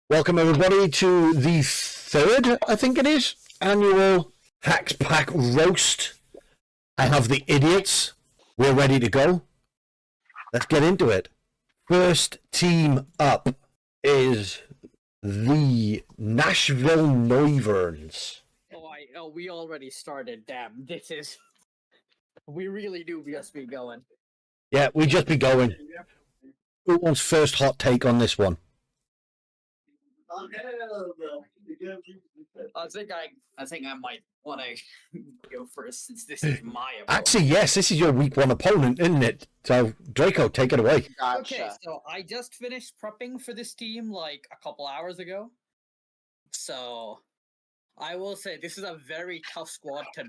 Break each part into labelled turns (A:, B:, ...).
A: Welcome everybody to the third, I think it is, annual Hacks Pack Roast. I have the idiots. We're ready to go. Let's get into it. First team up is the Nashville Noiverns.
B: Oh, we already started. Damn, we really do just be going.
A: Yeah, we just be going. Who wants first hot take on this one?
B: I think I might want to go first since this is my opponent.
A: Actually, yes, this is your week one opponent, isn't it? So, Draco, take it away.
C: Gotcha.
B: Okay, so I just finished prepping for this team like a couple hours ago. So, I will say this is a very tough squad to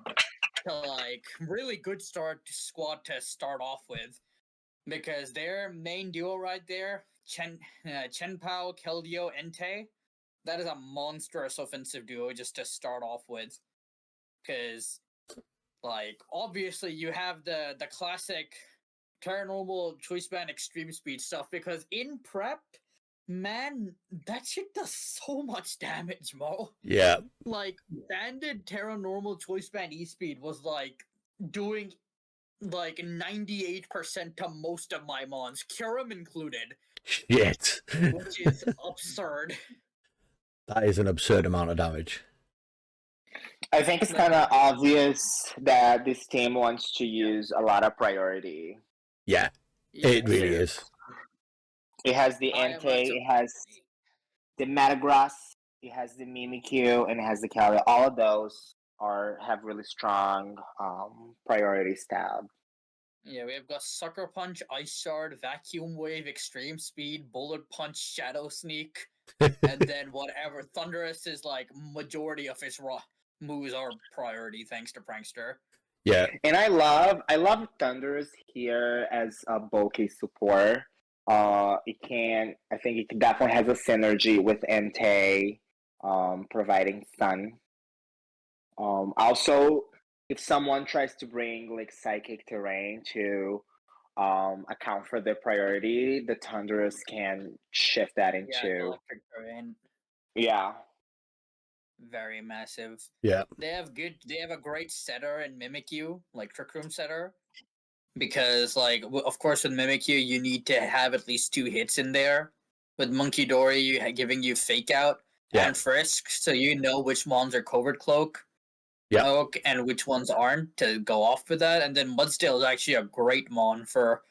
B: like, really good squad to start off with. Because their main duo right there, Chenpao, Keldeo, Entei, that is a monstrous offensive duo just to start off with. Because, like, obviously you have the classic Paranormal Choice Band Extreme Speed stuff, because in prep, man, that shit does so much damage, Mo.
A: Yeah.
B: Like, banded Paranormal Choice Band E-Speed was, like, doing like 98% to most of my mons, Kyurem included.
A: Shit.
B: Which is absurd.
A: That is an absurd amount of damage.
C: I think it's kind of obvious that this team wants to use a lot of priority.
A: Yeah, it really is.
C: It has the Entei, it has the Metagross, it has the Mimikyu, and it has the Keldeo. All of those have really strong priority stab.
B: Yeah, we have got Sucker Punch, Ice Shard, Vacuum Wave, Extreme Speed, Bullet Punch, Shadow Sneak, and then whatever. Thunderous is like majority of his raw moves are priority thanks to Prankster.
A: Yeah.
C: And I love Thunderous here as a bulky support. I think it definitely has a synergy with Entei, providing stun. Also, if someone tries to bring like psychic terrain to account for their priority, the Thunderous can shift that into
B: electric terrain.
C: Yeah.
B: Very massive.
A: Yeah.
B: They have a great setter in Mimikyu, like Trick Room setter. Because, like, of course, with Mimikyu, you need to have at least 2 hits in there. With Monkey Dory, giving you Fake Out and Frisk, so you know which mons are Covert Cloak.
A: Yeah.
B: And which ones aren't to go off with that. And then Mudsdale is actually a great mon for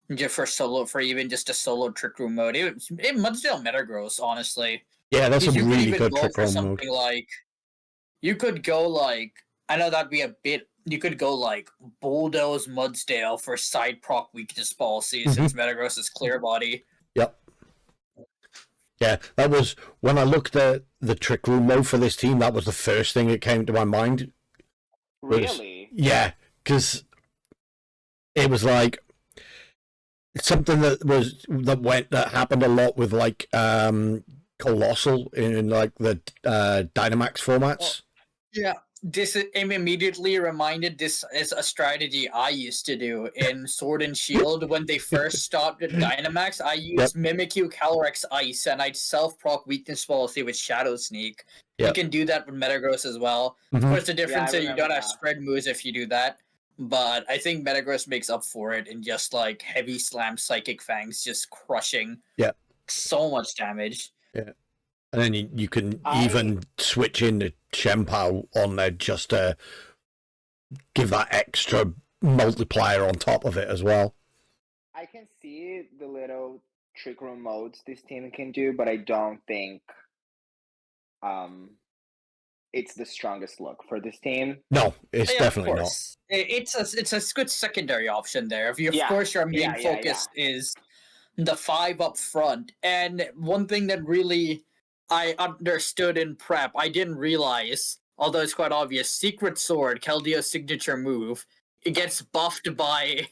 B: even just a solo Trick Room mode. Mudsdale Metagross, honestly.
A: Yeah, that's a really good Trick Room mode.
B: Like, you could go like, I know that'd be a bit. You could go like Bulldoze Mudsdale for side proc weakness policy since Metagross is Clear Body.
A: Yep. Yeah, that was when I looked at the Trick Room mode for this team. That was the first thing that came to my mind.
C: Really?
A: Yeah, because it was like something that happened a lot with like Colossal in like the Dynamax formats.
B: Yeah. This immediately reminded this is a strategy I used to do in Sword and Shield when they first stopped at Dynamax. I used Mimikyu, Calyrex, Ice, and I'd self-proc weakness policy with Shadow Sneak. You can do that with Metagross as well. Of course, the difference is you don't have spread moves if you do that. But I think Metagross makes up for it in just like heavy slam Psychic Fangs, just crushing so much damage.
A: Yeah. And then you can even switch in the Chenpao on there just to give that extra multiplier on top of it as well.
C: I can see the little Trick Room modes this team can do, but I don't think it's the strongest look for this team.
A: No, it's definitely not.
B: It's a good secondary option there. If you, of course, your main focus is the 5 up front. And one thing that really I understood in prep, I didn't realize, although it's quite obvious, Secret Sword, Keldeo's signature move, it gets buffed by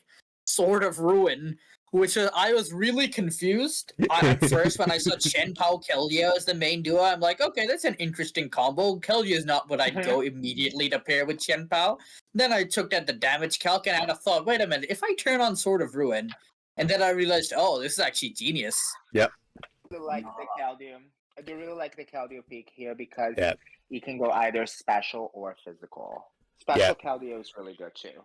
B: Sword of Ruin, which I was really confused at first when I saw Chenpao Keldeo as the main duo. I'm like, okay, that's an interesting combo. Keldeo is not what I'd go immediately to pair with Chenpao. Then I took the damage calc and I had a thought, wait a minute, if I turn on Sword of Ruin, and then I realized, oh, this is actually genius.
A: Yep.
C: Like the Keldeo. I do really like the Keldeo pick here because
A: Yeah.
C: you can go either special or physical. Special Keldeo is really good too.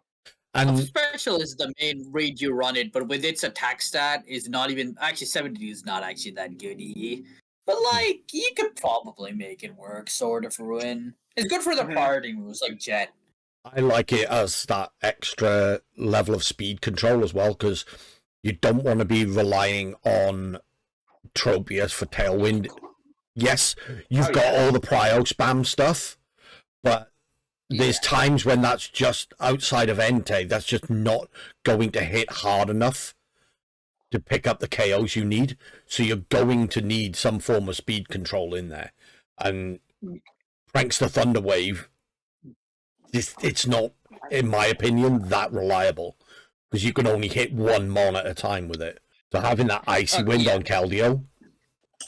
A: And
B: special is the main read you run it, but with its attack stat is not even actually 70 is not actually that good. But like you could probably make it work. Sword of Ruin. It's good for the party moves like Jet.
A: I like it as that extra level of speed control as well, because you don't want to be relying on Tropius for Tailwind. Yes, you've got all the prio spam stuff, but there's times when that's just outside of Entei, that's just not going to hit hard enough to pick up the KOs you need. So you're going to need some form of speed control in there. And Prankster Thunderwave, it's not, in my opinion, that reliable, because you can only hit one mon at a time with it. So having that Icy Wind on Keldeo.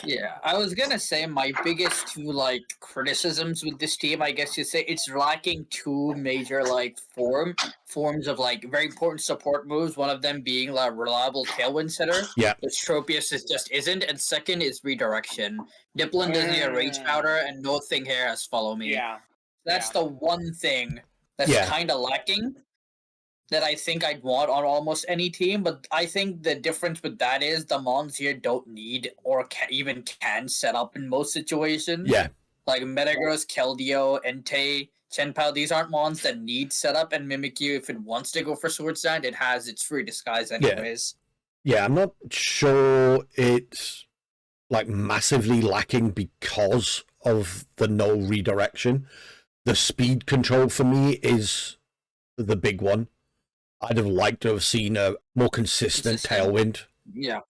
B: Yeah, I was gonna say my biggest two like criticisms with this team, I guess you say, it's lacking two major like forms of like very important support moves. One of them being like reliable tailwind setter, which Tropius just isn't, and second is redirection. Dipplin doesn't need a Rage Powder, and no thing here has Follow Me.
C: Yeah,
B: that's the one thing that's kind of lacking. That I think I'd want on almost any team, but I think the difference with that is the mons here don't need or even can set up in most situations.
A: Yeah.
B: Like Metagross, Keldeo, Entei, Chenpao, these aren't mons that need setup, and Mimikyu, if it wants to go for Sword Stand, it has its free disguise anyways.
A: Yeah, I'm not sure it's like massively lacking because of the no redirection. The speed control for me is the big one. I'd have liked to have seen a more consistent tailwind.
B: Yeah.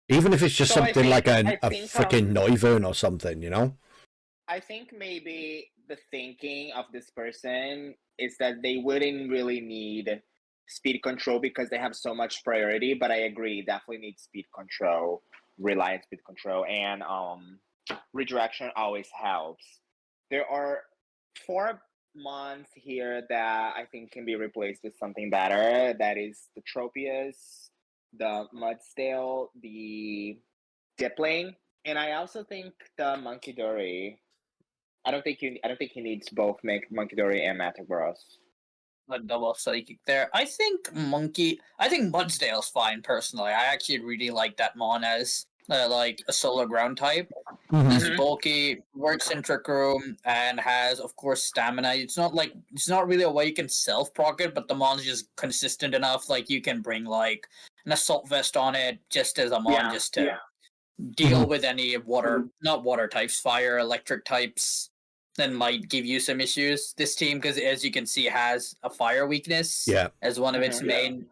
A: Even if it's just something like a freaking Noivern or something, you know?
C: I think maybe the thinking of this person is that they wouldn't really need speed control because they have so much priority, but I agree, definitely need speed control, rely on speed control, and redirection always helps. There are 4 mons here that I think can be replaced with something better. That is the Tropius, the Mudstale, the Dipling, and I also think the Munkidori. I don't think he needs both Munkidori and Metagross.
B: A double psychic there. I think Mudsdale's fine personally. I actually really like that mon as like a solo ground type. It's bulky, works in Trick Room, and has, of course, stamina. It's not really a way you can self-proc it, but the mon's just consistent enough. Like, you can bring, like, an Assault Vest on it just as a mon, just to deal with any not water types, fire, electric types, that might give you some issues. This team, because as you can see, has a fire weakness as one of its main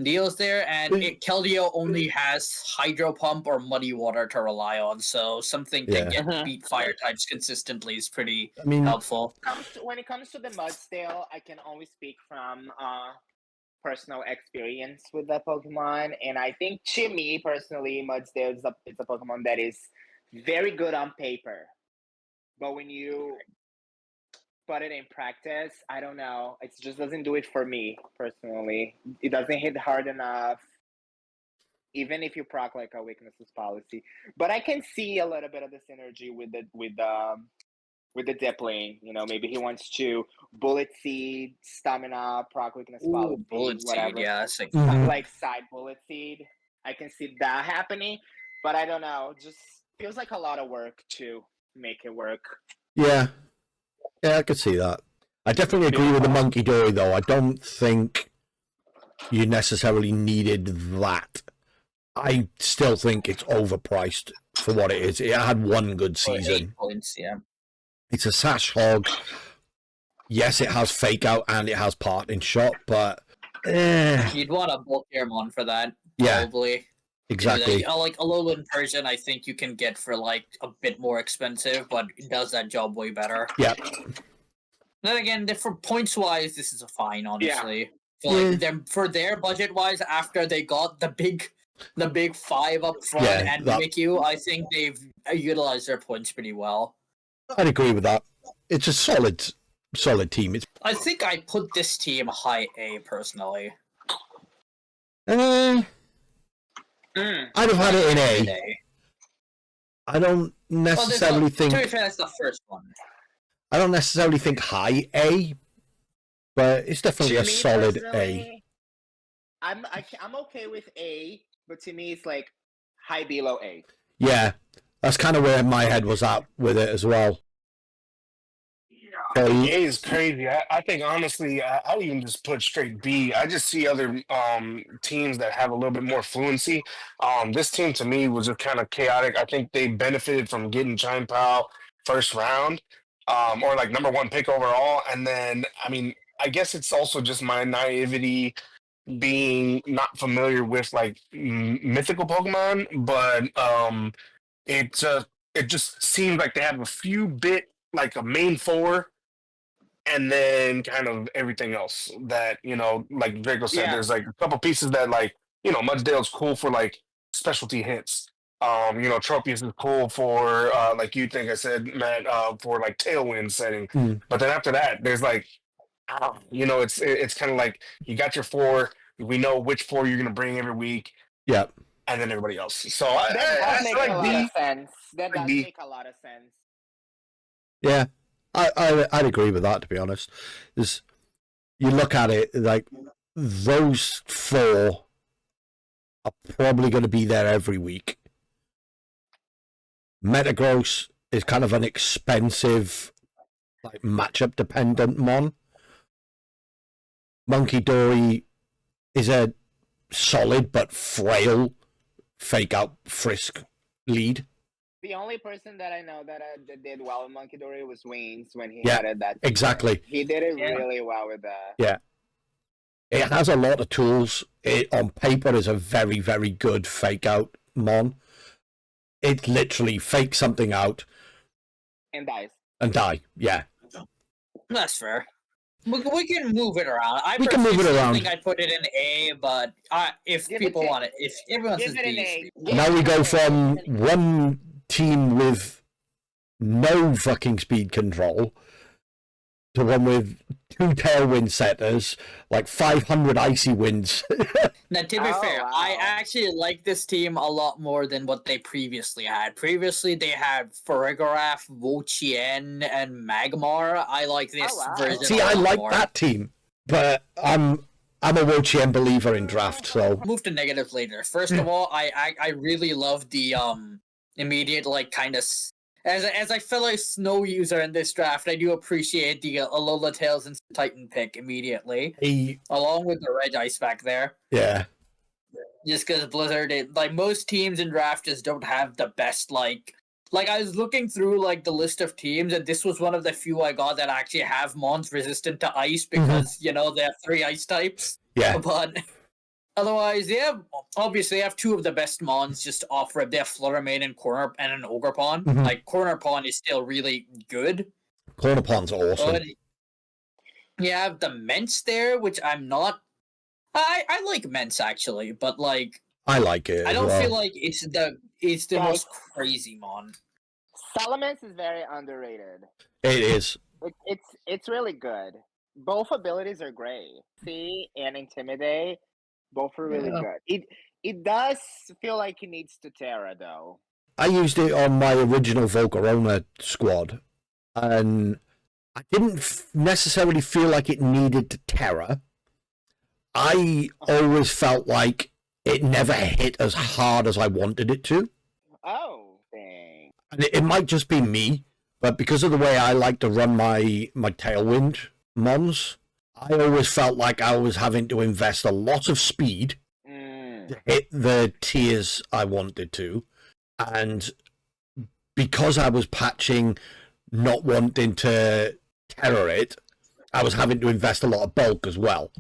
B: deals there, and Keldeo only has Hydro Pump or Muddy Water to rely on, so something to get beat fire types consistently is pretty helpful.
C: When it comes to the Mudstale, I can only speak from personal experience with that Pokemon, and I think to me personally, Mudstale is a Pokemon that is very good on paper, but when you put it in practice, I don't know. It just doesn't do it for me personally. It doesn't hit hard enough, even if you proc like a weaknesses policy. But I can see a little bit of the synergy with the Dipling. You know, maybe he wants to Bullet Seed, Stamina, proc weakness policy,
B: Bullet
C: whatever.
B: Seed, yeah, that's
C: like side Bullet Seed. I can see that happening, but I don't know. Just feels like a lot of work to make it work.
A: Yeah. Yeah, I could see that. I definitely agree with the Munkidori, though. I don't think you necessarily needed that. I still think it's overpriced for what it is. It had one good season.
B: 8 points, yeah.
A: It's a Sash Hog. Yes, it has Fake Out and it has Parting Shot, but...
B: You'd want a bulkier mon for that, probably.
A: Yeah, exactly.
B: Like Alolan Persian, I think you can get for like a bit more expensive, but it does that job way better.
A: Yeah.
B: Then again, for points wise, this is a fine, honestly. For their budget wise, after they got the big 5 up front and Mimikyu, I think they've utilized their points pretty well.
A: I'd agree with that. It's a solid team.
B: I think I put this team high A personally.
A: I'd have had it in A. I don't necessarily think.
B: To be fair, that's the first one.
A: I don't necessarily think high A, but it's definitely
C: To
A: a
C: me
A: solid A.
C: personally, I'm okay with A, but to me it's like high below A.
A: Yeah, that's kind of where my head was at with it as well.
D: A is crazy. I think honestly, I would even just put straight B. I just see other teams that have a little bit more fluency. This team to me was just kind of chaotic. I think they benefited from getting Chime Pal first round, or like number one pick overall. And then, I mean, I guess it's also just my naivety being not familiar with like mythical Pokemon, but it just seems like they have a few bit like a main four and then kind of everything else that, like Draco said,
C: Yeah.
D: there's like a couple pieces that like, Mudsdale's cool for like specialty hits. Tropius is cool for like you think I said, Matt, for like tailwind setting. But then after that, there's like it's kind of like you got your four, we know which four you're gonna bring every week.
A: Yeah.
D: And then everybody else. So
C: That does make
D: like
C: a lot
D: B.
C: of sense. That does
D: B.
C: make a lot of sense.
A: Yeah, I'd agree with that, to be honest. Is you look at it like those four are probably going to be there every week. Metagross is kind of an expensive, like matchup dependent mon. Monkey Dory is a solid but frail fake out frisk lead.
C: The only person that I know that did well with Monkey Dory was Wayne's when he
A: Yeah,
C: had it that
A: exactly.
C: He did it really well with that.
A: Yeah. It has a lot of tools. It on paper is a very, very good fake out mon. It literally fakes something out
C: And dies.
A: and die. Yeah.
B: That's fair. We can move it around.
A: We can move it around.
B: I think I'd put it in A, but if
C: Give
B: people
C: it-
B: want it, if everyone
C: give
B: says
C: it an
B: B,
C: A.
B: it's B.
A: Now we go from one team with no fucking speed control to one with 2 tailwind setters, like 500 icy winds.
B: Now, to be
C: Oh,
B: fair,
C: wow.
B: I actually like this team a lot more than what they previously had. Previously, they had Farigiraf, Wo-Chien, and Magmar. I like this
C: Oh, wow.
B: version.
A: See,
B: a
A: I
B: lot
A: like
B: more.
A: that team, but I'm a Wo-Chien believer in draft, so
B: Move to negatives later. First of all, I really love the immediate like kind of as a fellow snow user in this draft, I do appreciate the Alola Tails and Titan pick immediately, along with the Red Ice back there.
A: yeah.
B: Just because Blizzard, like most teams in draft, just don't have the best like I was looking through like the list of teams, and this was one of the few I got that actually have mons resistant to ice because they have 3 ice types.
A: Yeah.
B: But otherwise, obviously they have 2 of the best mons just off rip. They have Flutter Mane and an Ogrepon.
A: Mhm.
B: Like Corner Pawn is still really good.
A: Corner Pond's awesome.
B: But you have the Mence there, which I'm not. I like Mence actually, but like
A: I like it.
B: I
A: as
B: don't
A: well.
B: feel like it's the
C: Guys.
B: most crazy mon.
C: Salamence is very underrated.
A: It is.
C: It's really good. Both abilities are great. See and Intimidate, both are really
B: Yeah.
C: good. It does feel like it needs to Tera though.
A: I used it on my original Volcarona squad, and I didn't necessarily feel like it needed to Terra. I always felt like it never hit as hard as I wanted it to.
C: Oh, dang.
A: And it might just be me, but because of the way I like to run my Tailwind mons, I always felt like I was having to invest a lot of speed to hit the tiers I wanted to. And because I was patching, not wanting to terror it, I was having to invest a lot of bulk as well.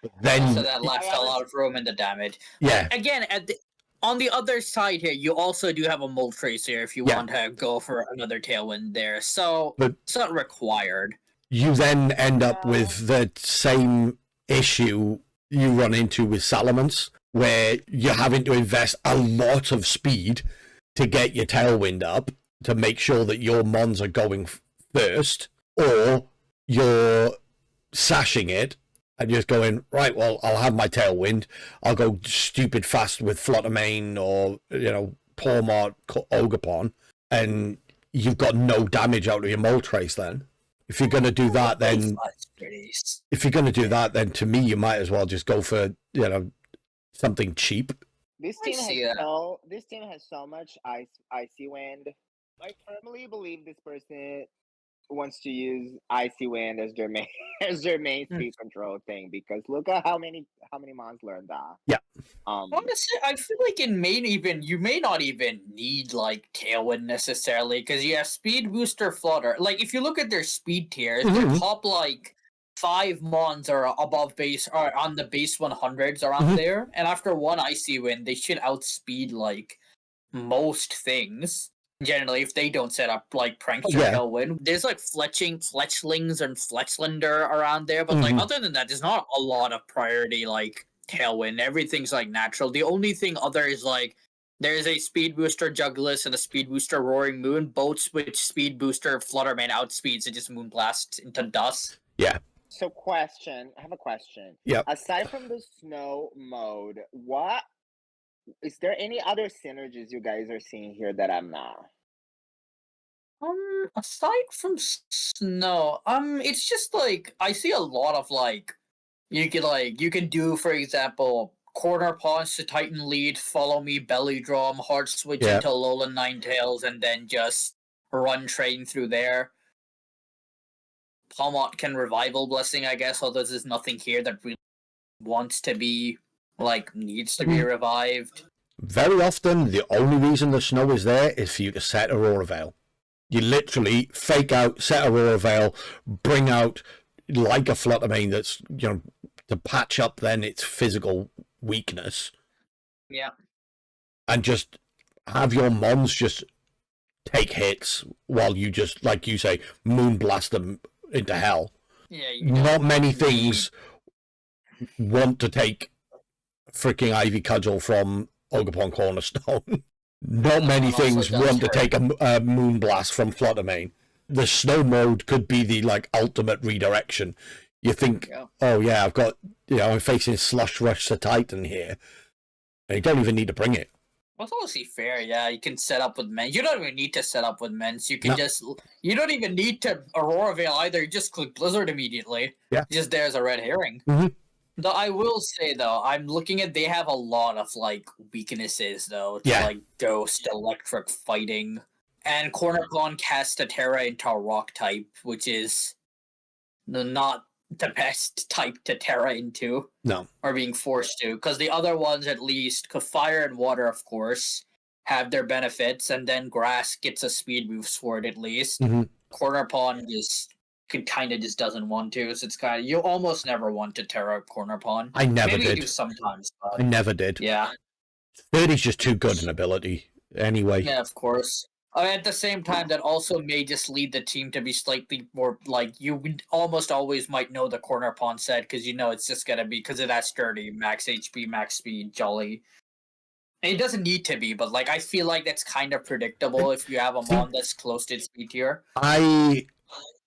A: But then,
B: So that left a lot of room in the damage.
A: yeah,
B: Again, on the other side here, you also do have a Moltres here if you
A: Yeah.
B: want to go for another Tailwind there. So
A: But-
B: it's not required.
A: you then end up with the same issue you run into with Salamence, where you're having to invest a lot of speed to get your Tailwind up to make sure that your mons are going first, or you're sashing it and just going, right, well, I'll have my Tailwind, I'll go stupid fast with Fluttermane or, Tormod, Ogapon, and you've got no damage out of your Moltres then. If you're going to do that, then to me, you might as well just go for, something cheap.
C: This team has so much icy wind. I firmly believe this person wants to use icy wind as their main speed control thing, because look at how many mons learned that.
A: Yeah.
B: Honestly, I feel like you may not even need like Tailwind necessarily, because you have Speed Booster, Flutter. Like if you look at their speed tiers, their top like 5 mons are above base or on the base 100s around there, and after one icy wind, they should outspeed like most things. Generally, if they don't set up like Pranks or Tailwind, there's like Fletchlings and Fletchlander around there, but like other than that, there's not a lot of priority like Tailwind. Everything's like natural. The only thing other is like there's a Speed Booster Jugulis and a Speed Booster Roaring Moon, both which Speed Booster Flutterman outspeeds and just Moonblast into dust.
A: Yeah.
C: So I have a question.
A: Yeah.
C: Aside from the snow mode, what is there any other synergies you guys are seeing here that I'm not?
B: Aside from snow, it's just like I see a lot of like you can do, for example, Corner Pawns to Titan Lead, Follow Me, Belly Drum, Hard Switch into Alolan Ninetales, and then just run train through there. Palmot can Revival Blessing, I guess, although there's nothing here that really wants to be needs to be revived.
A: Very often, the only reason the snow is there is for you to set Aurora Veil. You literally fake out, set Aurora Veil, bring out like a Fluttermane that's, to patch up then its physical weakness.
B: Yeah.
A: And just have your mons just take hits while you just, like you say, Moonblast them into hell.
B: Yeah.
A: Not many things want to take freaking Ivy Cudgel from Ogerpon Cornerstone. Not many things want to take a Moonblast from Fluttermane. The snow mode could be the ultimate redirection. You think, oh yeah, I've got, I'm facing Slush Rush to Titan here. And you don't even need to bring it.
B: That's honestly fair, yeah. You can set up with men. You don't even need to set up with Mens. You can you don't even need to Aurora Veil either. You just click Blizzard immediately.
A: Yeah.
B: Just there's a red herring. Though I will say though, I'm looking at they have a lot of weaknesses though. To, Ghost, Electric, Fighting, and Corner Pawn cast a Tera into a Rock type, which is not the best type to Tera into.
A: No. Or
B: being forced to, because the other ones at least, Fire and Water, of course, have their benefits, and then Grass gets a speed boost for it at least. Corner Pawn just doesn't want to, so it's you almost never want to Tera Corner Pawn.
A: I never
B: Maybe
A: did.
B: You do sometimes. But...
A: I never did.
B: Yeah.
A: 30's just too good an ability anyway.
B: Yeah, of course. At the same time, that also may just lead the team to be slightly more you almost always might know the Corner Pawn set because it's just gonna be because of that sturdy, max HP, max speed, jolly. And it doesn't need to be, but I feel like that's kind of predictable if you have a mon that's close to its speed tier.
A: I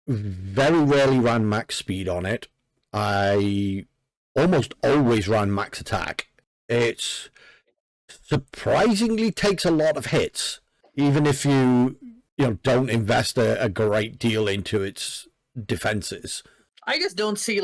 A: very rarely ran max speed on it. I almost always ran max attack. It surprisingly takes a lot of hits. Even if you don't invest a great deal into its defenses.
B: I just don't see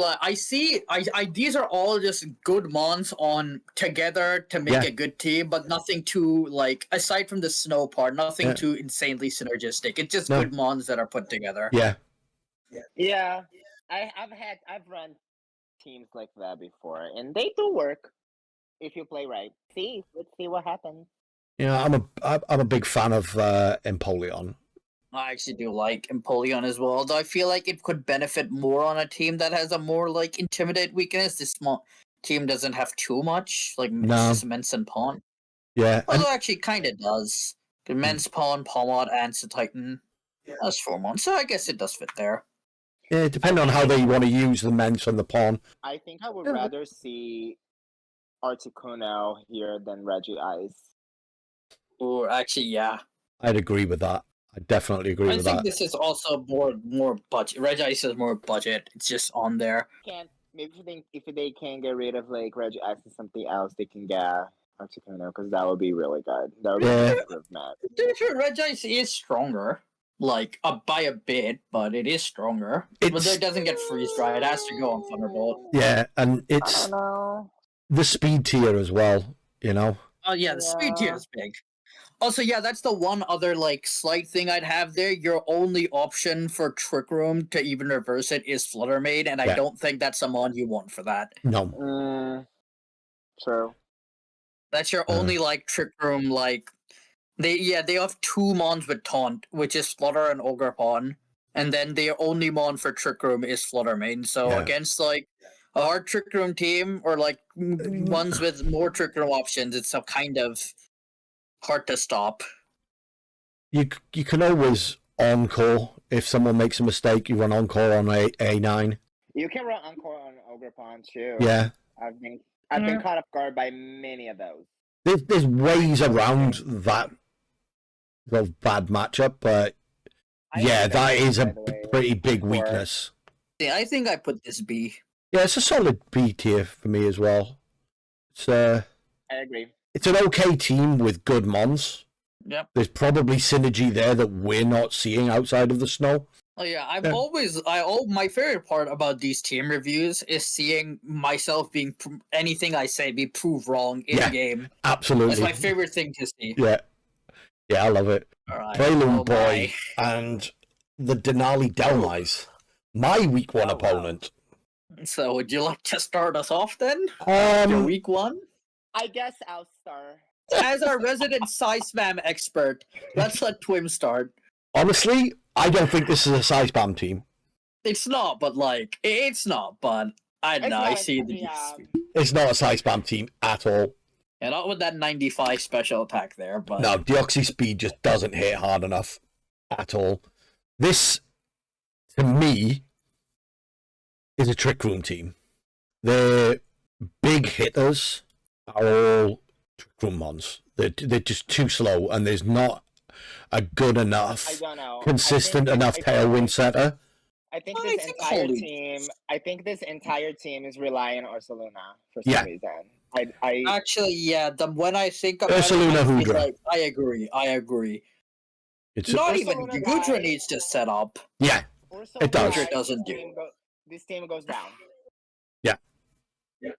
B: these are all just good mons on together to make a good team, but nothing too aside from the snow part, nothing too insanely synergistic. It's just good mons that are put together.
C: Yeah. I've run teams like that before, and they do work if you play right. Let's see what happens.
A: Yeah, I'm a big fan of Empoleon.
B: I actually do like Empoleon as well, though I feel like it could benefit more on a team that has a more Intimidate weakness. This small team doesn't have too much, Mens and Pawn.
A: Yeah.
B: Although actually kind of does. Mens, Pawn, Palmot, and Titan. That's 4 months, so I guess it does fit there.
A: Yeah, depending on how they want to use the Mens and the Pawn.
C: I think I would rather see Articuno here than Reggie Ice.
B: Or actually, yeah.
A: I'd agree with that. I definitely agree with that. I think
B: this is also more budget. Reggie Ice is more budget. It's just on there.
C: Maybe if they can get rid of Reggie Ice and something else, they can get Articuno, because that would be really good. That would be
A: Yeah.
C: an improvement.
B: Red Ice is stronger, like by a bit, but it is stronger. But
A: It's-
B: it doesn't get freeze dry. It has to go on Thunderbolt.
A: Yeah, and
C: I
A: it's
C: don't know.
A: the speed tier as well, you know?
B: Oh yeah, the speed tier
C: Yeah.
B: is big. Also, yeah, that's the one other like slight thing I'd have there. Your only option for Trick Room to even reverse it is Flutter Made, and I
A: Yeah.
B: don't think that's a mon you want for that.
A: No.
C: True.
B: That's your only like Trick Room like they have two mons with Taunt, which is Flutter and Ogre Pawn, and then their only mon for Trick Room is Flutter Made. So
A: Yeah.
B: against like a hard Trick Room team or like ones with more Trick Room options, it's a kind of hard to stop.
A: You can always encore. If someone makes a mistake, you run encore on A9.
C: You can run Encore on Ogre Pawn too.
A: Yeah.
C: I've been caught off guard by many of those.
A: There's ways around that sort of bad matchup, but yeah, that is a pretty big weakness.
B: Yeah, I think I put this B.
A: Yeah, it's a solid B tier for me as well. It's
C: I agree.
A: it's an okay team with good mons.
B: Yep.
A: There's probably synergy there that we're not seeing outside of the snow.
B: Oh yeah,
A: Yeah.
B: my favorite part about these team reviews is seeing myself being anything I say be proved wrong in
A: Yeah.
B: game.
A: Absolutely.
B: That's my favorite thing to see.
A: Yeah. Yeah, I love it.
B: All right.
A: Prelude
B: Oh,
A: Boy and the Denali Dhelmise, my week one
C: Oh, wow.
A: opponent.
B: So would you like to start us off then? Your
A: Um,
B: week one?
C: I guess I'll start.
B: As our resident size spam expert, let's let Twim start.
A: honestly, I don't think this is a size spam team.
B: It's not, but like it's not, but I don't know. I see the
A: It's not a size spam team at all.
B: and not with that 95 special attack there, but
A: No, Deoxy Speed just doesn't hit hard enough at all. This, to me, is a Trick Room team. Their big hitters are all Trick Room mons. They're just too slow, and there's not a good
C: I
A: enough,
C: don't know.
A: consistent enough tailwind setter.
C: I think
B: I
C: this
B: think
C: entire
B: Holy-
C: team. I think this entire team is relying on Ursaluna for
A: Yeah.
C: some reason. I
B: actually, yeah. When I think about
A: Ursaluna
B: it, I feel
A: Hudra.
B: like I agree.
A: It's
B: Not even
C: Ursaluna
B: Gudra
C: guy-
B: needs to set up.
A: yeah,
C: Ursaluna
A: It does.
C: guy,
B: It doesn't
C: this team this team goes down.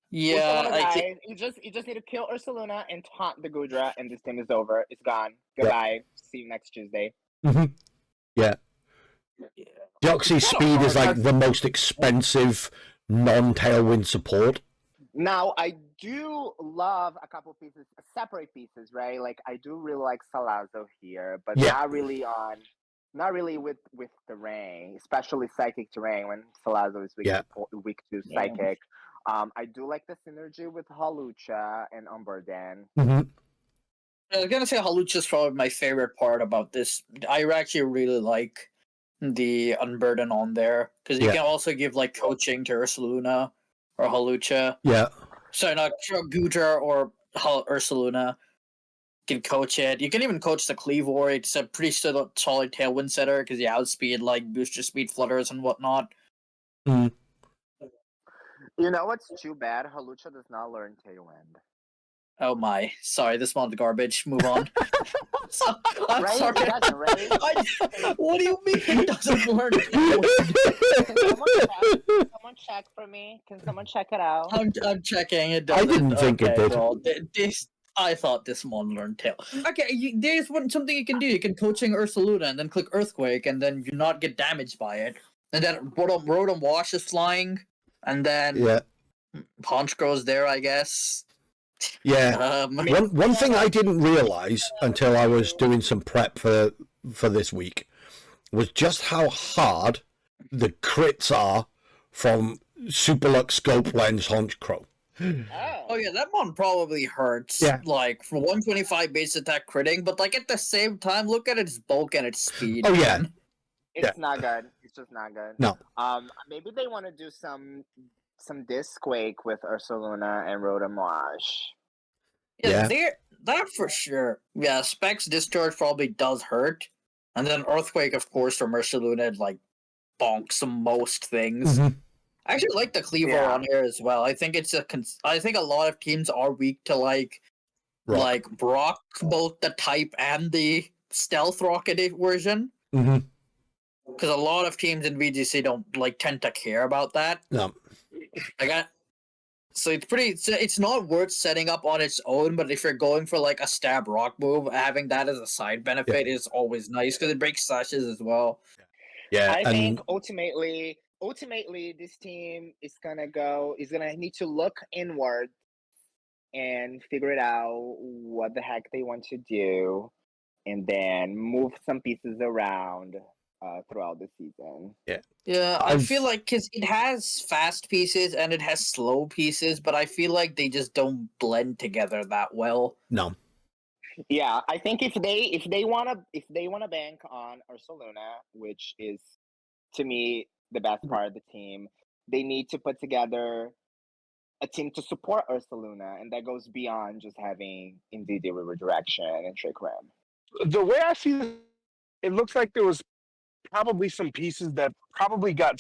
B: Yeah,
C: Ursaluna
B: I
C: guy,
B: think.
C: you just need to kill Ursaluna and taunt the Gudra, and this team is over. It's gone. Goodbye. See you next Tuesday.
A: Deoxy Speed is like the most expensive non-tailwind support.
C: Now, I do love a couple pieces, separate pieces, right? Like I do really like Salazzo here, but
A: Yeah.
C: not really with terrain, especially psychic terrain when Salazzo is weak,
A: Yeah.
C: weak to
B: Yeah.
C: psychic. I do like the synergy with Halucha and Umberdan.
A: Mm-hmm.
B: I was gonna say Halucha's probably my favorite part about this. I actually really like the Unburden on there because you
A: Yeah.
B: can also give like coaching to Ursaluna or Halucha.
A: Yeah,
B: Sorry, not Gudra or Ursaluna. You can coach it. You can even coach the Cleavor. It's a pretty solid tailwind setter because you outspeed like booster speed flutters and whatnot.
C: You know what's too bad? Halucha does not learn Tailwind.
B: Oh my! Sorry, this one's garbage. Move on. I'm
C: Right?
B: sorry.
C: It doesn't, right?
B: What do you mean it doesn't learn?
C: Can someone check for me? Can someone check it out?
B: I'm checking. It
A: I
B: doesn't.
A: didn't think it did.
B: Well, I thought this one learned tail. Okay, there's something you can do. You can coaching Ursaluna and then click Earthquake and then you not get damaged by it. And then Rotom Wash is flying, and then
A: yeah,
B: Punch goes there, I guess.
A: yeah. One thing I didn't realize until I was doing some prep for this week was just how hard the crits are from Superlux Scope Lens Haunch Crow.
B: Oh yeah, that one probably hurts.
A: Yeah.
B: Like for 125 base attack critting, but like at the same time, look at its bulk and its speed.
A: Oh, yeah.
B: man.
C: It's not good. It's just not good.
A: No.
C: Maybe they want to do some Disquake with Ursaluna and Rotom Wash.
A: Yeah.
B: That for sure. Yeah, Specs Discharge probably does hurt, and then Earthquake, of course, from Ursaluna like bonks most things.
A: Mhm.
B: I actually like the Cleaver
C: Yeah.
B: on here as well. I think I think a lot of teams are weak to like
A: Rock.
B: like Brock, both the type and the stealth rocket version.
A: Mm-hmm.
B: Because a lot of teams in VGC don't like tend to care about that.
A: No.
B: So it's not worth setting up on its own, but if you're going for like a stab rock move, having that as a side benefit is always nice because it breaks slashes as well.
A: Yeah,
C: I think ultimately this team is gonna need to look inward and figure it out what the heck they want to do, and then move some pieces around throughout the season.
B: Yeah, I feel like because it has fast pieces and it has slow pieces, but I feel like they just don't blend together that well.
A: No.
C: Yeah, I think if they wanna bank on Ursaluna, which is to me the best part of the team, they need to put together a team to support Ursaluna, and that goes beyond just having Indeedee River Direction and Trick Ram.
D: The way I see this, it looks like there was probably some pieces that probably got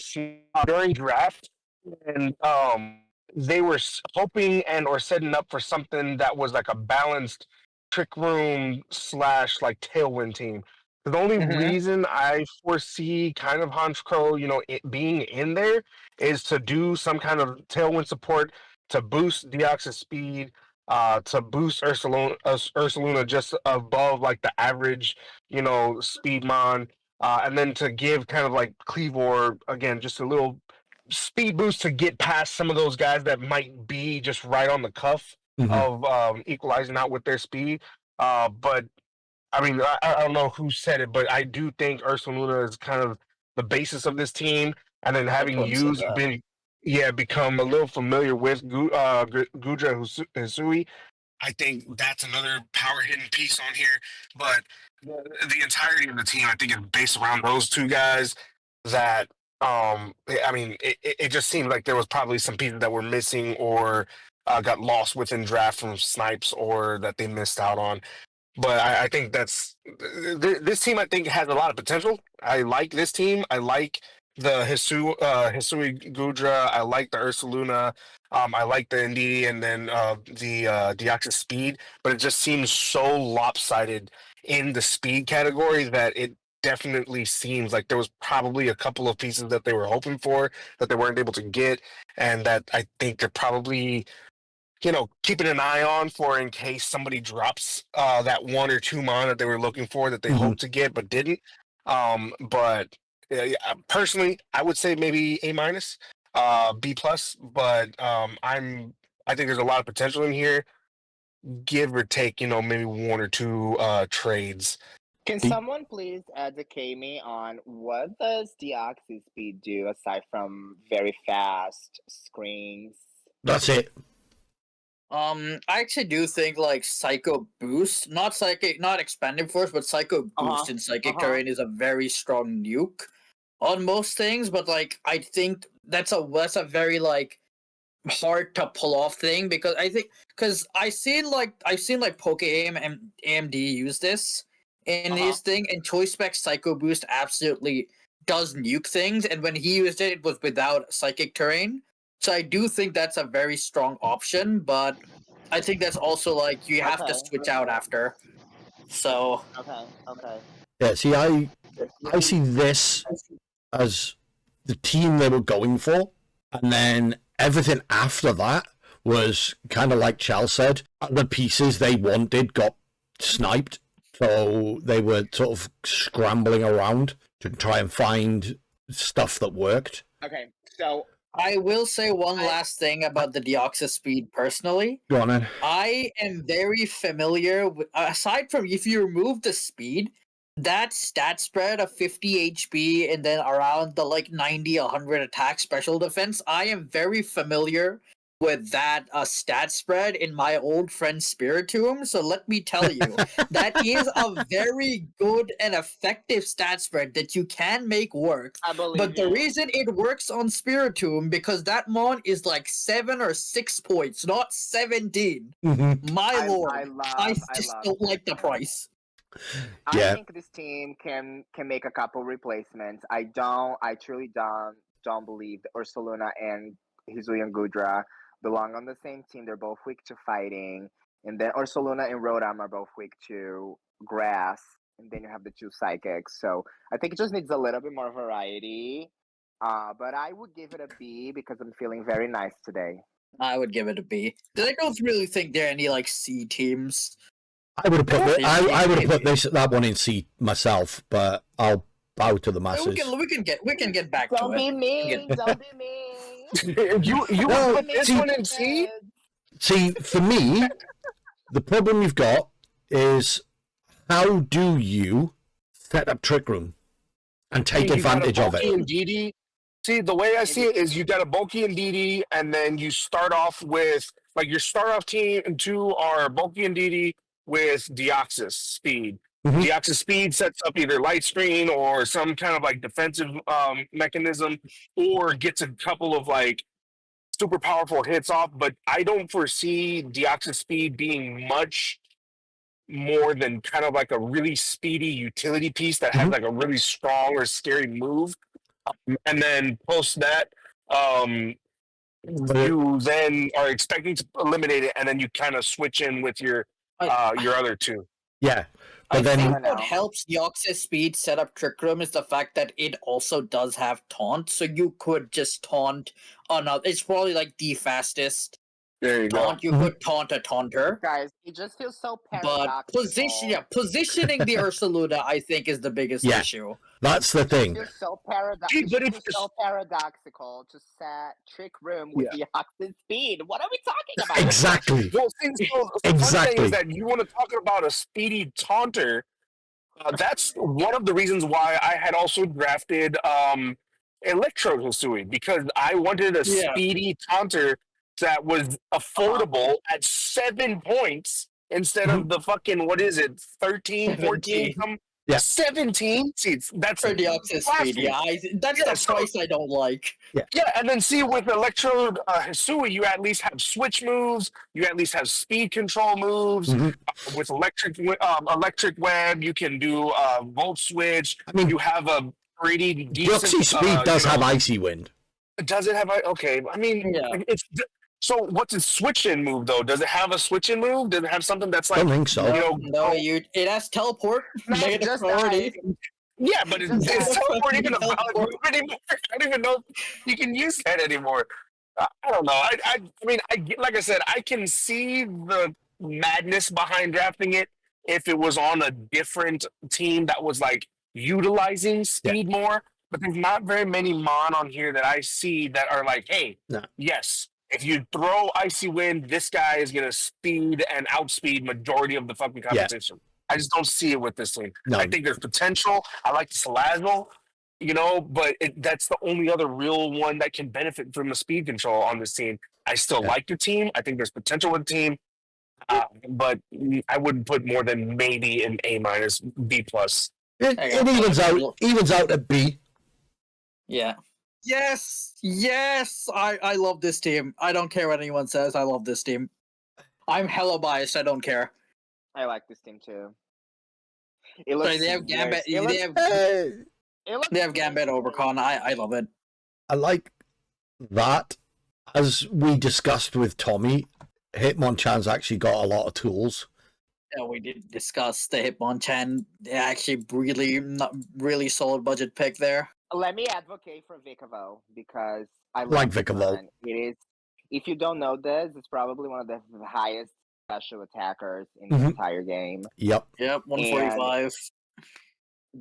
D: during draft, and they were hoping and or setting up for something that was like a balanced trick room / like tailwind team. The only reason I foresee kind of Honchkrow, it being in there is to do some kind of tailwind support to boost Deoxys speed, to boost Ursaluna just above like the average, Speedmon, and then to give kind of like Cleavor again just a little speed boost to get past some of those guys that might be just right on the cuff of equalizing out with their speed. But I mean, I don't know who said it, but I do think Ursaluna is kind of the basis of this team, and then having become a little familiar with Gudra Hisui. I think that's another power hitting piece on here, but the entirety of the team, I think, is based around those two guys. That I mean, it just seemed like there was probably some pieces that were missing or got lost within draft from Snipes or that they missed out on. But I think this team. I think has a lot of potential. I like this team. I like the Hisui Gudra. I like the Ursaluna. I like the Indeedee and then the Deoxys speed. But it just seems so lopsided in the speed category that it definitely seems like there was probably a couple of pieces that they were hoping for that they weren't able to get, and that I think they're probably keeping an eye on for in case somebody drops that 1 or 2 mon that they were looking for that they hoped to get but didn't. But personally, I would say maybe A-, B+. But I think there's a lot of potential in here, give or take, maybe 1 or 2 trades.
C: Can someone please educate me on what does Deoxys speed do aside from very fast screens?
A: That's it.
B: I actually do think like Psycho Boost, not Expanding Force, but Psycho Boost in Psychic Terrain is a very strong nuke on most things. But like, I think that's a very like hard to pull off thing because I've seen Poke Aim and AMD use this in his thing, and Choice Spec Psycho Boost absolutely does nuke things, and when he used it, it was without Psychic Terrain. So I do think that's a very strong option, but I think that's also like you have to switch out after. So
C: Okay.
A: Yeah, see, I see this as the team they were going for, and then everything after that was kind of like Chal said, the pieces they wanted got sniped, so they were sort of scrambling around to try and find stuff that worked.
C: Okay, so
B: I will say one last thing about the Deoxys speed personally.
A: Go on then.
B: I am very familiar with, aside from if you remove the speed, that stat spread of 50 HP and then around the like 90, 100 attack special defense, I am very familiar with that stat spread in my old friend Spiritomb. So let me tell you, that is a very good and effective stat spread that you can make work. But the reason it works on Spiritomb because that mon is like 7 or 6 points, not 17. My lord, I just don't like the price.
C: I think this team can make a couple replacements. I truly don't believe that Ursaluna and Hisui and Gudra belong on the same team. They're both weak to fighting. And then Ursaluna and Rotom are both weak to grass. And then you have the 2 psychics. So I think it just needs a little bit more variety. But I would give it a B because I'm feeling very nice today.
B: I would give it a B. I don't really think there are any like C teams.
A: I would have put I would have put that one in C myself, but I'll bow to the masses.
B: We can get back
C: Don't
B: to
C: be
B: it.
C: mean. Don't be mean.
D: you
A: No,
D: put this one in C?
A: See, for me, the problem you've got is how do you set up Trick Room and take advantage of it?
D: And DD. See, the way I see it is you got a Bulky and DD, and then you start off with, like, your start-off team and 2 are Bulky and DD with Deoxys Speed.
A: Mhm.
D: Deoxys Speed sets up either Light Screen or some kind of, like, defensive mechanism, or gets a couple of, like, super powerful hits off, but I don't foresee Deoxys Speed being much more than kind of like a really speedy utility piece that has like a really strong or scary move. And then post that, you then are expecting to eliminate it, and then you kind of switch in with your other 2.
A: Yeah.
B: I
A: But then
B: think what helps Deoxys Speed set up Trick Room is the fact that it also does have taunt, so you could just taunt another. It's probably like the fastest
D: There you
B: taunt.
D: go.
B: You could taunt a taunter.
C: Guys, it just feels so
B: But
C: paradoxical.
B: positioning the Ursaluna, I think, is the biggest
A: Yeah.
B: issue.
A: that's the
C: It
A: thing.
C: feels so paradoxical to set Trick Room with the Deoxys Speed. What are we talking about?
A: Exactly.
D: Well, see, so the fun thing is that you want to talk about a speedy taunter. That's one of the reasons why I had also drafted Electro Hisui, because I wanted a speedy taunter that was affordable at 7 points instead of the fucking, what is it, 13, 14? 17 seats. That's
B: for Deoxys Speed. Yeah, that's the price I don't like.
D: Yeah, and then see with Electro Hisui, you at least have switch moves. You at least have speed control moves. With electric web, you can do volt switch.
A: I mean,
D: you have a pretty decent.
A: Deoxys Speed does have Icy Wind.
D: Does it have? Okay, I mean, it's. So what's its switch-in move, though? Does it have a switch-in move? Does it have something that's like...
A: I don't think so.
B: It has teleport.
C: Just
B: priority.
D: Yeah, but is teleport even a valid move anymore? I don't even know if you can use that anymore. I don't know. I mean, like I said, I can see the madness behind drafting it if it was on a different team that was, like, utilizing speed more. But there's not very many Mon on here that I see that are like, hey, yes, if you throw Icy Wind, this guy is going to speed and outspeed majority of the fucking competition. I just don't see it with this team. I think there's potential. I like the Salazzle, but that's the only other real one that can benefit from the speed control on this team. I still like the team. I think there's potential with the team, but I wouldn't put more than maybe an A-, B+.
A: It evens out at B.
B: Yeah. Yes, I love this team. I don't care what anyone says. I love this team. I'm hella biased. I don't care.
C: I like this team too. They
B: have Gambit. They have Gambit Overcon. I love it.
A: I like that. As we discussed with Tommy, Hitmonchan's actually got a lot of tools.
B: Yeah, we did discuss the Hitmonchan. Actually, really solid budget pick there.
C: Let me advocate for Vikavolt because I
A: like Vikavolt.
C: It is. If you don't know this, it's probably one of the highest special attackers in the entire game.
A: Yep,
B: 145.
C: And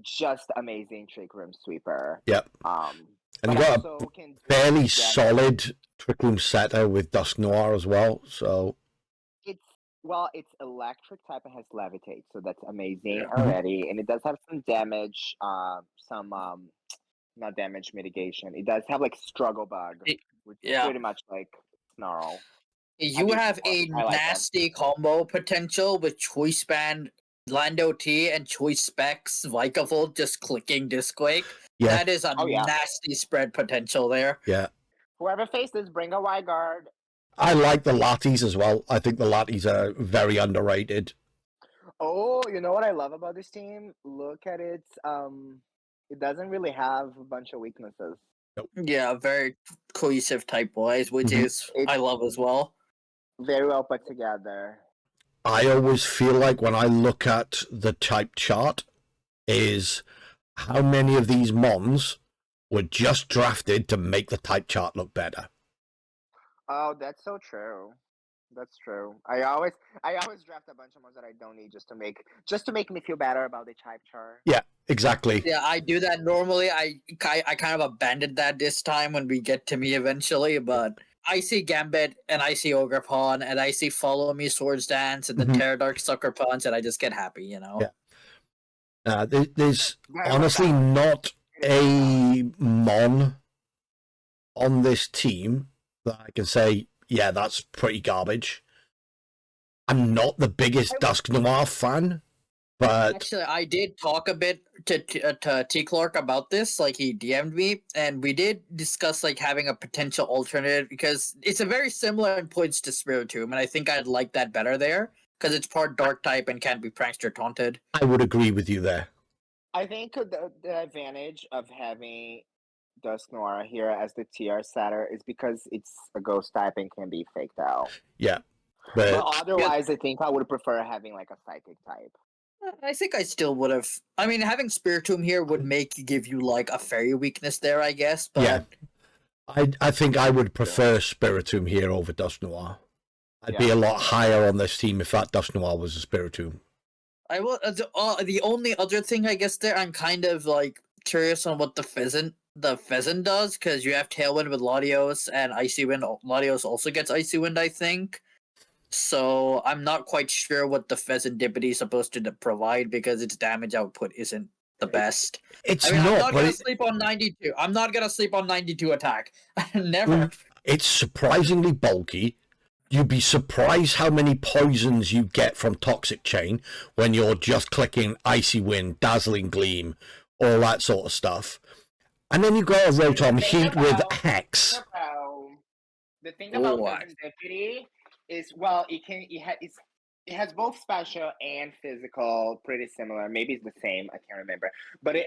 C: just amazing Trick Room sweeper.
A: Yep. And you got a fairly solid Trick Room setter with Dusk Noir as well. So
C: it's electric type and has levitate, so that's amazing already. And it does have some damage, not damage mitigation. It does have like Struggle Bug, which is pretty much like Snarl.
B: You have a nasty combo potential with Choice Band, Lando T, and Choice Specs, Vikavolt just clicking Disquake. Yeah. That is a nasty spread potential there.
A: Yeah.
C: Whoever faces, bring a Wyguard.
A: I like the Latis as well. I think the Latis are very underrated.
C: Oh, you know what I love about this team? Look at it. It doesn't really have a bunch of weaknesses.
A: Nope.
B: Yeah, very cohesive type wise, which is I love as well.
C: Very well put together.
A: I always feel like when I look at the type chart is how many of these Mons were just drafted to make the type chart look better.
C: Oh, that's so true. That's true. I always draft a bunch of ones that I don't need just to make me feel better about the type chart.
A: Yeah, exactly.
B: Yeah, I do that normally. I kind of abandoned that this time when we get to me eventually, but I see Gambit and I see Ogre Pawn and I see Follow Me Swords Dance and the Terra Dark Sucker Punch and I just get happy, you know?
A: Yeah. There's
C: Very
A: honestly
C: well
A: not a Mon on this team that I can say, yeah, that's pretty garbage. I'm not the biggest Dusk Noir fan, but
B: Actually, I did talk a bit to T. Clark about this. Like, he DM'd me, and we did discuss like having a potential alternative because it's a very similar in points to Spiritomb, and I think I'd like that better there because it's part Dark type and can't be Prankster taunted.
A: I would agree with you there.
C: I think the advantage of having Dusk Noir here as the TR setter is because it's a ghost type and can be faked out.
A: Yeah,
C: But
A: but
C: otherwise, I think I would prefer having like a psychic type.
B: I think I still would have. I mean, having Spiritomb here would give you like a fairy weakness there, I guess. But
A: yeah, I think I would prefer Spiritomb here over Dusk Noir. I'd be a lot higher on this team if that Dusk Noir was a Spiritomb.
B: I will. The only other thing I guess there, I'm kind of like curious on what the pheasant does because you have Tailwind with Latios and Icy Wind. Latios also gets Icy Wind, I think. So I'm not quite sure what the Pheasant Dippity is supposed to provide because its damage output isn't the best.
A: It's
B: I mean,
A: not.
B: I'm not
A: but
B: gonna sleep on 92. I'm not gonna sleep on 92 attack. Never.
A: It's surprisingly bulky. You'd be surprised how many poisons you get from Toxic Chain when you're just clicking Icy Wind, Dazzling Gleam, all that sort of stuff. And then you got a Rotom Heat with Hex.
C: The thing about Pheasant Dippity is, well, it has both special and physical, pretty similar. Maybe it's the same. I can't remember. But it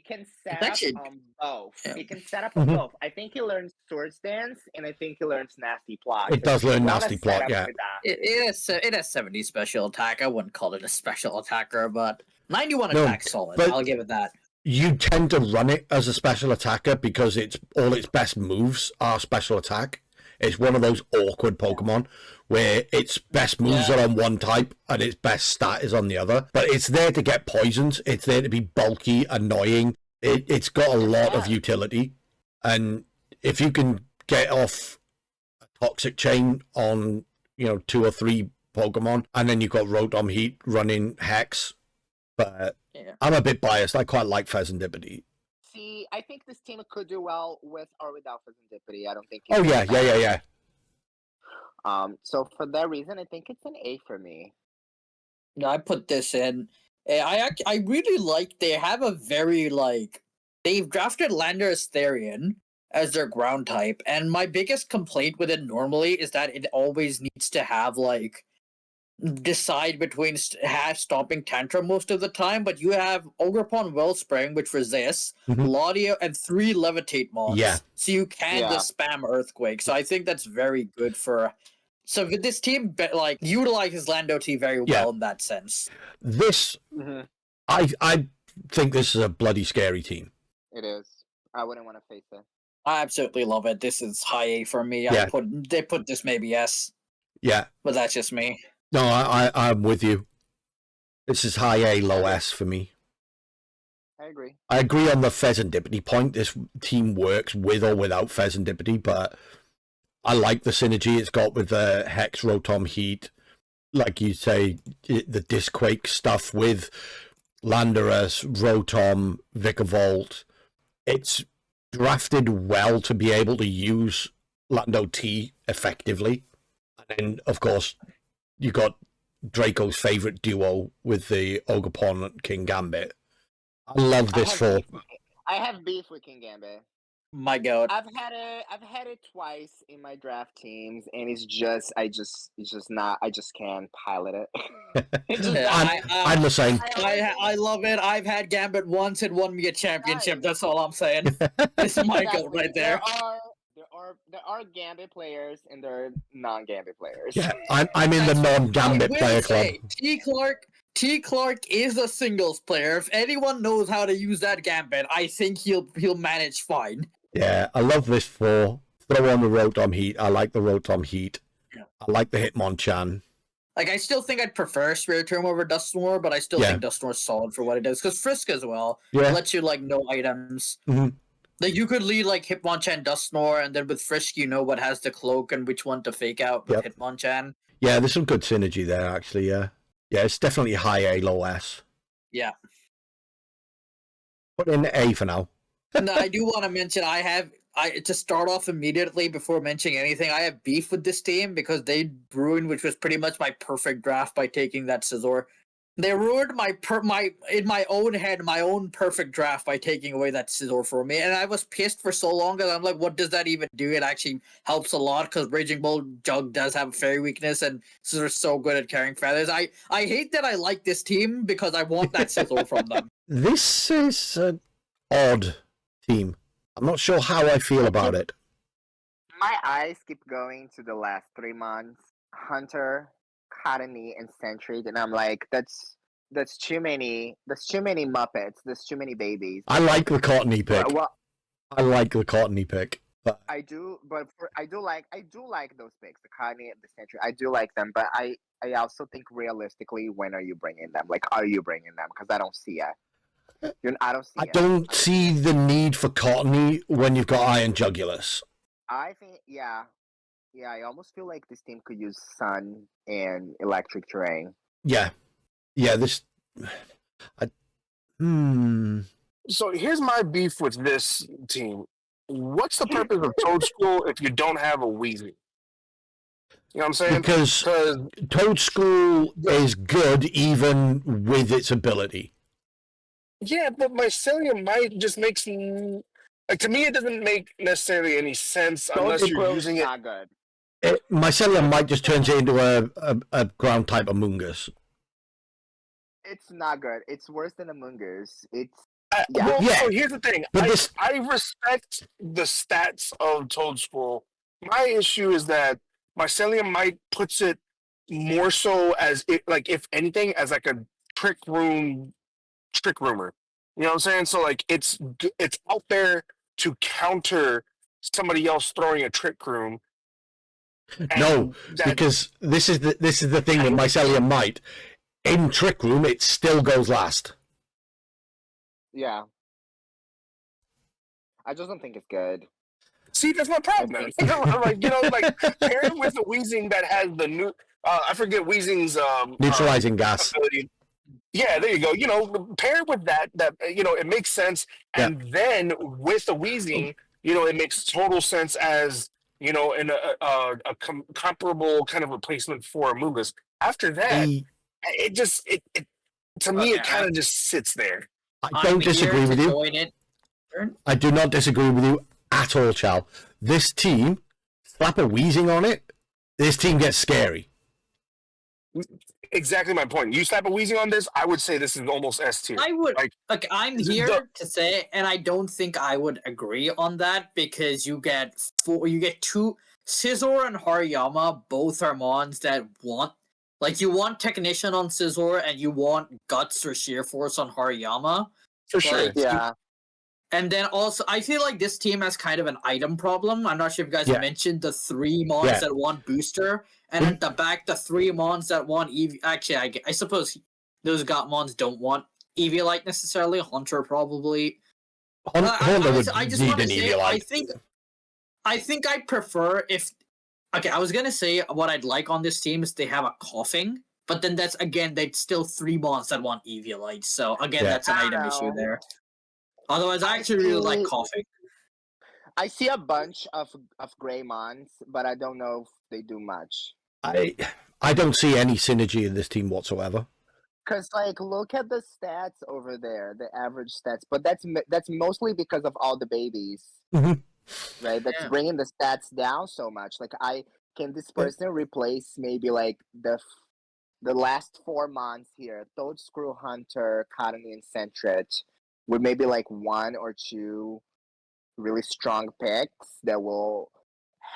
C: can set up on both.
B: Yeah.
C: It can set up on both. I think he learns Swords Dance, and I think he learns Nasty Plot.
A: It does learn Nasty Plot, yeah.
B: It has 70 special attack. I wouldn't call it a special attacker, but 91 attack solid. I'll give it that.
A: You tend to run it as a special attacker because all its best moves are special attack. It's one of those awkward Pokemon where its best moves are on one type and its best stat is on the other. But it's there to get poisons. It's there to be bulky, annoying. It's got a lot of utility. And if you can get off a Toxic Chain on, 2 or 3 Pokemon, and then you've got Rotom Heat running Hex. But I'm a bit biased. I quite like Pheasant Dippity.
C: See, I think this team could do well with or without Pheasant Dippity. I don't think.
A: Oh yeah.
C: So for that reason, I think it's an A for me.
B: No, I put this in. I really like. They have a very they've drafted Landorus Therian as their ground type, and my biggest complaint with it normally is that it always needs to have decide between stomping Tantrum most of the time, but you have Ogerpon Wellspring, which resists, Laudio, and 3 Levitate Mons.
A: Yeah.
B: So you can just spam Earthquake. So I think that's very good for... So this team utilizes Lando T very well in that sense.
A: This... I think this is a bloody scary team.
C: It is. I wouldn't want to face it.
B: I absolutely love it. This is high A for me.
A: Yeah.
B: They put this maybe S.
A: Yeah.
B: But that's just me.
A: No, I'm with you. This is high A, low S for me.
C: I agree.
A: I agree on the Pheasant Dippity point. This team works with or without Pheasant Dippity, but I like the synergy it's got with the Hex, Rotom Heat. Like you say, the Disquake stuff with Landorus, Rotom, Vikavolt. It's drafted well to be able to use Lando T effectively. And then, of course, you got Draco's favorite duo with the Ogerpon and King Gambit. I love this
C: I have beef with King Gambit.
B: My God.
C: I've had it twice in my draft teams, and it's just I just can't pilot it.
A: I'm the same.
B: I love it. I've had Gambit once. It won me a championship. That's all I'm saying. It's my goat right there.
C: There are are Gambit players and there are non-Gambit players.
A: Yeah, I'm in the non-Gambit player club.
B: T. Clark is a singles player. If anyone knows how to use that Gambit, I think he'll manage fine.
A: Yeah, I love this for throw on the Rotom Heat. I like the Rotom Heat.
B: Yeah.
A: I like the Hitmonchan.
B: Like, I still think I'd prefer Spiritomb over Dusknoir, but I still think Dusknoir's solid for what it does. Because Frisk as well lets you, like, know items.
A: Mm-hmm.
B: Like, you could lead, like, Hitmonchan, Dusknoir, and then with Frisk, you know what has the cloak and which one to fake out with Hitmonchan.
A: Yeah, there's some good synergy there, actually, yeah. Yeah, it's definitely high A, low S.
B: Yeah.
A: Put in A for now.
B: And I do want to mention, to start off immediately before mentioning anything, I have beef with this team because they ruined, which was pretty much my perfect draft by taking that Scizor. They ruined in my own head, my own perfect draft by taking away that Scizor for me. And I was pissed for so long because I'm like, what does that even do? It actually helps a lot because Raging Bull Jug does have a fairy weakness and Scizor's so good at carrying feathers. I hate that I like this team because I want that Scizor from them.
A: This is an odd team. I'm not sure how I feel about it.
C: My eyes keep going to the last 3 months. Hunter, Cottony, and Century, and I'm like, that's too many. That's too many Muppets. That's too many babies.
A: I like the Cottony pick. I like the Cottony pick. But
C: I do like those picks, the Cottony and the Century. I do like them, but I also think realistically, when are you bringing them? Like, are you bringing them? Because I don't see it. I
A: don't see the need for Cottony when you've got Iron Jugulus.
C: I think, yeah, I almost feel like this team could use Sun and Electric Terrain.
A: Yeah, this.
D: So here's my beef with this team. What's the purpose of Toadstool if you don't have a Weezy? You know what I'm saying?
A: Because Toadstool is good even with its ability.
D: Yeah, but Mycelium might just makes like, to me it doesn't make necessarily any sense unless you're using it.
C: Not good.
A: Mycelium might just turn it into a ground type Amoonguss.
C: It's not good. It's worse than Amoonguss. It's
D: So here's the thing. I respect the stats of Toadstool. My issue is that Mycelium might puts it more so as it, like, if anything, as like a trick roomer. You know what I'm saying? So like it's out there to counter somebody else throwing a trick room.
A: No, because this is the thing with Mycelium might. In Trick Room, it still goes last.
C: Yeah. I just don't think it's good.
D: See, that's my problem. Like paired with the Weezing that has the new, I forget Weezing's
A: neutralizing gas
D: ability. Yeah, there you go. Paired with that, it makes sense. And then with the Weezing, it makes total sense as, in a comparable kind of replacement for Amoonguss. After that, it to me, it kind of just sits there.
A: I don't disagree with you. I do not disagree with you at all, Chow. This team, slap a Weezing on it, this team gets scary.
D: Exactly my point. You slap a Weezing on this, I would say this is almost S tier.
B: I would I'm here to say, and I don't think I would agree on that because you get two Scizor and Hariyama. Both are mons that want, like, you want Technician on Scizor and you want Guts or Sheer Force on Hariyama.
D: For sure,
C: yeah.
B: And then also, I feel like this team has kind of an item problem. I'm not sure if you guys mentioned the 3 mons that want Booster, and at the back, the 3 mons that want Eevee. Actually, I suppose those mons don't want Eviolite necessarily. Hunter probably. I just want to say, I think I prefer if. Okay, I was gonna say what I'd like on this team is they have a Coughing, but then that's again they'd still 3 mons that want Eviolite. So again, that's an item issue there. Otherwise, I actually really like Coughing.
C: I see a bunch of Greymons, but I don't know if they do much.
A: I don't see any synergy in this team whatsoever.
C: Because, like, look at the stats over there, the average stats. But that's mostly because of all the babies, right? That's bringing the stats down so much. Like, can this person replace maybe like the last 4 months here? Toadscrew, Hunter, Cottony, and Centret, with maybe like 1 or 2 really strong picks that will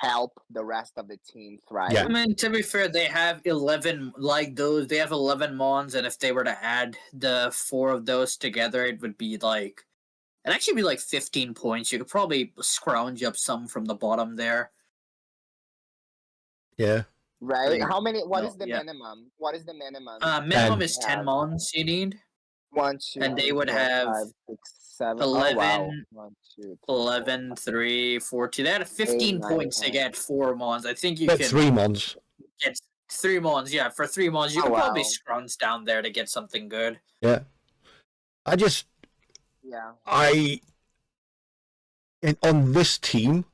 C: help the rest of the team thrive.
A: Yeah.
B: I mean, to be fair, they have 11 like those. They have 11 mons, and if they were to add the 4 of those together, it would be like it'd actually be like 15 points. You could probably scrounge up some from the bottom there.
A: Yeah.
C: Right? How many? What
B: No,
C: is the
B: yeah.
C: minimum? What is the minimum?
B: Minimum
A: 10.
B: is 10 mons you need.
C: 1, 2,
B: And they
C: 3,
B: would
C: 4,
B: have
C: 5, 6, 7.
B: 11,
C: Oh, wow. 1, 2, 3,
B: 11, 3, 4, 2. They had 15
C: 9,
B: points to
C: 10.
B: get 4 mons. I think you
A: But
B: can
A: 3 mons.
B: get 3 mons. Yeah, for 3 mons, you
C: Oh,
B: can probably
C: wow.
B: scrounge down there to get something good.
A: Yeah. I just
C: Yeah.
A: on this team,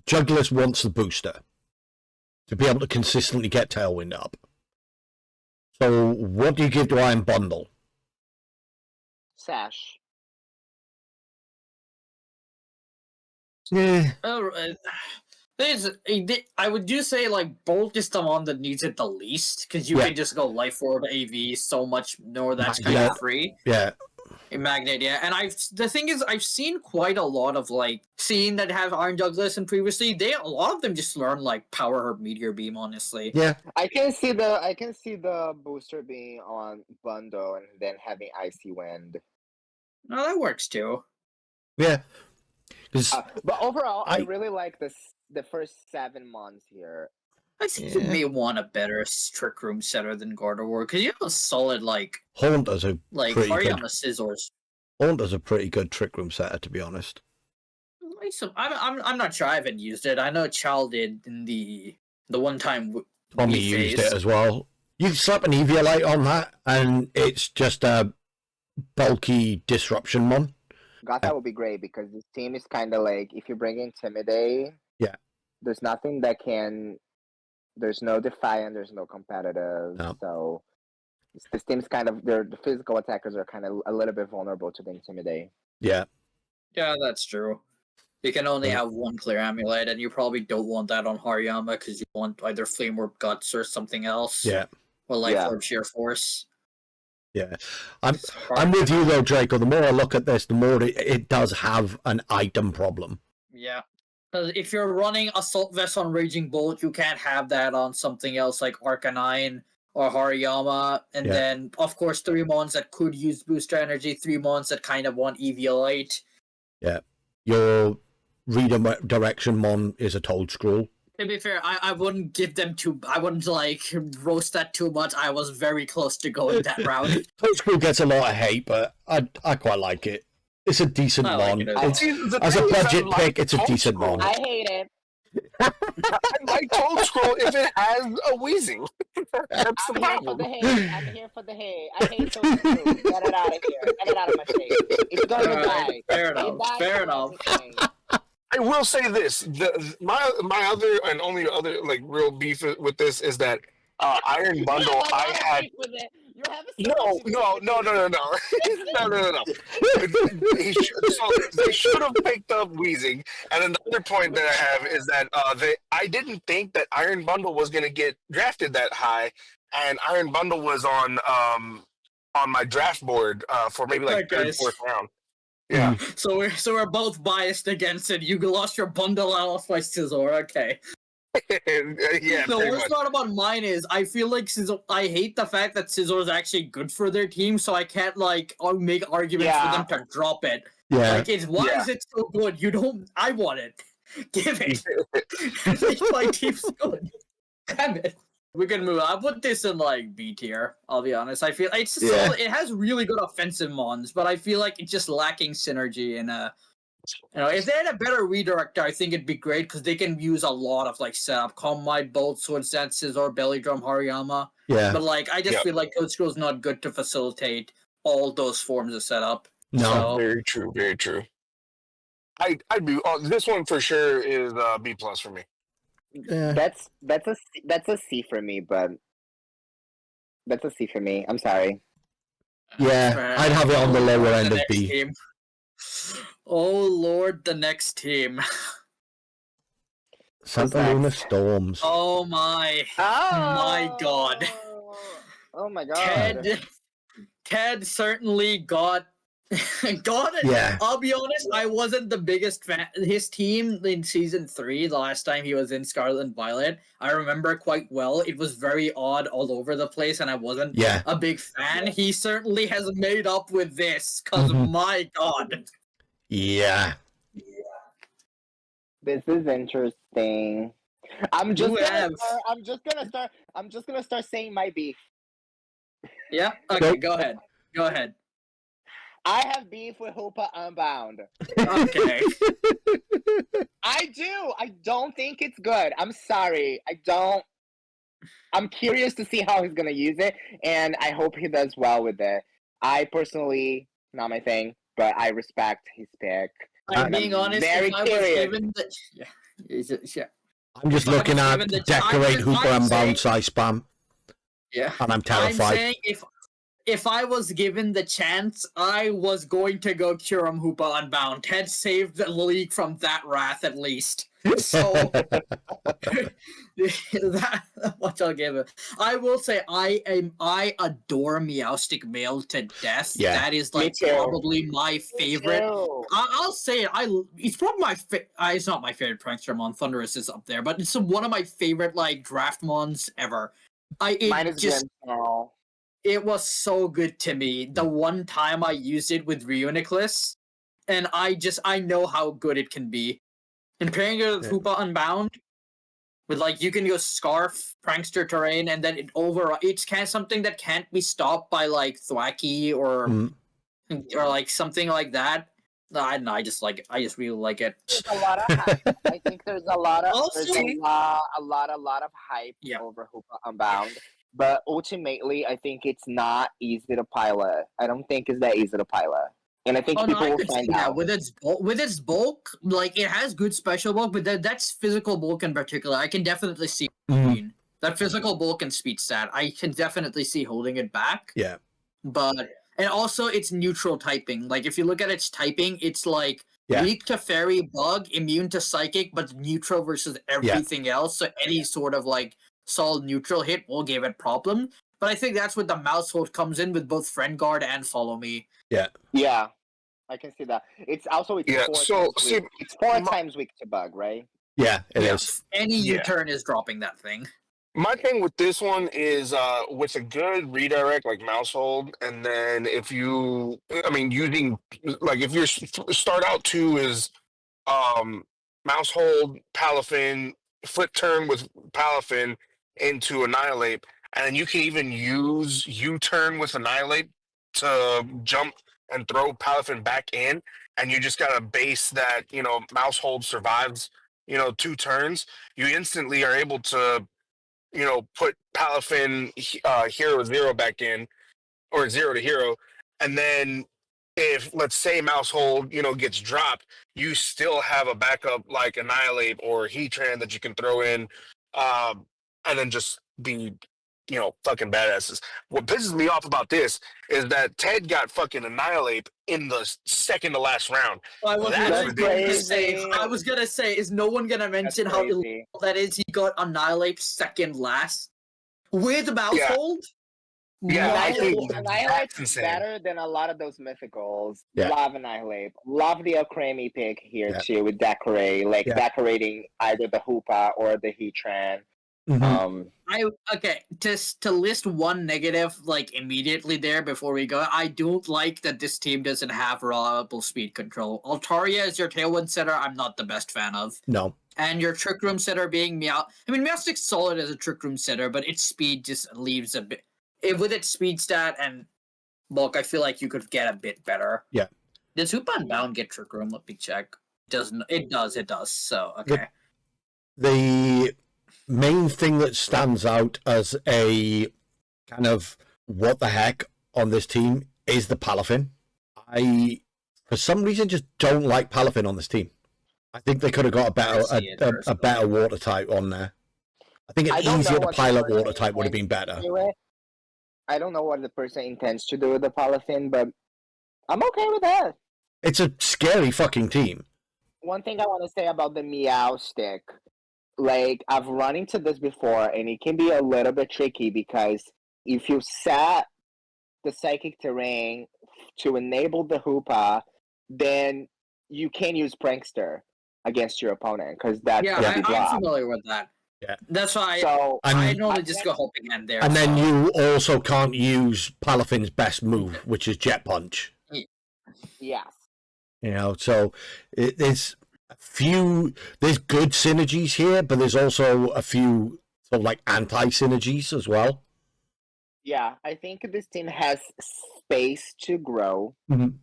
A: Jugglers wants the booster to be able to consistently get Tailwind up. So what do you give to Iron Bundle?
C: Sash.
A: Yeah.
B: Oh, I would do say like Bolt is the one that needs it the least because you
A: Yeah.
B: can just go Life Orb AV so much more. That's kind
A: Yeah.
B: of free.
A: Yeah.
B: Magnet, yeah, and the thing is, I've seen quite a lot of like seeing that have Iron Douglas and previously a lot of them just learn like Power Herb Meteor Beam. Honestly,
A: Yeah.
C: I can see the booster being on bundle and then having Icy Wind.
B: no, that works too.
A: Yeah. 'Cause
C: But overall, I
A: I-
C: really like the first 7 months here.
B: I think you
A: Yeah.
B: may want a better Trick Room setter than Gardevoir because you have a solid like
A: Haunter's a
B: like
A: pretty good.
B: Hariyama Scissors.
A: Haunter's a pretty good Trick Room setter, to be honest.
B: I'm not sure. I haven't used it. I know Chow did in the one time.
A: Tommy
B: Wii
A: used
B: phase.
A: it as well. You slap an Eviolite on that, and it's just a bulky disruption mon.
C: Gata will be great because this team is kind of like if you bring Intimidate.
A: Yeah.
C: There's nothing that can. There's no Defiant. There's no competitive.
A: No.
C: So this team's kind of the physical attackers are kind of a little bit vulnerable to the Intimidate.
A: Yeah.
B: Yeah, that's true. You can only
A: Yeah.
B: have one clear amulet, and you probably don't want that on Hariyama because you want either Flame Orb Guts or something else.
A: Yeah.
B: Or Life
C: Yeah.
B: Orb Sheer Force.
A: Yeah. I'm
B: It's hard.
A: I'm with you though, Draco. The more I look at this, the more it does have an item problem.
B: Yeah. Because if you're running Assault Vest on Raging Bolt, you can't have that on something else like Arcanine or Hariyama. And
A: Yeah.
B: then, of course, 3 mons that could use booster energy, 3 mons that kind of want Eviolite.
A: Your redirection mon is a Toad Scroll.
B: To be fair, I wouldn't give them I wouldn't, like, roast that too much. I was very close to going that route.
A: Toad Scroll gets a lot of hate, but I quite like it. It's a decent
B: I like
A: mon.
B: it as
A: It's-
D: The
A: as a
D: thing is, I
A: budget
D: like
A: pick, it's a
D: Toad
A: decent
D: Scroll.
A: mon.
C: I hate it.
D: I like Toad Scroll if it has a wheezing. That's the
C: I'm here for
D: problem.
C: the hate. I'm here for the hate. I hate Toad Screw. Get it out of here. Get it out of my face. It's going to die.
B: Alright, fair
C: It
B: enough,
C: dies
B: fair
C: from
B: enough.
C: everything.
D: I will say this: my other and only other like real beef with this is that Iron Bundle.
C: You have a lot
D: I
C: of
D: had
C: beef with it. You have a
D: no. They should have picked up Wheezing. And another point that I have is that I didn't think that Iron Bundle was going to get drafted that high, and Iron Bundle was on my draft board for maybe like
B: Right,
D: third,
B: guys.
D: fourth round. Yeah.
B: So we're both biased against it. You lost your bundle out by Scizor, okay.
D: Yeah,
B: The
D: pretty
B: worst
D: much.
B: part about mine is I feel like I hate the fact that Scizor is actually good for their team, so I can't like make arguments
C: Yeah.
B: for them to drop it.
A: Yeah.
B: Like, why is it so good? You don't. I want it. Give it. My team's good. Damn it. We can move. I put this in like B tier. I'll be honest. I feel it's
A: Yeah.
B: solid. It has really good offensive mons, but I feel like it's just lacking synergy. And if they had a better redirector, I think it'd be great because they can use a lot of like setup, Calm Mind, Bolt, Sword Dance, Scizor, Belly Drum, Hariyama.
A: Yeah.
B: But like, I just
D: Yeah.
B: feel like Code Scroll's not good to facilitate all those forms of setup.
A: No.
B: So-
D: Very true. Very true. I'd be this one for sure is B plus for me.
A: Yeah.
C: That's a C for me, but that's a C for me. I'm sorry.
A: Yeah, I'd have it on the lower end of
B: next
A: B.
B: team. Oh Lord, the next team.
A: Santalune
C: next?
A: Storms.
B: Oh my. My God.
C: Oh my god.
B: Ted certainly got God,
A: Yeah.
B: I'll be honest, I wasn't the biggest fan. His team in season 3, the last time he was in Scarlet and Violet, I remember quite well. It was very odd all over the place, and I wasn't
A: Yeah.
B: a big fan. He certainly has made up with this, because
A: Mhm.
B: my God.
A: Yeah.
C: This is interesting. I'm just
B: You
C: gonna
B: have-
C: start saying my beef.
B: Yeah, okay, go ahead. Go ahead.
C: I have beef with Hoopa Unbound.
B: Okay.
C: I do. I don't think it's good. I'm sorry. I don't. I'm curious to see how he's gonna use it, and I hope he does well with it. I personally, not my thing, but I respect his pick.
B: I'm being honest,
C: very
B: if I was
C: curious.
B: given the... Yeah.
A: I'm just
B: If I
A: looking
B: was
A: at
B: given the
A: decorate
B: choice,
A: Hooper
B: I'm
A: and
B: saying-
A: bounce I spam,
B: Yeah.
A: and I'm
B: I'm
A: terrified.
B: saying if I was given the chance, I was going to go Curum Hoopa Unbound. Had saved the league from that wrath at least. So that what I'll give it. I will say I adore Meowstic Male to death.
A: Yeah.
B: That is
C: Me
B: like
C: too.
B: probably my favorite.
C: Ew.
B: I'll say it. It's probably my it's not my favorite prankster mon. Thunderous is up there, but it's one of my favorite like draft mons ever.
C: Mine is
B: Just
C: Grimmsnarl.
B: it was so good to me. The one time I used it with Reuniclus, and I know how good it can be. And pairing it with
A: Yeah.
B: Hoopa Unbound, with like you can go Scarf, Prankster Terrain, and then it's something that can't be stopped by like Thwacky or
A: Mm.
B: like something like that. I don't know, I just like it. I just really like it.
C: There's a lot of hype. I think there's a lot of
B: Also-
C: a lot of hype
B: Yeah.
C: over Hoopa Unbound. But ultimately, I think it's not easy to pilot. I don't think it's that easy to pilot. And I think
B: Oh no,
C: people
B: I
C: will
B: could see
C: find
B: that
C: out.
B: with its bulk, like it has good special bulk, but that's physical bulk in particular. I can definitely see
A: Mm.
B: that physical bulk and speed stat. I can definitely see holding it back.
A: Yeah.
B: But and also it's neutral typing. Like if you look at its typing, it's like
A: Yeah.
B: weak to fairy, bug, immune to psychic, but neutral versus everything else. So any sort of like solid neutral hit will give it problem. But I think that's what the mouse hold comes in with both friend guard and follow me.
C: Yeah, I can see that. It's also
D: Yeah,
C: four
D: so,
C: times
D: see,
C: weak. It's four
D: my-
C: times weak to bug, right?
A: Yeah, it is.
B: Any
D: Yeah.
B: U-turn is dropping that thing.
D: My thing with this one is with a good redirect like mouse hold, and then if you, I mean, using like if your start out two is mouse hold, Palafin, flip turn with Palafin into Annihilate, and then you can even use U-turn with Annihilate to jump and throw Palafin back in, and you just got a base that, you know, mouse hold survives, you know, 2 turns, you instantly are able to, you know, put Palafin hero 0 back in, or 0 to hero, and then if let's say mouse hold, you know, gets dropped, you still have a backup like Annihilate or Heatran that you can throw in, and then just be, you know, fucking badasses. What pisses me off about this is that Ted got fucking Annihilate in the second to last round.
B: I was
D: That's
B: literally going to say.
C: crazy.
B: I was gonna say, is no one gonna mention how illegal
C: crazy.
B: that is? He got Annihilate second last with mouse
D: Yeah.
B: hold.
D: Yeah, I think
C: Annihilate's
D: that's insane.
C: better than a lot of those mythicals.
A: Yeah.
C: Love Annihilate. Love the Akrami pick here
A: Yeah.
C: too with Decorate, like
A: Yeah.
C: decorating either the Hoopa or the Heatran.
A: Mhm.
B: Okay, just to list one negative like immediately there before we go, I don't like that this team doesn't have reliable speed control. Altaria is your tailwind setter. I'm not the best fan of.
A: No.
B: And your trick room setter being Meow. I mean, Meowstic's solid as a trick room setter, but its speed just leaves a bit. With its speed stat and bulk, I feel like you could get a bit better.
A: Yeah.
B: Does Hoopa Unbound get trick room? Let me check. It does. So okay.
A: The main thing that stands out as a kind of what the heck on this team is the Palafin. I, for some reason, just don't like Palafin on this team. I think they could have got a better water type on there. I think
C: I
A: an
C: don't know
A: easier to
C: what the
A: pilot
C: person
A: water type would have been
C: intends
A: better.
C: to do it. I don't know what the person intends to do with the Palafin, but I'm okay with that.
A: It's a scary fucking team.
C: One thing I want to say about the Meow Stick, like I've run into this before, and it can be a little bit tricky because if you set the Psychic Terrain to enable the Hoopa, then you can use Prankster against your opponent because that's
B: Yeah,
C: going to be
B: I'm
C: blocked.
B: familiar with that.
A: Yeah.
B: That's why
C: So
B: I normally just go helping hand there.
A: And then
B: so-
A: you also can't use Palafin's best move, which is Jet Punch.
C: yes.
A: You know, so there's a few, there's good synergies here, but there's also a few sort of like anti-synergies as well.
C: Yeah, I think this team has space to grow.
A: Mhm.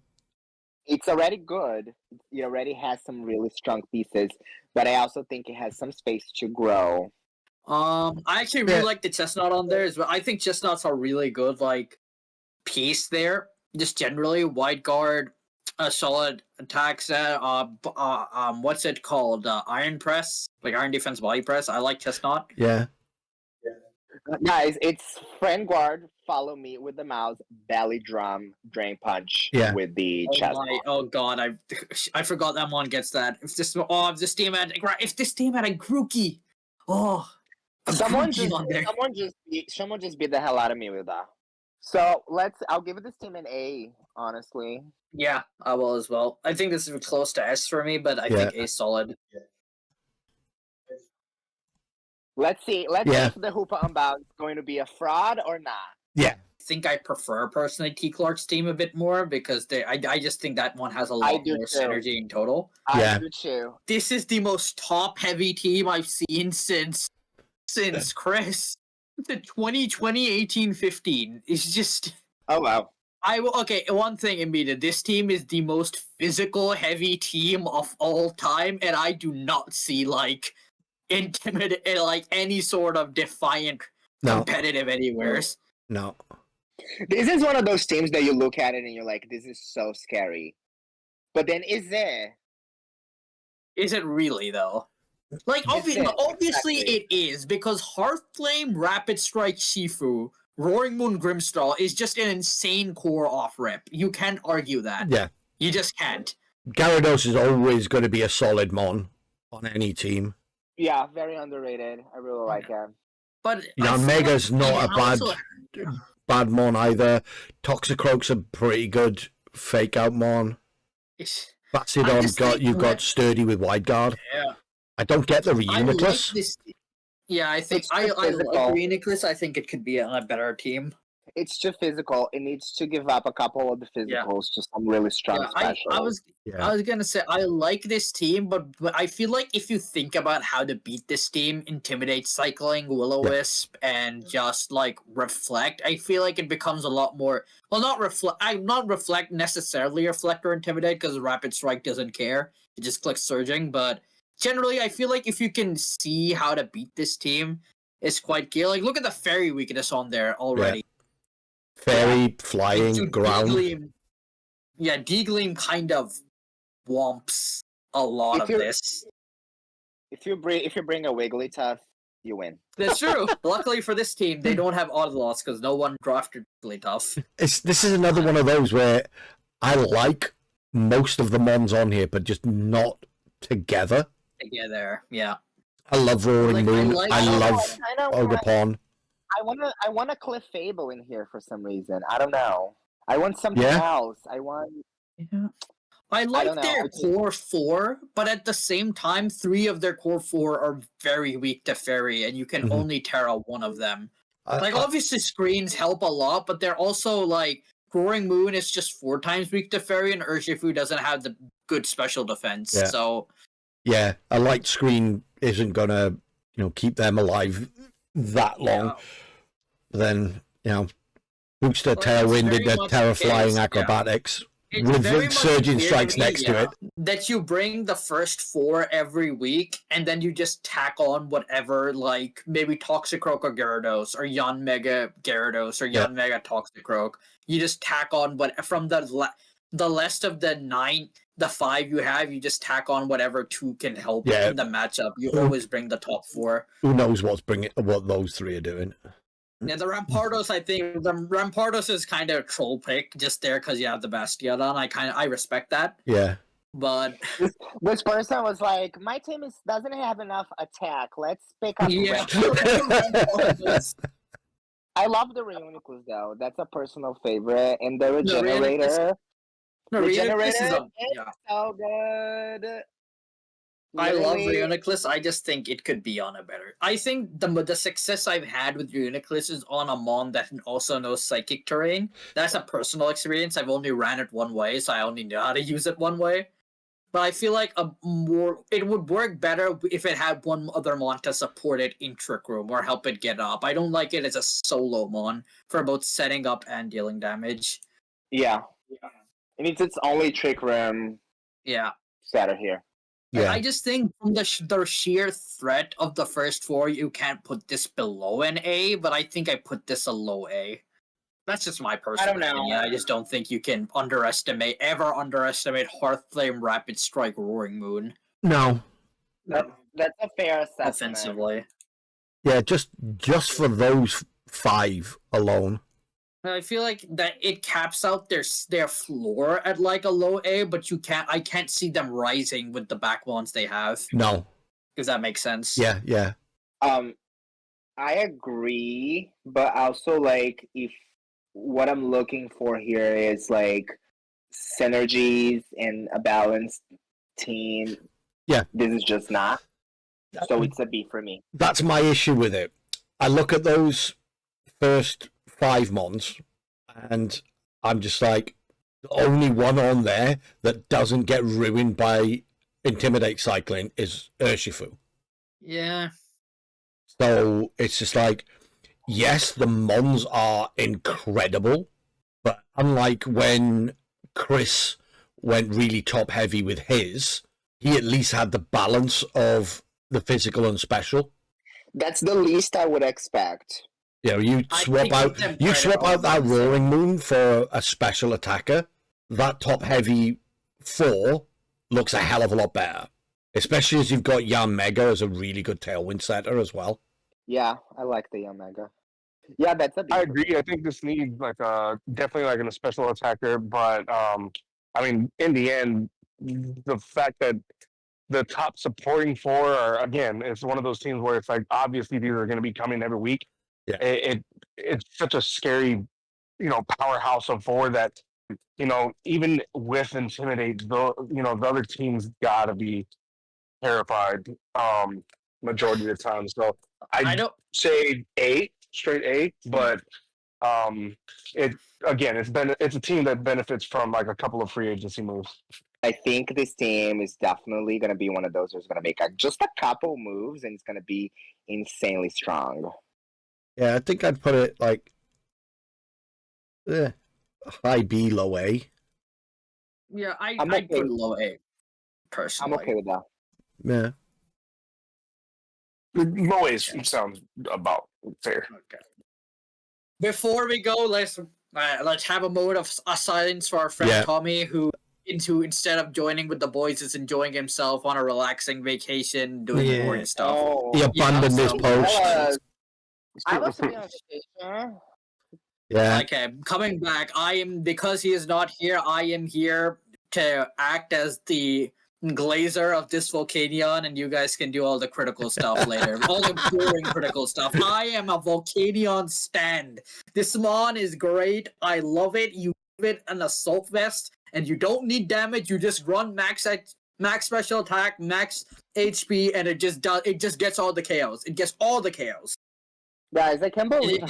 C: It's already good. It already has some really strong pieces, but I also think it has some space to grow.
B: I actually really
A: Yeah.
B: like the chestnut on there as well. I think chestnuts are really good, like piece there. Just generally, wide guard, a solid attack set. What's it called? Iron press, like iron defense body press. I like chestnut.
A: Yeah.
C: Guys, it's friend guard, follow me with the mouse, belly drum, drain punch
A: Yeah.
C: with the chest.
B: Oh god, I forgot that one gets that. If this team had a Grookey,
C: Someone
B: Grookey on there.
C: someone just beat the hell out of me with that. So I'll give this team an A, honestly.
B: Yeah, I will as well. I think this is close to S for me, but I think A solid.
C: Let's see if
A: Yeah.
C: the Hoopa Unbound is going to be a fraud or not.
A: Yeah.
B: I think I prefer personally T Clark's team a bit more because I just think that one has a lot
C: do
B: more
C: too.
B: synergy in total.
A: Yeah.
C: I do too.
B: This is the most top heavy team I've seen since Chris. The 2020-18-15 is just
C: Oh wow.
B: One thing immediate. This team is the most physical heavy team of all time, and I do not see like any sort of defiant
A: No.
B: competitive anywheres.
A: No.
C: This is one of those teams that you look at it and you're like, this is so scary. But then is it?
B: Is it really though? Like obviously
C: Exactly.
B: it is because Hearthflame, Rapid Strike, Shifu, Roaring Moon, Grimstar is just an insane core off rip. You can't argue that.
A: Yeah.
B: You just can't.
A: Gyarados is always going to be a solid mon on any team.
C: Yeah, very underrated. I really like him.
B: But
A: You know,
B: I feel
A: Mega's
B: like
A: not
B: they
A: a
B: also-
A: bad mon either. Toxicroak's a pretty good fake out mon.
B: just
A: Bacidon
B: think
A: you've got
B: that-
A: sturdy with wide guard.
B: Yeah.
A: I don't get the
B: I like
A: Reuniclus.
B: this. Yeah, I think
C: It's
B: I
C: too
B: like
C: physical.
B: Reuniclus. I think it could be on a better team.
C: It's too physical. It needs to give up a couple of the physicals to some really strong
B: Yeah,
C: specials.
B: I was gonna say I like this team, but I feel like if you think about how to beat this team, Intimidate, Cycling, Will-O-Wisp, and just like Reflect, I feel like it becomes a lot more. Well, not reflect necessarily Reflect or Intimidate because Rapid Strike doesn't care; it just clicks Surging. But generally, I feel like if you can see how to beat this team, it's quite key. Like look at the Fairy weakness on there already.
A: Fairy, flying,
B: Dude,
A: ground.
B: D-Gleam kind of womps a lot
C: If
B: of
C: you're-
B: this.
C: If you bring a Wigglytuff, you win.
B: That's true. Luckily for this team, they don't have Oddlots because no one drafted Wigglytuff.
A: This is another one of those where I like most of the mons on here, but just not together.
B: Together, yeah.
A: I love Roaring
B: Like,
A: Moon.
B: I
A: love Ogerpon.
C: I want a Cliff Fable in here for some reason. I don't know. I want something
A: Yeah.
C: else. I want.
B: Yeah. I like
C: don't know.
B: their core four, but at the same time, 3 of their core 4 are very weak to Fairy, and you can
A: Mhm.
B: only Tera one of them.
A: I-
B: Like,
A: I-
B: obviously, screens help a lot, but they're also, like, Roaring Moon is just 4 times weak to Fairy, and Urshifu doesn't have the good special defense.
A: Yeah.
B: So,
A: yeah, a light screen isn't gonna, keep them alive that long.
B: yeah.
A: Then, booster
B: Well, it's
A: Tailwind
B: very
A: into
B: much
A: Terra
B: the case,
A: Flying
B: yeah.
A: Acrobatics.
B: It's
A: With
B: very
A: the
B: much
A: Surging
B: clear
A: Strikes
B: to me,
A: next to it.
B: that you bring the first 4 every week, and then you just tack on whatever, like maybe Toxicroak or Gyarados, or Yon Mega Gyarados, or Yon Mega Toxicroak. You just tack on what from the list of the 9, the 5 you have. You just tack on whatever 2 can help
A: Yeah.
B: in the matchup. You always bring the top 4.
A: Who knows what those 3 are doing?
B: Yeah, the Rampardos, I think the Rampardos is kind of a troll pick just there because you have the Bastiodon. I respect that,
A: Yeah.
B: but
C: This person was like, "My team doesn't have enough attack. Let's pick up."
B: yeah.
C: Rampardos." I love the Reuniclus though. That's a personal favorite. And the
B: The
C: Regenerator.
B: No, Reuniclus is
C: Regenerator
B: a
C: is so good.
B: I love
C: Literally,
B: Reuniclus. I just think it could be on a better. I think the success I've had with Reuniclus is on a mon that also knows psychic terrain. That's a personal experience. I've only ran it one way, so I only know how to use it one way. But I feel like it would work better if it had one other mon to support it in Trick Room or help it get up. I don't like it as a solo mon for both setting up and dealing damage.
C: yeah. It needs its only Trick Room
B: Yeah.
C: setter here.
A: Yeah.
B: I just think from the sheer threat of the first four, you can't put this below an A, but I think I put this a low A. That's just my personal opinion. I just don't think you can ever underestimate Hearthflame, Rapid Strike, Roaring Moon.
A: No.
C: That's a fair assessment.
B: Offensively.
A: Yeah, just for those 5 alone.
B: I feel like that it caps out their floor at like a low A, but I can't see them rising with the back ones they have.
A: No.
B: Does that make sense?
A: Yeah.
C: I agree, but also like if what I'm looking for here is like synergies and a balanced team.
A: Yeah.
C: This is just not. So it's a B for me.
A: That's my issue with it. I look at those first 5 mons, and I'm just like, the only one on there that doesn't get ruined by Intimidate Cycling is Urshifu.
B: Yeah.
A: So it's just like, yes, the mons are incredible, but unlike when Chris went really top heavy with his, he at least had the balance of the physical and special.
C: That's the least I would expect.
A: You know, you swap out that Roaring Moon for a special attacker. That top heavy 4 looks a hell of a lot better, especially as you've got Yamega as a really good tailwind setter as well.
C: Yeah, I like the Yamega. Yeah, that's a B.
D: I agree. I think this needs like definitely like a special attacker, but I mean, in the end, the fact that the top supporting 4 are, again, it's one of those teams where it's like obviously these are going to be coming every week.
A: Yeah,
D: it's such a scary, powerhouse of 4 that even with Intimidate, the other teams gotta be terrified majority of the time. So I don't say A, straight A, but it's a team that benefits from like a couple of free agency moves.
C: I think this team is definitely going to be one of those who's going to make just a couple moves, and it's going to be insanely strong.
A: Yeah, I think I'd put it like high B, low A.
B: Yeah, I'd put low A, personally.
C: I'm okay with that.
A: Yeah.
D: Low A sounds about fair.
B: Okay. Before we go, let's have a moment of silence for our friend Tommy, who instead of joining with the boys is enjoying himself on a relaxing vacation, doing boring stuff.
C: Oh,
A: He abandoned this post.
C: I was on vacation.
A: Yeah.
B: Okay, coming back, because he is not here, I am here to act as the glazer of this Volcanion, and you guys can do all the critical stuff later. All the boring critical stuff. I am a Volcanion stand. This mon is great. I love it. You give it an assault vest, and you don't need damage. You just run max special attack, max HP, and it just gets all the chaos. It gets all the chaos.
C: Guys, I can't believe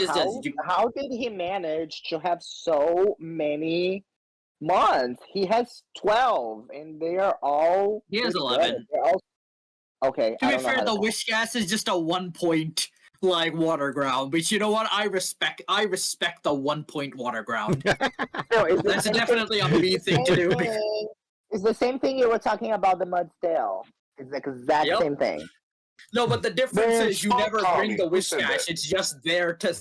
C: how did he manage to have so many months? He has 12, and they are all...
B: He has 11.
C: Okay.
B: To be fair, the Wish Gas is just a 1 point water ground, but you know what? I respect the 1 point water ground. That's definitely a me thing to do.
C: It's the same thing you were talking about the Mudstale. It's the exact same thing.
B: No, but the difference is you never bring the Wish Gas. It's just there to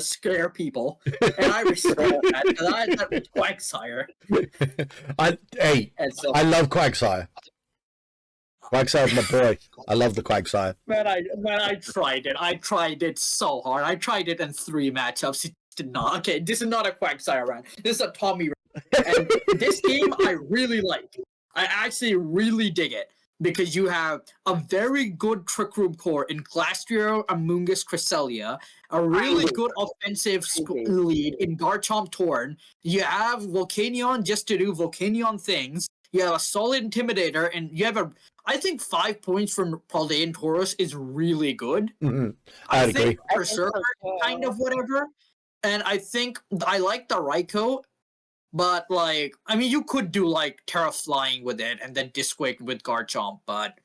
B: scare people. And I respect that, because I thought it was Quagsire.
A: I love Quagsire. Quagsire's my boy. I love the Quagsire.
B: Man, I tried it. I tried it so hard. I tried it in 3 matchups. It did not. Okay, this is not a Quagsire round. This is a Tommy round. And this game I really like. I actually really dig it. because you have a very good Trick Room core in Glastrier, Amoonguss, Cresselia, a really good offensive lead in Garchomp Torn. You have Volcanion just to do Volcanion things. You have a solid Intimidator, and you have I think 5 points from Paldean Tauros is really good.
A: Mm-hmm.
B: I think Berserker kind of whatever. And I think I like the Raikou, but like, I mean, you could do like Tera Flying with it and then Disquake with Garchomp, but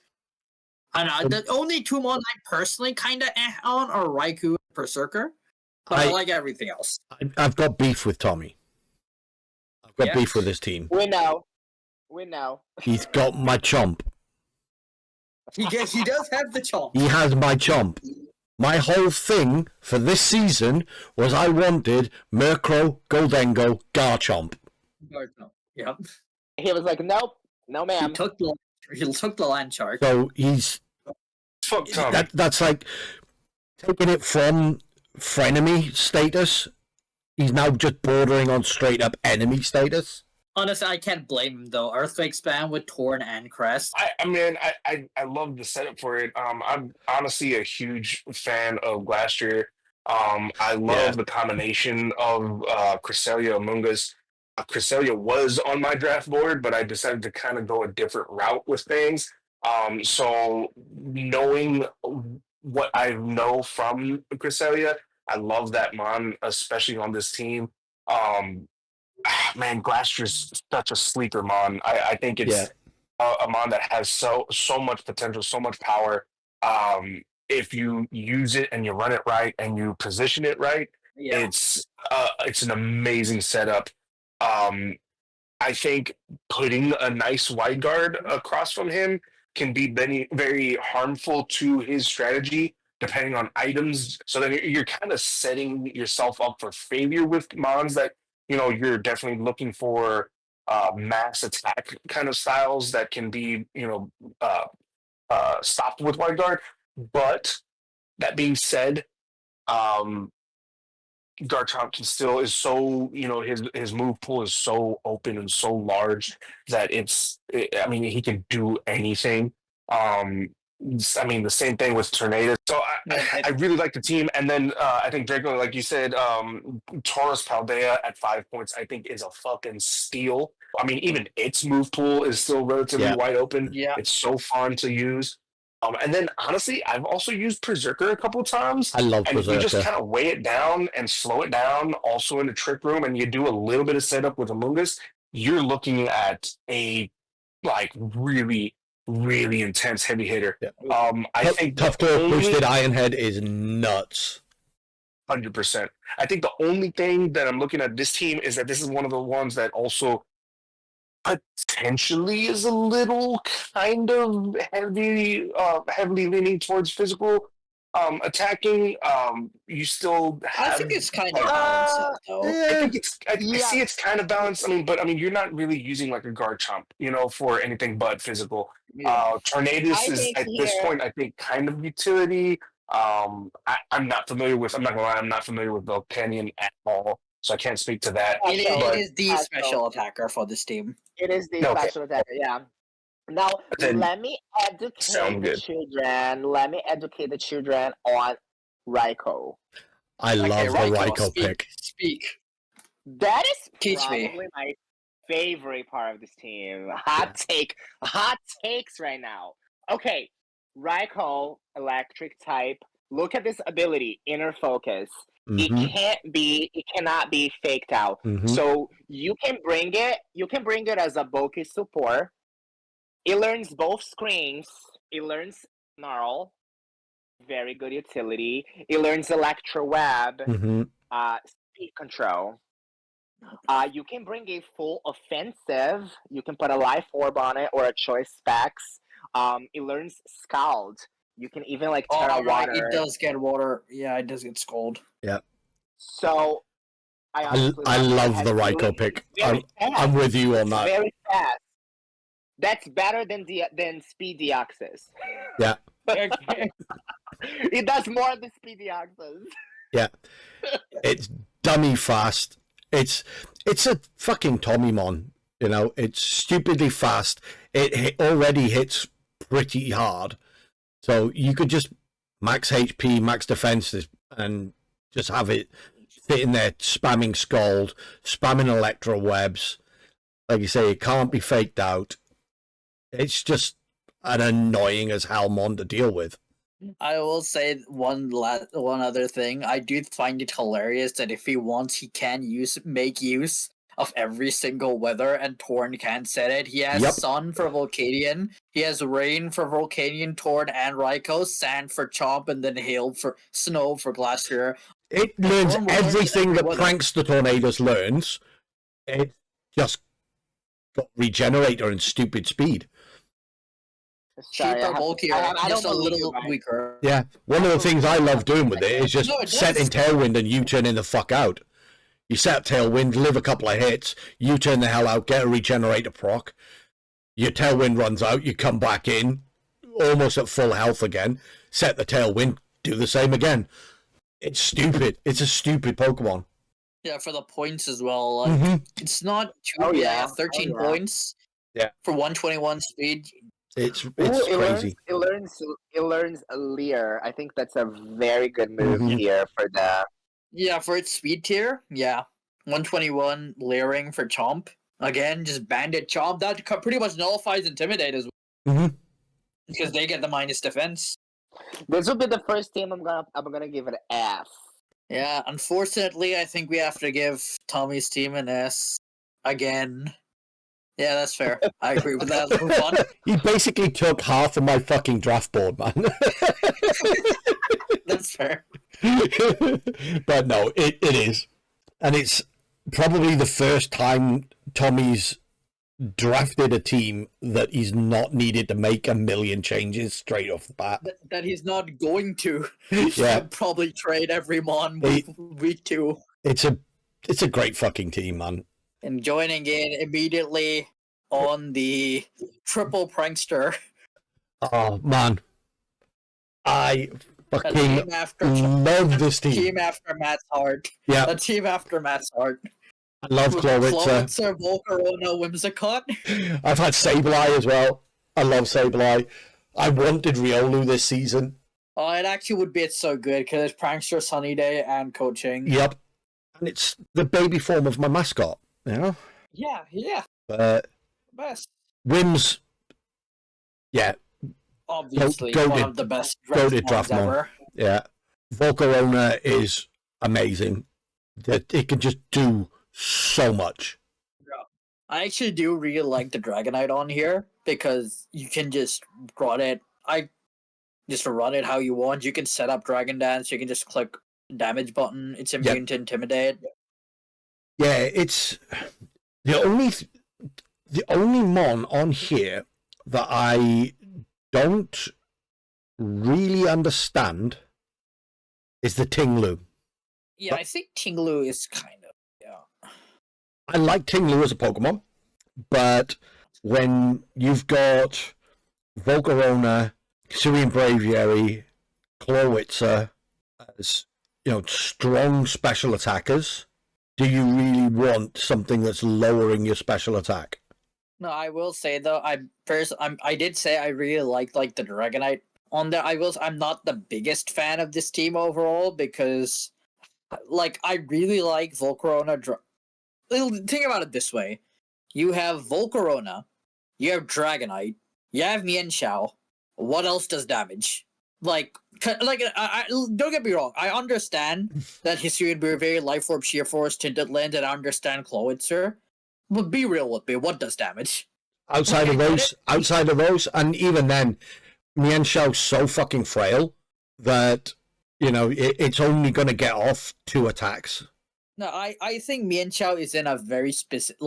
B: I don't know. The only two mon I personally kind of on are Raikou and Berserker, but I like everything else.
A: I've got beef with Tommy. I've got beef with this team.
C: We know.
A: He's got my chomp.
B: He does have the chomp.
A: He has my chomp. My whole thing for this season was I wanted Murkrow, Goldengo, Garchomp.
B: Yep.
C: He was like, nope, no ma'am.
B: He took the land chart.
A: So he's...
D: Fuck Tommy.
A: That's like taking it from frenemy status. He's now just bordering on straight up enemy status.
B: Honestly, I can't blame him though. Earthquake spam with Torn and Crest.
D: I love the setup for it. I'm honestly a huge fan of Glastrier. I love the combination of Cresselia, Amoonguss. Cresselia was on my draft board, but I decided to kind of go a different route with things. So knowing what I know from Cresselia, I love that mon, especially on this team. Man, Glastier's such a sleeper mon. I think it's a mon that has so much potential, so much power. If you use it and you run it right and you position it right, it's an amazing setup. I think putting a nice wide guard across from him can be very, very harmful to his strategy, depending on items. So then you're kind of setting yourself up for failure with mons that, you know, you're definitely looking for mass attack kind of styles that can be, you know, stopped with wide guard. But that being said, Garchomp is so, you know, his move pool is so open and so large that I mean, he can do anything. I mean, the same thing with Tornado. So I really like the team. And then I think Draco, like you said, Tauros Paldea at 5 points, I think is a fucking steal. I mean, even its move pool is still relatively wide open. Yeah. It's so fun to use. And then, honestly, I've also used Berserker a couple of times.
A: I love Berserker.
D: And if you just kind of weigh it down and slow it down, also in the Trick Room, and you do a little bit of setup with Amoonguss, you're looking at a, like, really, really intense heavy hitter. Yeah. I think
A: Tough to boosted Ironhead is nuts.
D: 100%. I think the only thing that I'm looking at this team is that this is one of the ones that also potentially is a little kind of heavily leaning towards physical attacking. You still have,
B: I think it's kind of balanced though.
D: I think I see it's kind of balanced. But you're not really using like a Garchomp, you know, for anything but physical. Tornadus is at this point, I think, kind of utility. I'm not familiar with Volcanion at all, so I can't speak to that.
B: It is the special attacker for this team.
C: It is the special attacker, yeah. Now, let me educate the children. Let me educate the children on Raikou.
A: I love the Raikou pick.
B: Speak.
C: That is probably my favorite part of this team. Hot takes right now. Okay, Raikou, electric type. Look at this ability, Inner Focus.
A: Mm-hmm.
C: It cannot be faked out.
A: Mm-hmm.
C: So you can bring it as a bulky support. It learns both screens. It learns Snarl, very good utility. It learns Electro Web, speed control. You can bring a full offensive. You can put a Life Orb on it or a Choice Specs. It learns Scald. You can even like Tera Water.
B: It does get water. Yeah, it does get Scald.
A: Yeah.
C: So
A: I love the Raikou pick. I'm with you on that.
C: Very fast. That's better than Speed Deoxys.
A: Yeah.
C: It does more than Speed Deoxys.
A: Yeah. It's dummy fast. It's a fucking Tommymon. You know, it's stupidly fast. It already hits pretty hard. So you could just max HP, max defenses, and just have it sitting there spamming Scald, spamming Electro Webs. Like you say, it can't be faked out. It's just an annoying as hell mon to deal with.
B: I will say one other thing. I do find it hilarious that if he wants, he can make use of every single weather, and Torn can set it. He has Sun for Volcanion, he has Rain for Volcanion, Torn, and Raikou, Sand for Chomp, and then Hail for Snow for Glacier.
A: It learns everything that Prankster Tornadus learns. It just got Regenerator and stupid speed.
B: Cheaper, bulkier, just a little weaker.
A: Yeah, one of the things I love doing with it is just setting Tailwind and U-turning the fuck out. You set up Tailwind, live a couple of hits, U-turn the hell out, get a Regenerator proc. Your Tailwind runs out, you come back in, almost at full health again, set the Tailwind, do the same again. It's stupid. It's a stupid Pokemon.
B: Yeah, for the points as well. Like, it's not too 13 points.
A: Yeah.
B: For 121 speed.
A: It's crazy.
C: It learns a Leer. I think that's a very good move here for the.
B: Yeah, for its speed tier. Yeah, 121 Leering for Chomp. Again, just Bandit Chomp. That pretty much nullifies Intimidate as well. Because they get the minus defense.
C: This will be the first team I'm gonna give it an F.
B: Yeah, unfortunately, I think we have to give Tommy's team an S again. Yeah, that's fair. I agree with that. Move on.
A: You basically took half of my fucking draft board, man.
B: That's fair.
A: But no, it is. And it's probably the first time Tommy's drafted a team that he's not needed to make a million changes straight off the bat.
B: That he's not going to.
A: Yeah.
B: Probably trade every mon week 2.
A: It's a great fucking team, man.
B: And joining in immediately on the triple prankster.
A: Oh, man. I fucking love this team.
B: Team after Matt's heart.
A: Yeah.
B: The team after Matt's heart.
A: I love Clowitzer.
B: Clowitzer, Volcarona, Whimsicott.
A: I've had Sableye as well. I love Sableye. I wanted Riolu this season.
B: Oh, it actually would be so good because it's Prankster, Sunny Day, and coaching.
A: Yep. And it's the baby form of my mascot, you know?
B: Yeah.
A: Best. Whims, yeah.
B: Obviously, one of the best draft ever.
A: Yeah. Volcarona is amazing. It can just do so much.
B: Yeah. I actually do really like the Dragonite on here because you can just run it. Just run it how you want. You can set up Dragon Dance. You can just click damage button. It's immune to Intimidate.
A: Yeah, it's the only mon on here that I don't really understand is the Tinglu.
B: Yeah, I think Tinglu is kind of,
A: I like Tinglu as a Pokemon, but when you've got Volcarona, Syrian Braviary, Clowitzer as, strong special attackers, do you really want something that's lowering your special attack?
B: No, I will say though, I did say I really like the Dragonite on there. I'm not the biggest fan of this team overall because I really like Volcarona. Think about it this way: you have Volcarona, you have Dragonite, you have Mienshao. What else does damage? I don't get me wrong. I understand that Hisuian Braviary, Life Orb, Sheer Force, Tinted Land, and I understand Clowitzer. But be real with me. What does damage?
A: Outside of those, and even then, Mienshao's so fucking frail that it's only going to get off 2 attacks.
B: No, I think Mienshao is in a very specific.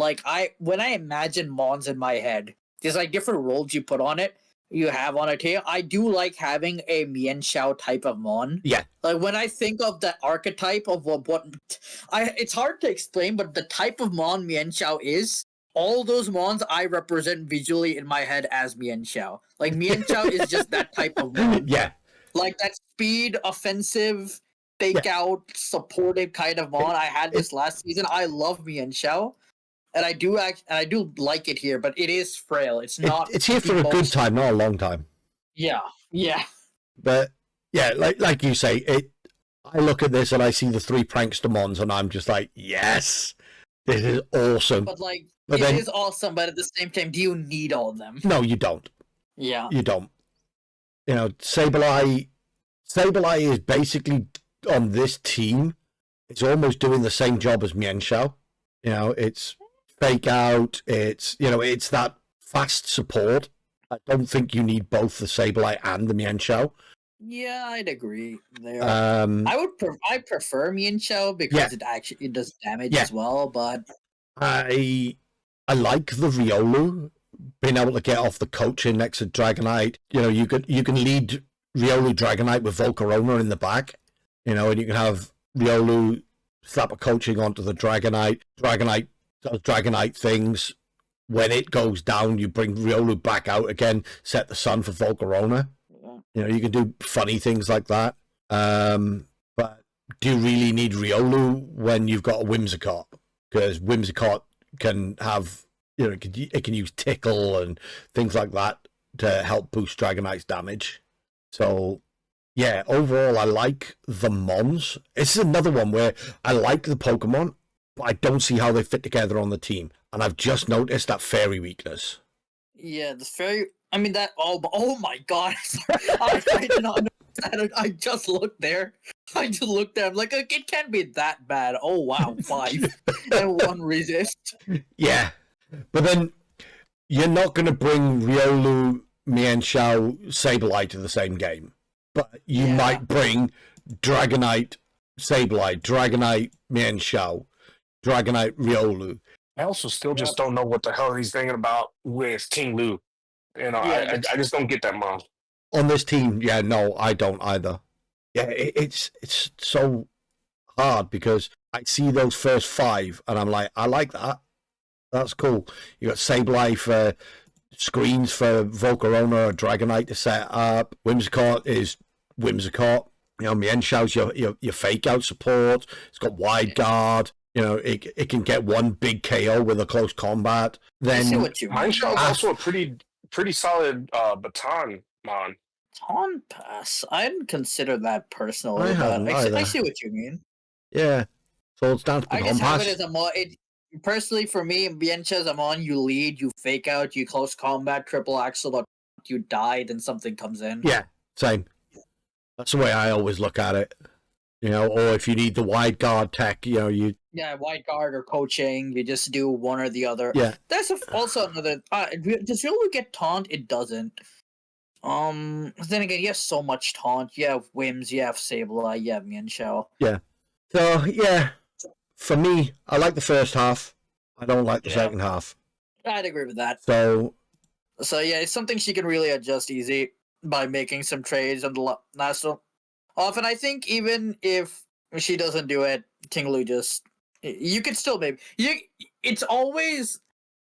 B: When I imagine Mons in my head, there's different roles you put on it. You have on a tail. I do like having a Mienshao type of Mon.
A: Yeah.
B: When I think of the archetype of it's hard to explain, but the type of Mon Mienshao is, all those Mons I represent visually in my head as Mienshao. Mienshao is just that type of Mon.
A: Yeah.
B: That speed, offensive, fake out, supported kind of Mon. I had this last season. I love Mienshao. And I do like it here, but it is frail. It's not.
A: It's here for a good time, not a long time.
B: Yeah. Yeah.
A: But yeah, like you say, I look at this and I see the 3 prankster mons, and I'm just like, yes, this is awesome.
B: But like,
A: But
B: it
A: then-
B: is awesome. But at the same time, do you need all of them?
A: No, you don't.
B: Yeah.
A: You don't. You know, Sableye is basically on this team. It's almost doing the same job as Mienshao. You know, it's fake out. It's, you know, it's that fast support. I don't think you need both the Sableye and the Mienshao.
B: Yeah, I'd agree there. I prefer Mienshao because it does damage as well. But
A: I like the Riolu being able to get off the coaching next to Dragonite. You know, you can lead Riolu Dragonite with Volcarona in the back. You know, and you can have Riolu slap a coaching onto the Dragonite. Dragonite does Dragonite things. When it goes down, you bring Riolu back out again, set the sun for Volcarona.
B: yeah.
A: You know, you can do funny things like that. But do you really need Riolu when you've got a Whimsicott? Because Whimsicott can have, you know, it can use Tickle and things like that to help boost Dragonite's damage. So, yeah, overall, I like the Mons. This is another one where I like the Pokemon, but I don't see how they fit together on the team. And I've just noticed that fairy weakness.
B: Yeah, the fairy. I mean that. Oh my god! I did not know that. I just looked there. I'm like, it can't be that bad. Oh wow, 5 and 1 resist.
A: Yeah, but then you're not going to bring Riolu, Mienshao, Sableye to the same game. But you might bring Dragonite, Sableye, Dragonite, Mienshao, Dragonite, Riolu.
D: I also still just don't know what the hell he's thinking about with King Lu. You know, I just don't get that, Mom.
A: On this team, yeah, no, I don't either. Yeah, it's so hard because I see those first 5 and I'm like, I like that. That's cool. You got Sableye for screens for Volcarona or Dragonite to set up. Whimsicott is Whimsicott. You know, Mienshao's your fake out support. It's got wide guard. You know, it can get one big KO with a close combat.
B: I see
A: Then
B: what you mean.
D: Mineshao's also a pretty solid baton, Mon.
B: Baton Pass. I didn't consider that personally,
A: I
B: but
A: haven't
B: I
A: either.
B: see what you mean.
A: yeah, so it's down to
B: I
A: Baton
B: just have
A: Pass.
B: it as a Mon. Personally, for me, Biencha's a Mon. You lead, you fake out, you close combat, triple axle, you die, then something comes in.
A: Yeah, same. That's the way I always look at it. You know, or if you need the wide guard tech, you know,
B: Yeah, white guard or coaching, you just do one or the other.
A: Yeah.
B: That's also another. Does Riolu get taunt? It doesn't. Then again, you have so much taunt. You have Whims, you have Sableye, you have Mienshao.
A: So, yeah, for me, I like the first half. I don't like the second half.
B: I'd agree with that.
A: So,
B: Yeah, it's something she can really adjust easy by making some trades on the national. Often, I think even if she doesn't do it, King Lu just. You could still maybe. It's always.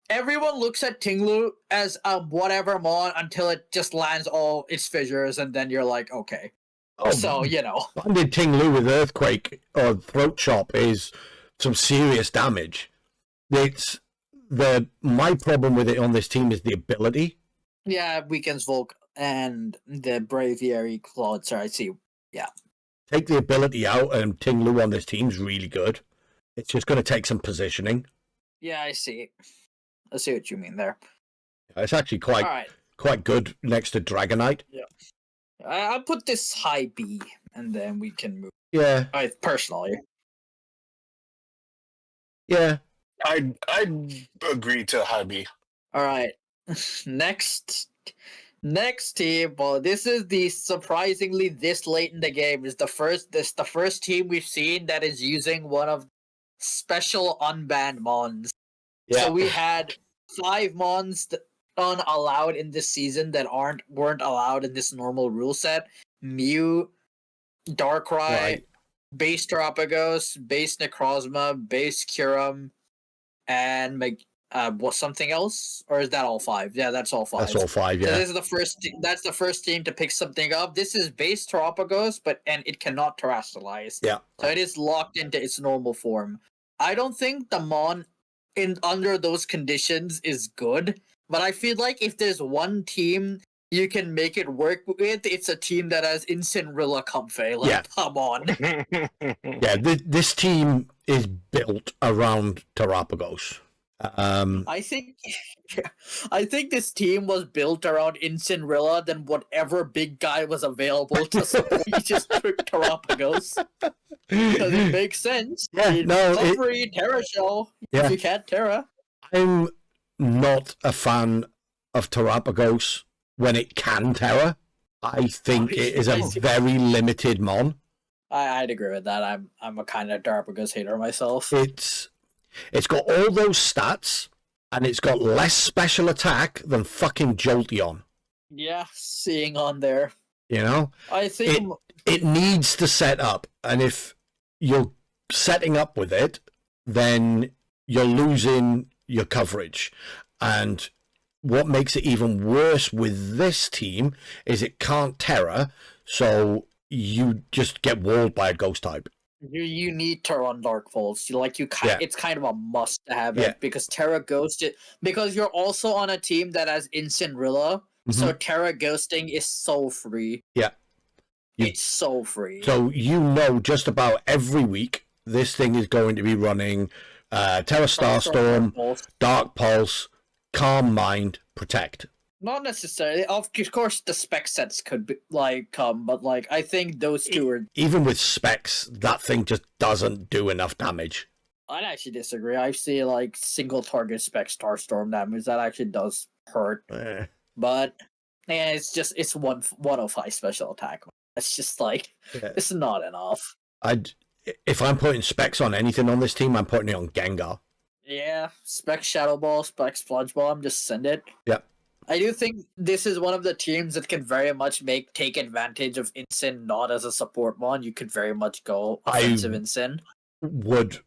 B: Everyone looks at Tinglu as whatever mon until it just lands all its fissures, and then you're like, okay. So, you know.
A: Banded Ting Lu with Earthquake or Throat Chop is some serious damage. My problem with it on this team is the ability.
B: Yeah, weakens Volk and the Braviary Claude, I see. Yeah.
A: Take the ability out, and Ting Lu on this team's really good. It's just going to take some positioning.
B: Yeah, I see. I see what you mean there.
A: It's actually quite good next to Dragonite.
B: Yeah. I'll put this high B, and then we can move.
A: Yeah.
B: Personally.
A: Yeah.
D: I agree to high B.
B: All right. Next team. Well, this is surprisingly this late in the game is the first team we've seen that is using one of special unbanned mons.
A: Yeah.
B: So we had 5 mons unallowed in this season that weren't allowed in this normal rule set. Mew, Darkrai,
A: Right.
B: Base Terapagos, Base Necrozma, Base Kyurem, and was something else? Or is that all 5? Yeah, that's all 5.
A: That's all 5,
B: So
A: yeah.
B: this is the first. That's the first team to pick something up. This is base Terapagos, and it cannot terrestrialize.
A: Yeah.
B: So it is locked into its normal form. I don't think the Mon under those conditions is good, but I feel like if there's one team you can make it work with. It's a team that has Incineroar Comfey. Like, come on.
A: Yeah, this team is built around Terapagos.
B: I think this team was built around Incineroar, then whatever big guy was available to support, he just took Terapagos. Because it makes sense.
A: Yeah, no,
B: free Tera shell if you can't Tera.
A: I'm not a fan of Terapagos when it can Tera. I think it is a very limited mon.
B: I'd agree with that. I'm a kind of Terapagos hater myself.
A: It's got all those stats, and it's got less special attack than fucking Jolteon.
B: Yeah, seeing on there.
A: You know?
B: I think
A: it needs to set up, and if you're setting up with it, then you're losing your coverage. And what makes it even worse with this team is it can't Tera, so you just get walled by a ghost type.
B: You need Tera on Dark Pulse. It's kind of a must to have it because Tera Ghost. Because you're also on a team that has Incineroar, so Tera Ghosting is so free.
A: Yeah,
B: it's so free.
A: So just about every week this thing is going to be running Tera Starstorm, Dark Pulse, Calm Mind, Protect.
B: Not necessarily. Of course, the spec sets could be come, but I think those two are.
A: Even with specs, that thing just doesn't do enough damage.
B: I'd actually disagree. I see single target spec Starstorm damage that actually does hurt, but it's 105 special attack. It's just it's not enough.
A: If I'm putting specs on anything on this team, I'm putting it on Gengar.
B: Yeah, spec Shadow Ball, spec Sludge Bomb, just send it.
A: Yep.
B: I do think this is one of the teams that can very much take advantage of Incin not as a support mon. You could very much go offensive Incin.
A: Would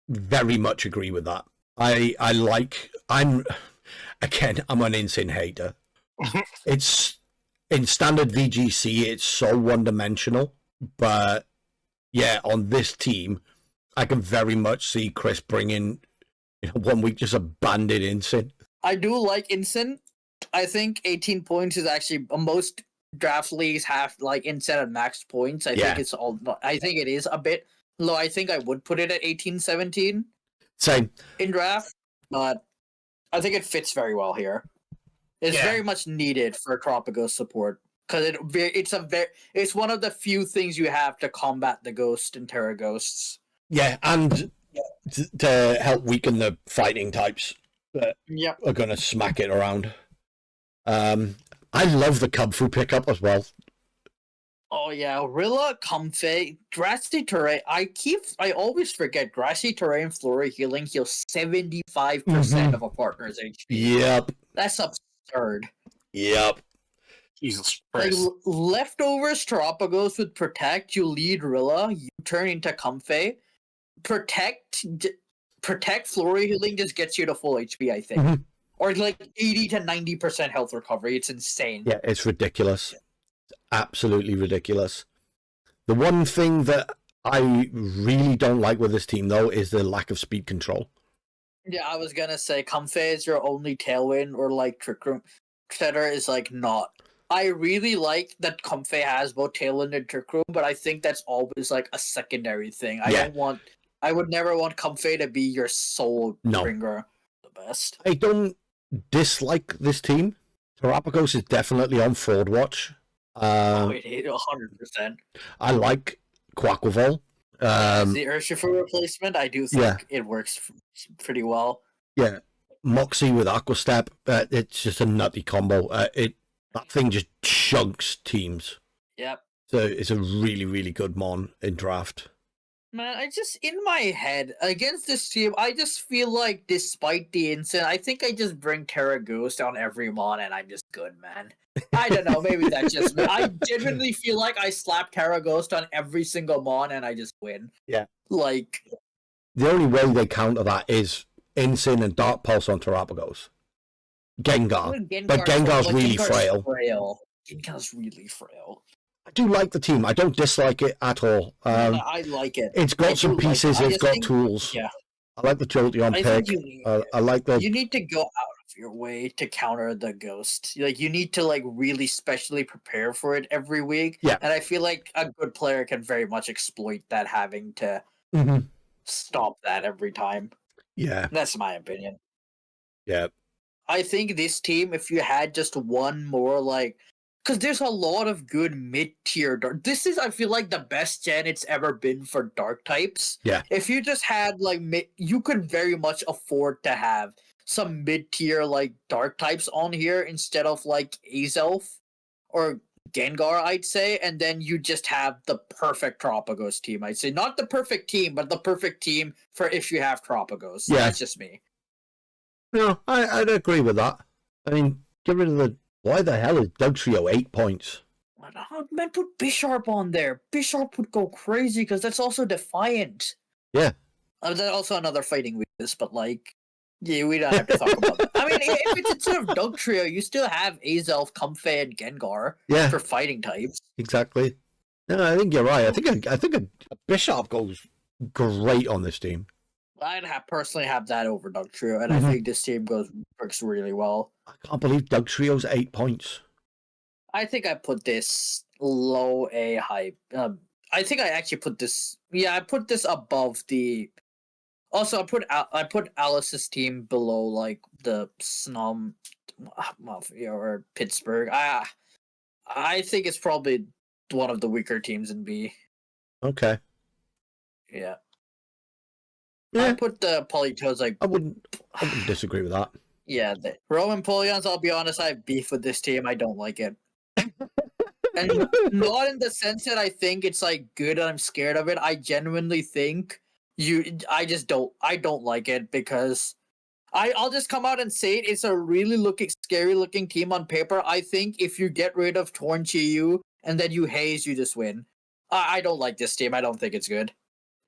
A: very much agree with that. I'm an Incin hater. It's in standard VGC, it's so one-dimensional, but yeah, on this team, I can very much see Chris bringing 1 week just abandoned Incin.
B: I do like Incin. I think 18 points is actually most draft leagues have Incin at max points. I think it is a bit low. I think I would put it at 18, 17.
A: Same
B: in draft, but I think it fits very well here. It's very much needed for Terapagos support because it's one of the few things you have to combat the ghost and Tera ghosts.
A: Yeah, and to help weaken the fighting types that are going to smack it around. I love the Comfey pickup as well.
B: Oh yeah, Rilla, Comfey, Grassy Terrain. I always forget Grassy Terrain Flurry Healing heals 75% of a partner's HP.
A: Yep.
B: That's absurd.
A: Yep.
D: Jesus Christ.
B: Leftovers Terapagos with Protect, you lead Rilla, you turn into Comfey. Protect Flurry Healing just gets you to full HP, I think. Or 80 to 90% health recovery. It's insane.
A: Yeah, it's ridiculous. Absolutely ridiculous. The one thing that I really don't like with this team, though, is the lack of speed control.
B: Yeah, I was going to say, Comfey is your only tailwind, or Trick Room. Tera is not. I really like that Comfey has both tailwind and Trick Room, but I think that's always a secondary thing. I would never want Comfey to be your sole bringer. The best.
A: I don't dislike this team. Terapagos is definitely on forward watch.
B: 100%.
A: I like Quaquaval.
B: The Urshifu replacement, I do think it works pretty well.
A: Yeah, Moxie with Aqua Step, it's just a nutty combo. That thing just chunks teams.
B: Yep.
A: So it's a really, really good mon in draft.
B: Man, in my head, against this team, I just feel like despite the incident, I think I just bring Tera Ghost on every mon and I'm just good, man. I don't know, maybe that's just me. I genuinely feel like I slap Tera Ghost on every single mon and I just win.
A: Yeah.
B: The
A: only way they counter that is Incin and Dark Pulse on Terapagos. Gengar. But Gengar's really frail.
B: Gengar's really frail.
A: I do like the team. I don't dislike it at all.
B: I like it.
A: It's got some pieces. It's got tools.
B: Yeah.
A: I like the Jolteon pick. I like the.
B: You need to go out your way to counter the ghost. Like you need to like really specially prepare for it every week.
A: Yeah.
B: And I feel like a good player can very much exploit that, having to stop that every time.
A: Yeah.
B: That's my opinion.
A: Yeah.
B: I think this team, if you had just one more, like, because there's a lot of good mid-tier dark. This is, I feel like, the best gen it's ever been for dark types.
A: Yeah.
B: If you just had like you could very much afford to have some mid-tier like dark types on here instead of like Azelf or Gengar, I'd say, and then you just have the perfect Tropicos team. I'd say not the perfect team, but the perfect team for if you have Tropicos.
A: Yeah.
B: That's just me.
A: No, I'd agree with that. I mean, get rid of the... Why the hell is Dugtrio 8 points?
B: Man, put Bisharp on there. Bisharp would go crazy because that's also Defiant.
A: Yeah.
B: That's also another fighting weakness, but like, yeah, we don't have to talk about that. I mean, if it's instead of Dugtrio, you still have Azelf, Comfey, and Gengar for fighting types.
A: Exactly. No, I think you're right. I think a Bisharp goes great on this team.
B: I'd personally have that over Dugtrio, and I think this team works really well.
A: I can't believe Dugtrio's 8 points.
B: I think I put this low A hype. I think I actually put this. Yeah, I put this above the. Also, I put Alice's team below like the Snom Mafia or Pittsburgh. I think it's probably one of the weaker teams in B.
A: Okay.
B: Yeah.
A: Yeah.
B: I put the Polytoes like.
A: I wouldn't disagree with that.
B: Yeah, the Roman Empoleons, I'll be honest, I have beef with this team. I don't like it. And not in the sense that I think it's like good and I'm scared of it. I genuinely think I don't like it because I'll just come out and say it. It's a really scary looking team on paper. I think if you get rid of Torn Chiyu and then you haze, you just win. I don't like this team. I don't think it's good.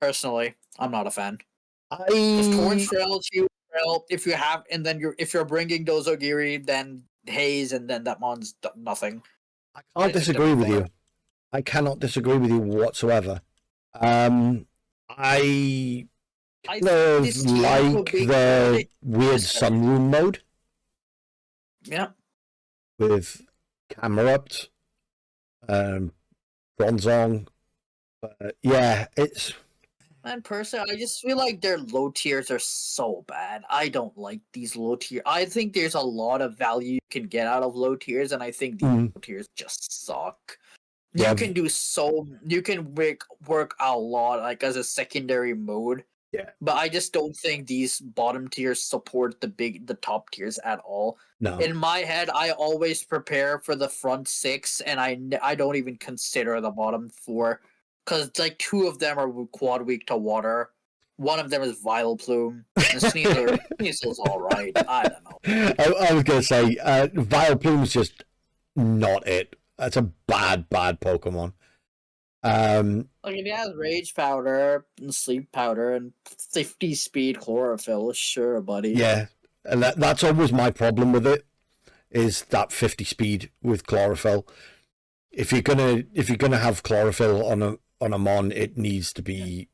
B: Personally, I'm not a fan. Just Torn Trail, Chiyu Trail, if you're bringing Dozogiri, then haze, and then that mon's nothing.
A: I can't disagree with you. I cannot disagree with you whatsoever. I kind of like the weird sunroom mode.
B: Yeah.
A: With Camerupt, Bronzong. Yeah, it's...
B: Man, personally, I just feel like their low tiers are so bad. I don't like these low tiers. I think there's a lot of value you can get out of low tiers, and I think these low tiers just suck. You can work a lot like as a secondary mode.
A: Yeah.
B: But I just don't think these bottom tiers support the top tiers at all.
A: No.
B: In my head, I always prepare for the front 6, and I don't even consider the bottom 4. Because like 2 of them are quad weak to water. One of them is Vileplume. And Sneasel's alright. I don't know.
A: I was going to say, Vileplume's just not it. That's a bad Pokemon.
B: Like it has Rage Powder and Sleep Powder and 50 speed Chlorophyll. Sure, buddy.
A: Yeah. And that's always my problem with it, is that 50 speed with Chlorophyll. If you're gonna have Chlorophyll on a Mon, it needs to be,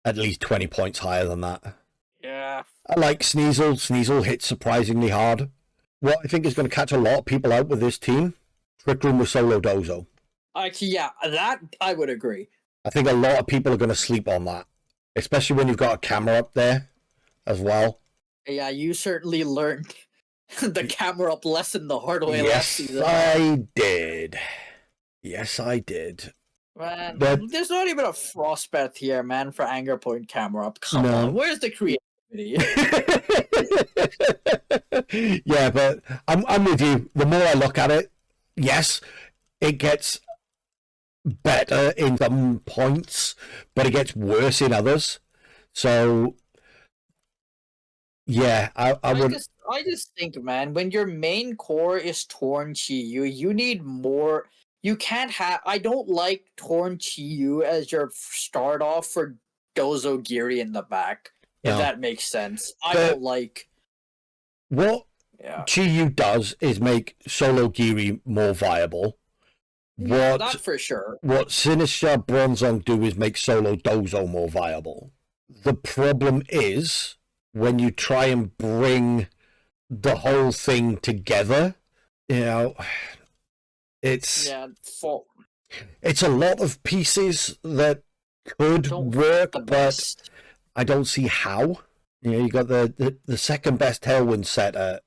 A: at least 20 points higher than that.
B: Yeah.
A: I like Sneasel. Sneasel hits surprisingly hard. What I think is going to catch a lot of people out with this team, Trick Room with Solo Dozo.
B: Yeah, that I would agree.
A: I think a lot of people are going to sleep on that, especially when you've got a camera up there as well.
B: Yeah, you certainly learned the camera up lesson the hard way last season.
A: Yes, I did.
B: Man, there's not even a Frostbath here, man, for Anger Point camera up. Come on, where's the creativity?
A: Yeah, but I'm with you. The more I look at it, yes, it gets better in some points, but it gets worse in others. So, yeah, I would.
B: I just think, man, when your main core is Torn Chiyu, you need more. You can't have. I don't like Torn Chiyu as your start off for Dozogiri in the back. If that makes sense. I don't like.
A: What Chiyu does is make Solo Giri more viable.
B: That for sure.
A: What Sinister Bronzong do is make Solo Dozo more viable. The problem is when you try and bring the whole thing together. It's it's a lot of pieces that could work, but I don't see how. You got the second best Tailwind setter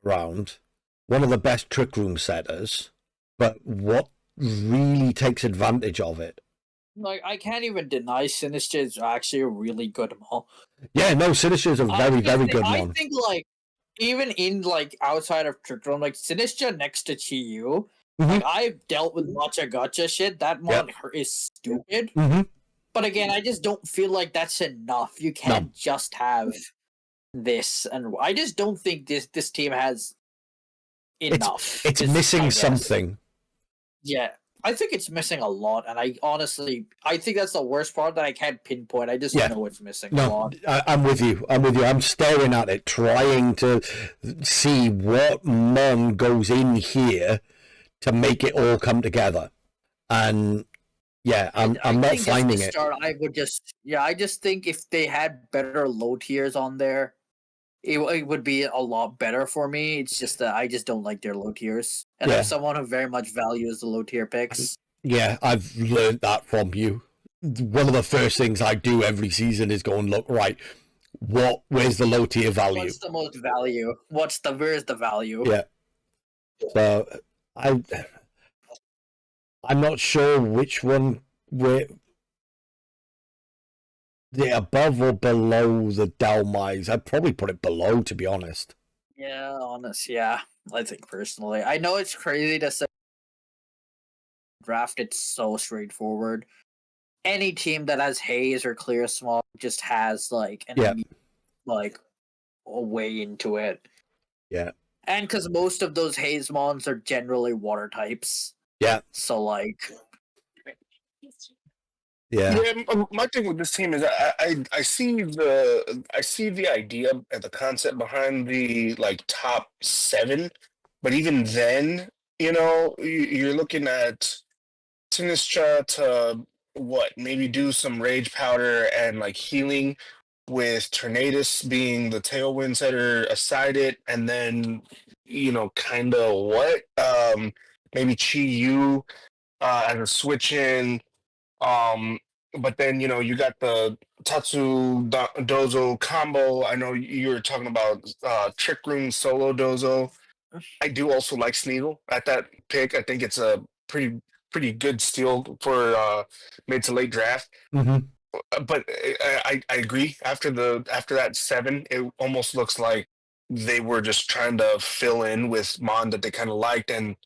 A: around, one of the best Trick Room setters, but what really takes advantage of it?
B: Like, I can't even deny Sinister is actually a really good mon.
A: Yeah, no, Sinister is a very good mon.
B: I think, like, even in, like, outside of Trick Room, like, Sinister next to Chi-Yu, like, I've dealt with Matcha Gotcha shit. That mon is stupid. But again, I just don't feel like that's enough. You can't just have this. And I just don't think this team has enough.
A: It's missing something.
B: Yeah. I think it's missing a lot, and I think that's the worst part that I can't pinpoint. I just know it's missing a lot.
A: I'm with you. I'm staring at it, trying to see what mon goes in here to make it all come together. And yeah, I'm not finding it.
B: I just think if they had better low tiers on there, it would be a lot better for me. It's just that I just don't like their low tiers. And I'm someone who very much values the low tier picks.
A: Yeah, I've learned that from you. One of the first things I do every season is go and look, right, where's the low tier value?
B: What's the most value? Where's the value?
A: Yeah. So I'm not sure which one the above or below the Dhelmise. I'd probably put it below, to be honest.
B: Yeah, I think personally. I know it's crazy to say draft, it's so straightforward. Any team that has Haze or Clear Small just has like like a way into it.
A: Yeah.
B: And because most of those Haze mons are generally water types.
A: Yeah.
B: So like
D: Yeah, my thing with this team is I see the idea and the concept behind the like top 7, but even then, you're looking at Sinistra to maybe do some Rage Powder and like healing, with Tornadus being the Tailwind setter aside it, and then kind of maybe Chi-Yu as a switch in. But then you got the Tatsu Dozo combo. I know you were talking about Trick Room solo Dozo. I do also like Sneasel at that pick. I think it's a pretty good steal for mid to late draft. But I agree. After that 7, it almost looks like they were just trying to fill in with mon that they kind of liked, and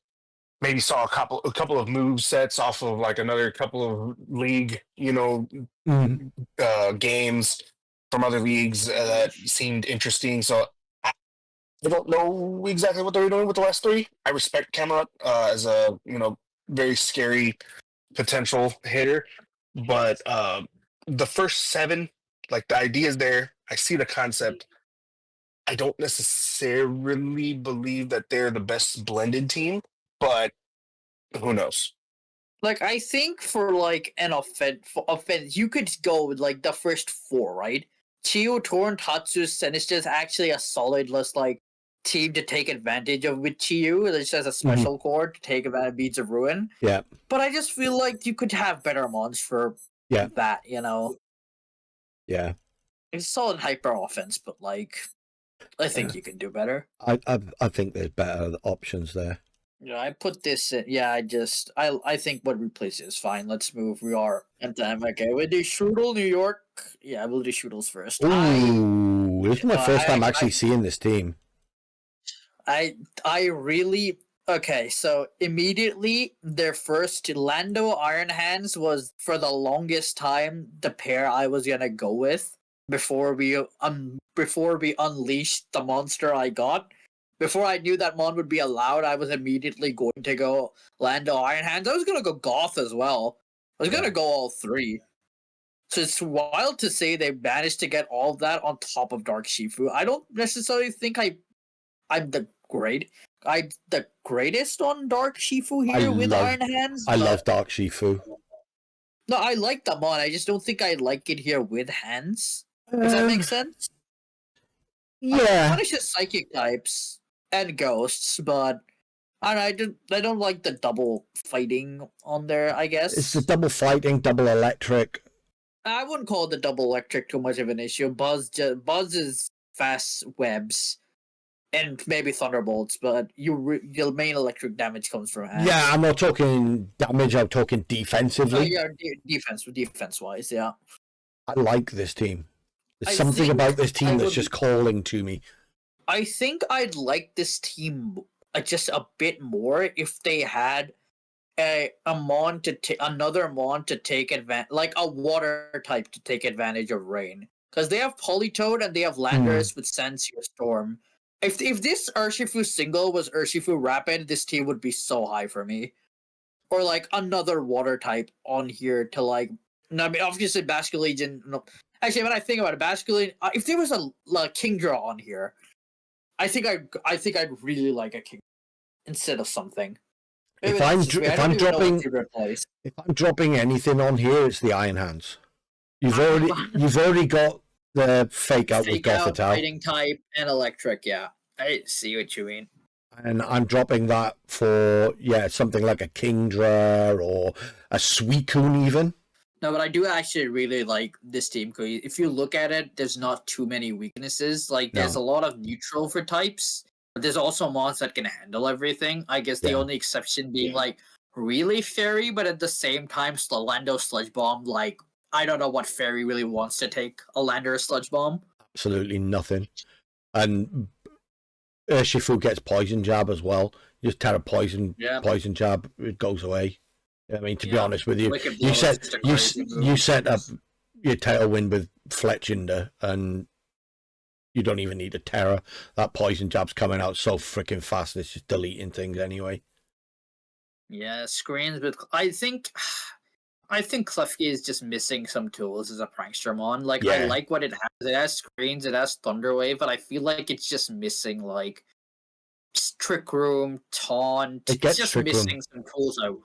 D: maybe saw a couple of move sets off of like another couple of league, games from other leagues that seemed interesting. So I don't know exactly what they were doing with the last 3. I respect Camelot as a very scary potential hitter, but the first 7, like the idea is there. I see the concept. I don't necessarily believe that they're the best blended team, but who knows?
B: Like, I think for like an offense, you could go with like the first 4, right? Chiyo, Torn, Tatsu, Sinister is actually a solid list like team to take advantage of with Chiyo. It's just a special core to take advantage of Beads of Ruin.
A: Yeah.
B: But I just feel like you could have better mons for that,
A: Yeah.
B: It's a solid hyper offense, but like I think you can do better.
A: I think there's better options there.
B: Yeah, I put this in. Yeah, I think what replace it is fine. Let's move. We are at the okay. We'll do Shroodle, New York. Yeah, we'll do Shroodles first.
A: Ooh, this is my first time actually seeing this team.
B: I really okay. So immediately, their first Lando Iron Hands was for the longest time the pair I was gonna go with before we unleashed the monster I got. Before I knew that mon would be allowed, I was immediately going to go Lando Iron Hands. I was going to go Goth as well. I was going to go all 3. So it's wild to say they managed to get all of that on top of Dark Shifu. I don't necessarily think I'm the greatest on Dark Shifu here with Iron Hands.
A: I love Dark Shifu.
B: No, I like the mon. I just don't think I like it here with hands. If that makes sense.
A: Yeah,
B: Punishes psychic types and ghosts, but I don't like the double fighting on there. I guess
A: it's the double fighting, double electric.
B: I wouldn't call the double electric too much of an issue. Buzz is fast webs and maybe thunderbolts, but your main electric damage comes from axe.
A: Yeah, I'm not talking damage. I'm talking defensively.
B: yeah, defense wise, yeah.
A: I like this team. There's
B: I
A: something
B: think
A: about this
B: I
A: team that's
B: would-
A: just calling to me.
B: I think I'd like this team just a bit more if they had another mon to take advantage, like a water type to take advantage of rain, because they have Politoed and they have Landorus with Sandseer Storm. If this Urshifu single was Urshifu Rapid, this team would be so high for me. Or like another water type on here to like. I mean, obviously Basculegion. No, actually, when I think about it, Basculegion. If there was a Kingdra on here, I think I'd really like a King instead of something. Maybe
A: If
B: that's
A: I'm
B: just me. I
A: if
B: don't
A: I'm
B: even know what
A: dropping
B: to replace.
A: if I'm dropping anything on here, it's the Iron Hands. You've already got the fake out with
B: Fake out,
A: Gothitelle,
B: fighting type, and electric. Yeah, I see what you mean.
A: and I'm dropping that for something like a Kingdra or a Suicune even.
B: No, but I do actually really like this team because if you look at it, there's not too many weaknesses. Like, there's a lot of neutral for types, but there's also mons that can handle everything. I guess the only exception being, like, really Fairy, but at the same time, Slando Sludge Bomb, like, I don't know what Fairy really wants to take a Lander Sludge Bomb.
A: Absolutely nothing. And Urshifu gets Poison Jab as well. You just Tera Poison Jab, it goes away. I mean, to be honest with you, you set up your Tailwind with Fletchinder, and you don't even need a Tera. That Poison Jab's coming out so freaking fast, it's just deleting things anyway.
B: Yeah, screens with... I think Klefki is just missing some tools as a prankster mon. Like, I like what it has. It has screens, it has Thunderwave, but I feel like it's just missing, like, Trick Room, Taunt. It's just missing some tools out.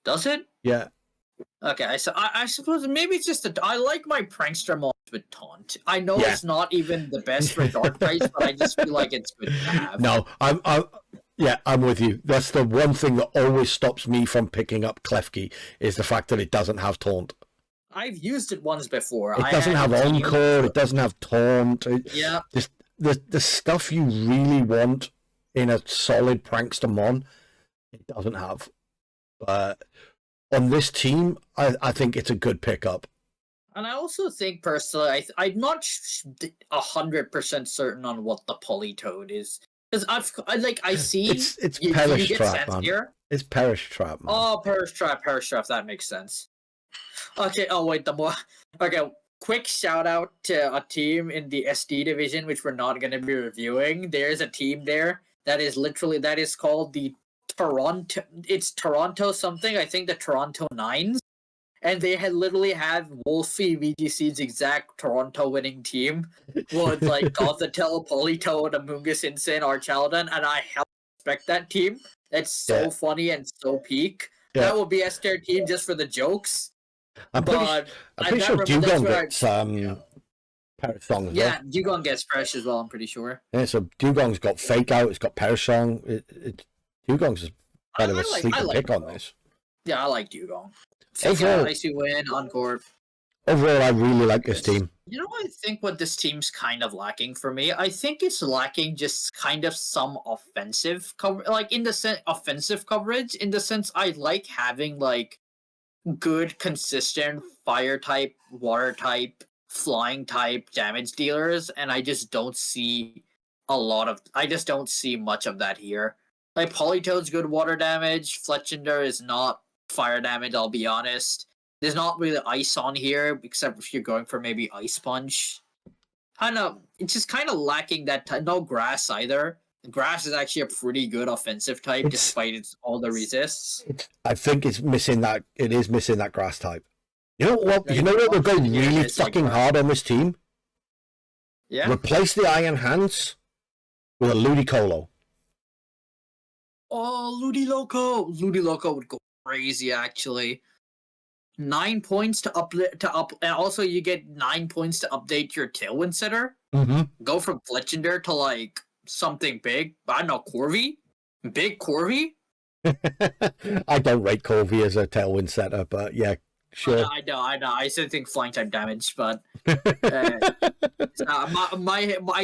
B: Does it?
A: Yeah.
B: Okay, I suppose maybe it's just I like my prankster mons with Taunt. I know it's not even the best for Dark Price, but I just feel like it's good to have.
A: No, I'm with you. That's the one thing that always stops me from picking up Klefki is the fact that it doesn't have Taunt.
B: I've used it once before.
A: It doesn't have Encore, it doesn't have Taunt. Just the stuff you really want in a solid prankster mon, it doesn't have. But on this team, I think it's a good pickup.
B: And I also think personally, I'm not 100% certain on what the Politoed is, because I see
A: it's Perish Trap, man. It's Perish Trap, man.
B: Oh, Perish Trap. That makes sense. Okay. Oh wait, quick shout out to a team in the SD division, which we're not going to be reviewing. There's a team there that is called the Toronto. It's Toronto something. I think the Toronto Nines, and they literally had Wolfie VGC's exact Toronto winning team with like Gothitelle, Politoed, Amoonguss, Insane, Archaldan, and I respect that team. That's so funny and so peak. Yeah. That would be a tier team just for the jokes.
A: I'm pretty sure Dugong gets Perish Song as well.
B: Yeah, Dugong gets Perish as well, I'm pretty sure.
A: Yeah, so Dugong's got Fake Out, it's got Perish Song. Dugong's a kind of a sleeper pick on this.
B: Yeah, I like Dugong.
A: Overall,
B: Icy Win, Encore.
A: Overall, I really like this team.
B: You know, I think what this team's kind of lacking for me, I think it's lacking just kind of some offensive coverage, like in the sense offensive coverage, in the sense I like having like good, consistent fire type, water type, flying type damage dealers, and I just don't see much of that here. Like Politoad's good water damage, Fletchinder is not fire damage, I'll be honest. There's not really ice on here, except if you're going for maybe Ice Punch. I don't know, it's just kind of lacking that no grass either. Grass is actually a pretty good offensive type, despite all the resists.
A: I think it is missing that grass type. You know what? You know what we're going really fucking hard on this team?
B: Yeah.
A: Replace the Iron Hands with a Ludicolo.
B: Oh, Ludiloco! Ludiloco would go crazy, actually. 9 points to up, and also you get 9 points to update your Tailwind Setter.
A: Mm-hmm.
B: Go from Fletchender to like something big. I don't know, Corvi? Big Corvi?
A: I don't rate Corvi as a tailwind setter, but yeah, sure.
B: I know. I still think flying type damage, but I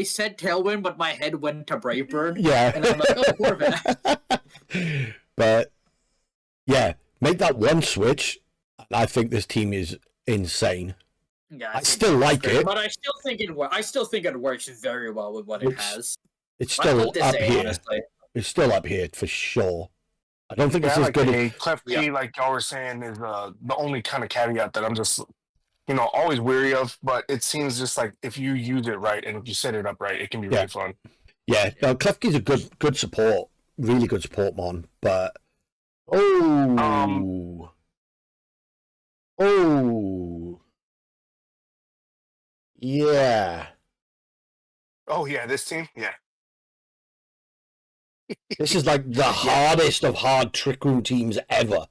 B: said Tailwind, but my head went to Bravebird.
A: Yeah.
B: And I'm like, oh, Corvette.
A: But yeah, make that one switch, and I think this team is insane.
B: Yeah,
A: I still like it,
B: but I still think it works very well with what it has.
A: It's still up here.
B: Honestly.
A: It's still up here for sure. I don't think it's
D: Yeah,
A: as good
D: a
A: as
D: cleft key, like y'all were saying, is the only kind of caveat that I'm just, always weary of. But it seems just like if you use it right and if you set it up right, it can be really fun.
A: Yeah, no, cleft key's a good support, really good support mon. But yeah.
D: Oh yeah, this team, yeah.
A: This is like the hardest of hard trick room teams ever.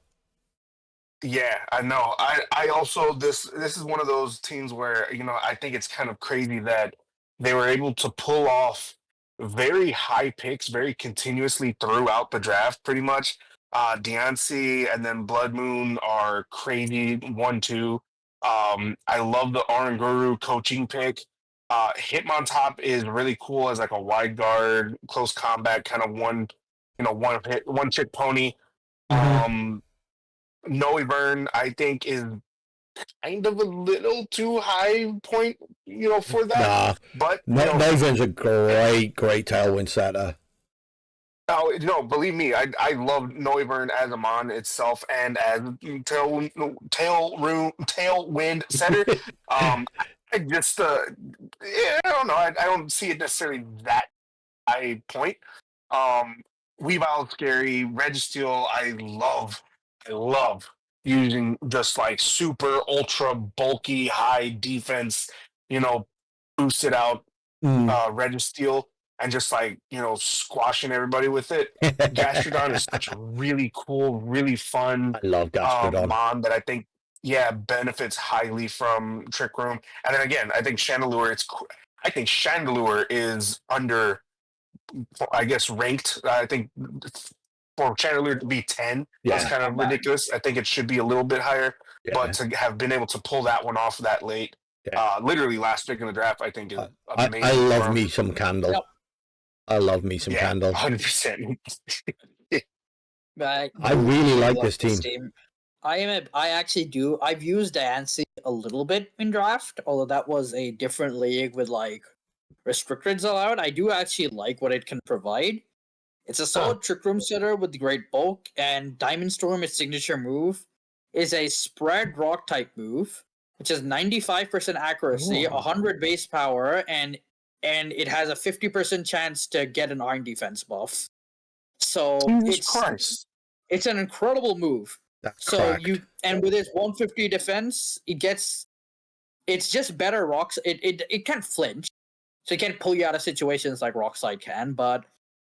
D: Yeah, I know. I also this is one of those teams where I think it's kind of crazy that they were able to pull off very high picks very continuously throughout the draft. Pretty much, Deancey and then Blood Moon are crazy 1-2. I love the Oranguru coaching pick. Hitmontop is really cool as like a wide guard, close combat kind of one chick pony. Noivern, I think, is kind of a little too high point, for that. But
A: Noivern's a great tailwind setter.
D: Oh no, believe me, I love Noivern as a mon itself and as tailwind setter. I just I don't know. I don't see it necessarily that high point. Weavile scary, Registeel, I love using just like super ultra bulky high defense, boosted out Registeel and just like squashing everybody with it. Gastrodon is such a really cool, really fun
A: I love Gastrodon.
D: mon that I think benefits highly from Trick Room. And then again, I think Chandelure is under, I guess, ranked. I think for Chandelure to be 10, that's kind of ridiculous. I think it should be a little bit higher. Yeah. But to have been able to pull that one off that late, literally last pick in the draft, I think is amazing.
A: I love me some Candle.
B: Yep.
A: I love me some Candle.
D: 100%.
B: I
A: really like this team.
B: I actually do. I've used Ansi a little bit in draft, although that was a different league with like restricteds allowed. I do actually like what it can provide. It's a solid trick room setter with great bulk, and Diamond Storm, its signature move, is a spread rock type move, which is 95% accuracy, 100 base power, and it has a 50% chance to get an iron defense buff. So it's an incredible move.
A: That's
B: so
A: correct.
B: And with its 150 defense, it's just better rocks. It can't flinch, so it can't pull you out of situations like Rockslide can, but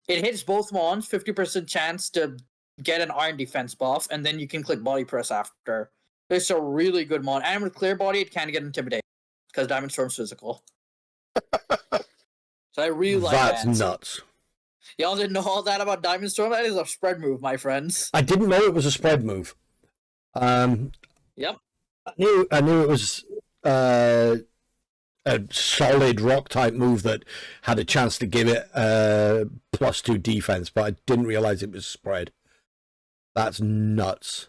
B: it hits both mons, 50% chance to get an iron defense buff, and then you can click body press after. It's a really good mon. And with clear body, it can get intimidated because Diamond Storm's physical. So I really like that.
A: That's nuts.
B: Y'all didn't know all that about Diamond Storm? That is a spread move, my friends.
A: I didn't know it was a spread move.
B: Yep.
A: I knew it was a solid rock type move that had a chance to give it +2 defense, but I didn't realize it was spread. That's nuts.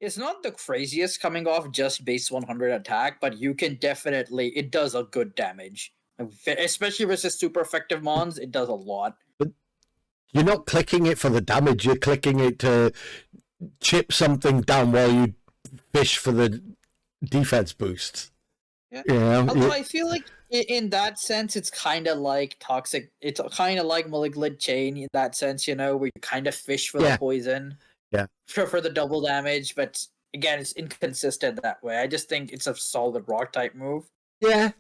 B: It's not the craziest coming off just base 100 attack, but you can definitely, it does a good damage. Especially versus super effective mons, it does a lot.
A: But you're not clicking it for the damage, you're clicking it to chip something down while you fish for the defense boosts.
B: Yeah. Although I feel like in that sense, it's kind of like toxic. It's kind of like Malignant Chain in that sense, where you kind of fish for the poison.
A: Yeah.
B: For the double damage, but again, it's inconsistent that way. I just think it's a solid rock type move.
A: Yeah,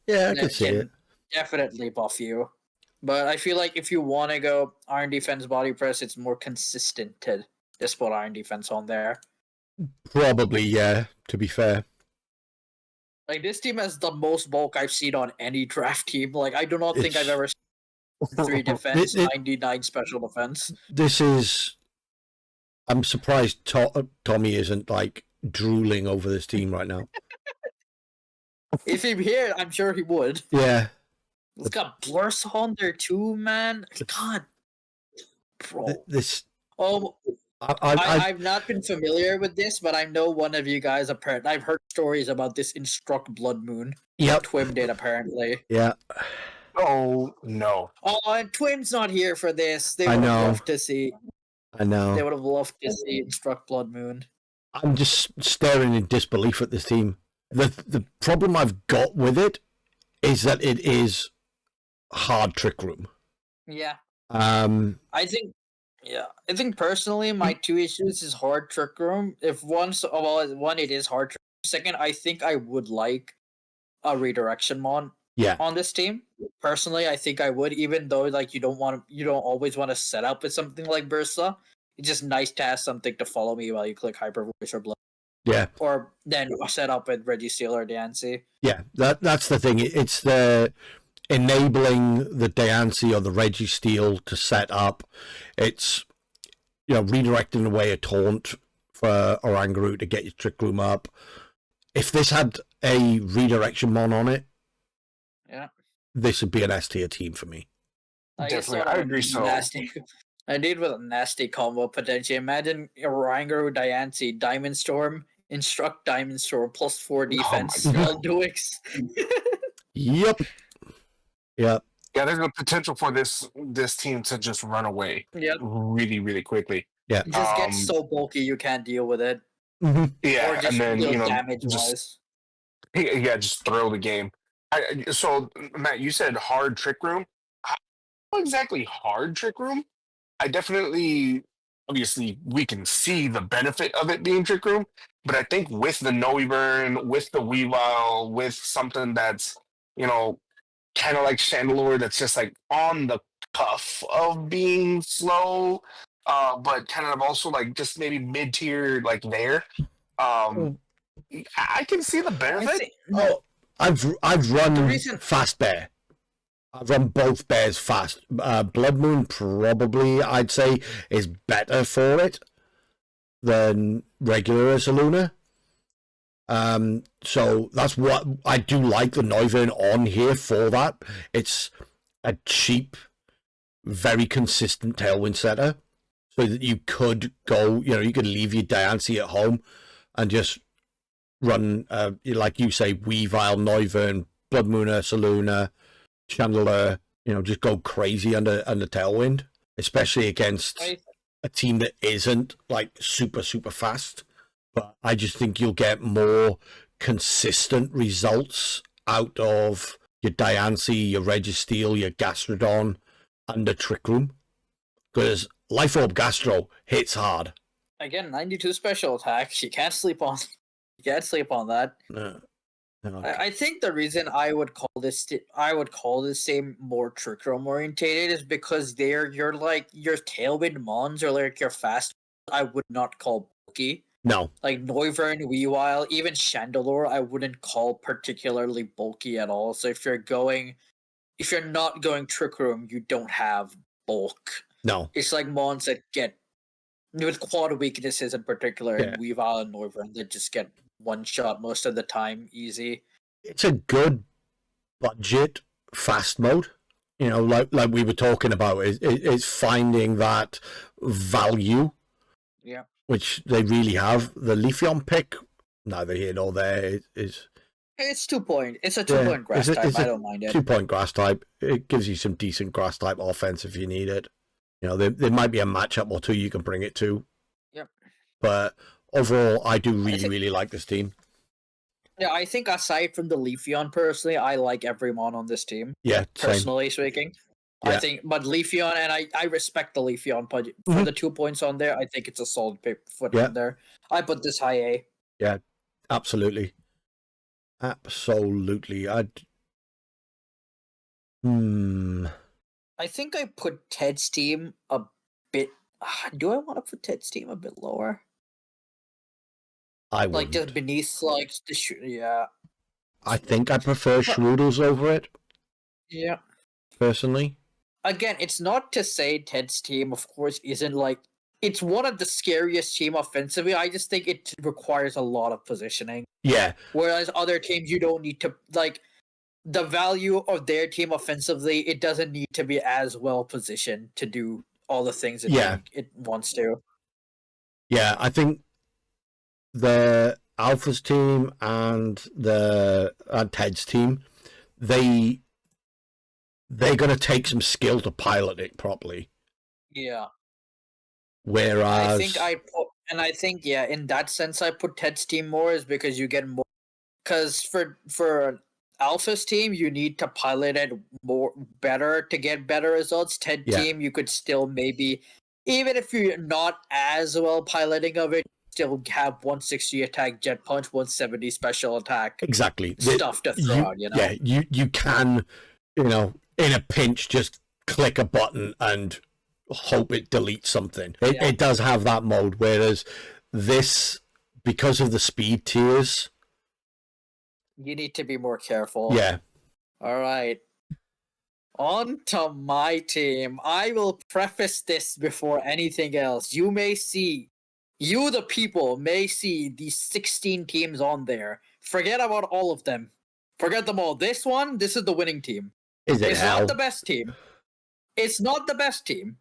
A: I can see it.
B: Definitely buff you. But I feel like if you want to go iron defense body press, it's more consistent to just put iron defense on there.
A: Probably, yeah, to be fair.
B: Like, this team has the most bulk I've seen on any draft team. Like, I do not think I've ever seen 3 defense, 99 special defense.
A: This is... I'm surprised Tommy isn't, like, drooling over this team right now.
B: If he here, I'm sure he would.
A: Yeah.
B: It's got Bursa on there too, man. God. Bro.
A: This...
B: Oh... I've not been familiar with this, but I know one of you guys apparently. I've heard stories about this Instruct Blood Moon.
A: Yep.
B: Twim did apparently.
A: Yeah.
D: Oh no.
B: Oh, and Twim's not here for this. They
A: I
B: would have
A: know.
B: loved to see.
A: I know.
B: They would have loved to see Instruct Blood Moon.
A: I'm just staring in disbelief at this team. The problem I've got with it is that it is hard trick room.
B: Yeah.
A: I
B: think personally my 2 issues is hard trick room. If one, it is hard trick. Second, I think I would like a redirection mon on this team. Personally, I think I would, even though like you don't always want to set up with something like Bursa. It's just nice to have something to follow me while you click Hyper Voice or Blood.
A: Yeah.
B: Or then set up with Registeel or Diancie.
A: Yeah, that's the thing. It's the enabling the Diancie or the Registeel to set up. It's, redirecting away a taunt for Oranguru to get your trick room up. If this had a redirection mon on it, this would be an S tier team for me.
D: Definitely, I agree. So
B: I did with a nasty combo potentially. Imagine Oranguru, Diancie, Diamond Storm, Instruct Diamond Storm, +4 defense, Duix.
A: Yep.
D: Yeah, there's a potential for this team to just run away. Really, really quickly.
A: Yeah.
B: It just gets so bulky you can't deal with it.
A: Mm-hmm.
D: Yeah,
B: or just
D: and then
B: damage wise.
D: Just throw the game. So Matt, you said hard trick room. Not exactly hard trick room. I definitely, obviously, we can see the benefit of it being trick room, but I think with the Noivern, with the Weavile, with something that's, kind of like Chandelure, that's just like on the cuff of being slow, but kind of also like just maybe mid tier, like there. I can see the benefit.
A: I've run Fast Bear. I've run both bears fast. Blood Moon probably, I'd say, is better for it than regular Ursaluna. So that's what I do like the Noivern on here for that. It's a cheap, very consistent Tailwind setter. So that you could go, you could leave your Diancie at home and just run, like you say, Weavile, Noivern, Blood Moon, Ursaluna, Chandelure, just go crazy under Tailwind, especially against a team that isn't like super, super fast. But I just think you'll get more consistent results out of your Diancie, your Registeel, your Gastrodon under Trick Room. Because Life Orb Gastro hits hard.
B: Again, 92 special attacks. You can't sleep on that.
A: No.
B: I think the reason I would call this team more trick room orientated is because your Tailwind mons or like your fast. I would not call bulky.
A: No.
B: Like Noivern, Weavile, even Chandelure, I wouldn't call particularly bulky at all. So if you're not going trick room, you don't have bulk.
A: No.
B: It's like mons that get with quad weaknesses in particular, and Weavile and Noivern that just get one shot most of the time, easy.
A: It's a good budget fast mode. Like we were talking about, it's finding that value.
B: Yeah.
A: Which they really have. The Leafeon pick, neither here nor there, is.
B: It's 2 point. It's a 2 point grass type. I don't mind it.
A: 2 point grass type. It gives you some decent grass type offense if you need it. There might be a matchup or two you can bring it to.
B: Yep.
A: But overall, I do really like this team.
B: Yeah, I think aside from the Leafeon, personally, I like every mon on this team.
A: Yeah,
B: personally speaking. Yeah. I think, but Leafeon, and I respect the Leafeon, but for the 2 points on there, I think it's a solid foot on there. I put this high A.
A: Yeah, absolutely. Absolutely. I
B: think I put Ted's team a bit. Do I want to put Ted's team a bit lower?
A: I wouldn't.
B: Like just beneath, like the
A: I think I prefer Shroodles over it,
B: Yeah.
A: personally.
B: Again, it's not to say Ted's team, of course, isn't like it's one of the scariest team offensively. I just think it requires a lot of positioning.
A: Yeah,
B: Whereas other teams, you don't need to like the value of their team offensively. It doesn't need to be as well positioned to do all the things it wants to.
A: yeah. I think the Alpha's team and Ted's team, they're gonna take some skill to pilot it properly.
B: Yeah.
A: Whereas
B: I think in that sense I put Ted's team more is because you get more because for Alpha's team you need to pilot it more better to get better results. Ted team you could still maybe even if you're not as well piloting of it, still have 160 attack, jet punch, 170 special attack.
A: Exactly.
B: Stuff to throw out, you know.
A: Yeah, you can, in a pinch just click a button and hope it deletes something. It does have that mode, whereas this, because of the speed tiers,
B: you need to be more careful.
A: Yeah.
B: All right. On to my team. I will preface this before anything else. You, the people, may see these 16 teams on there. Forget about all of them. Forget them all. This is the winning team.
A: It's
B: not the best team. It's not the best team.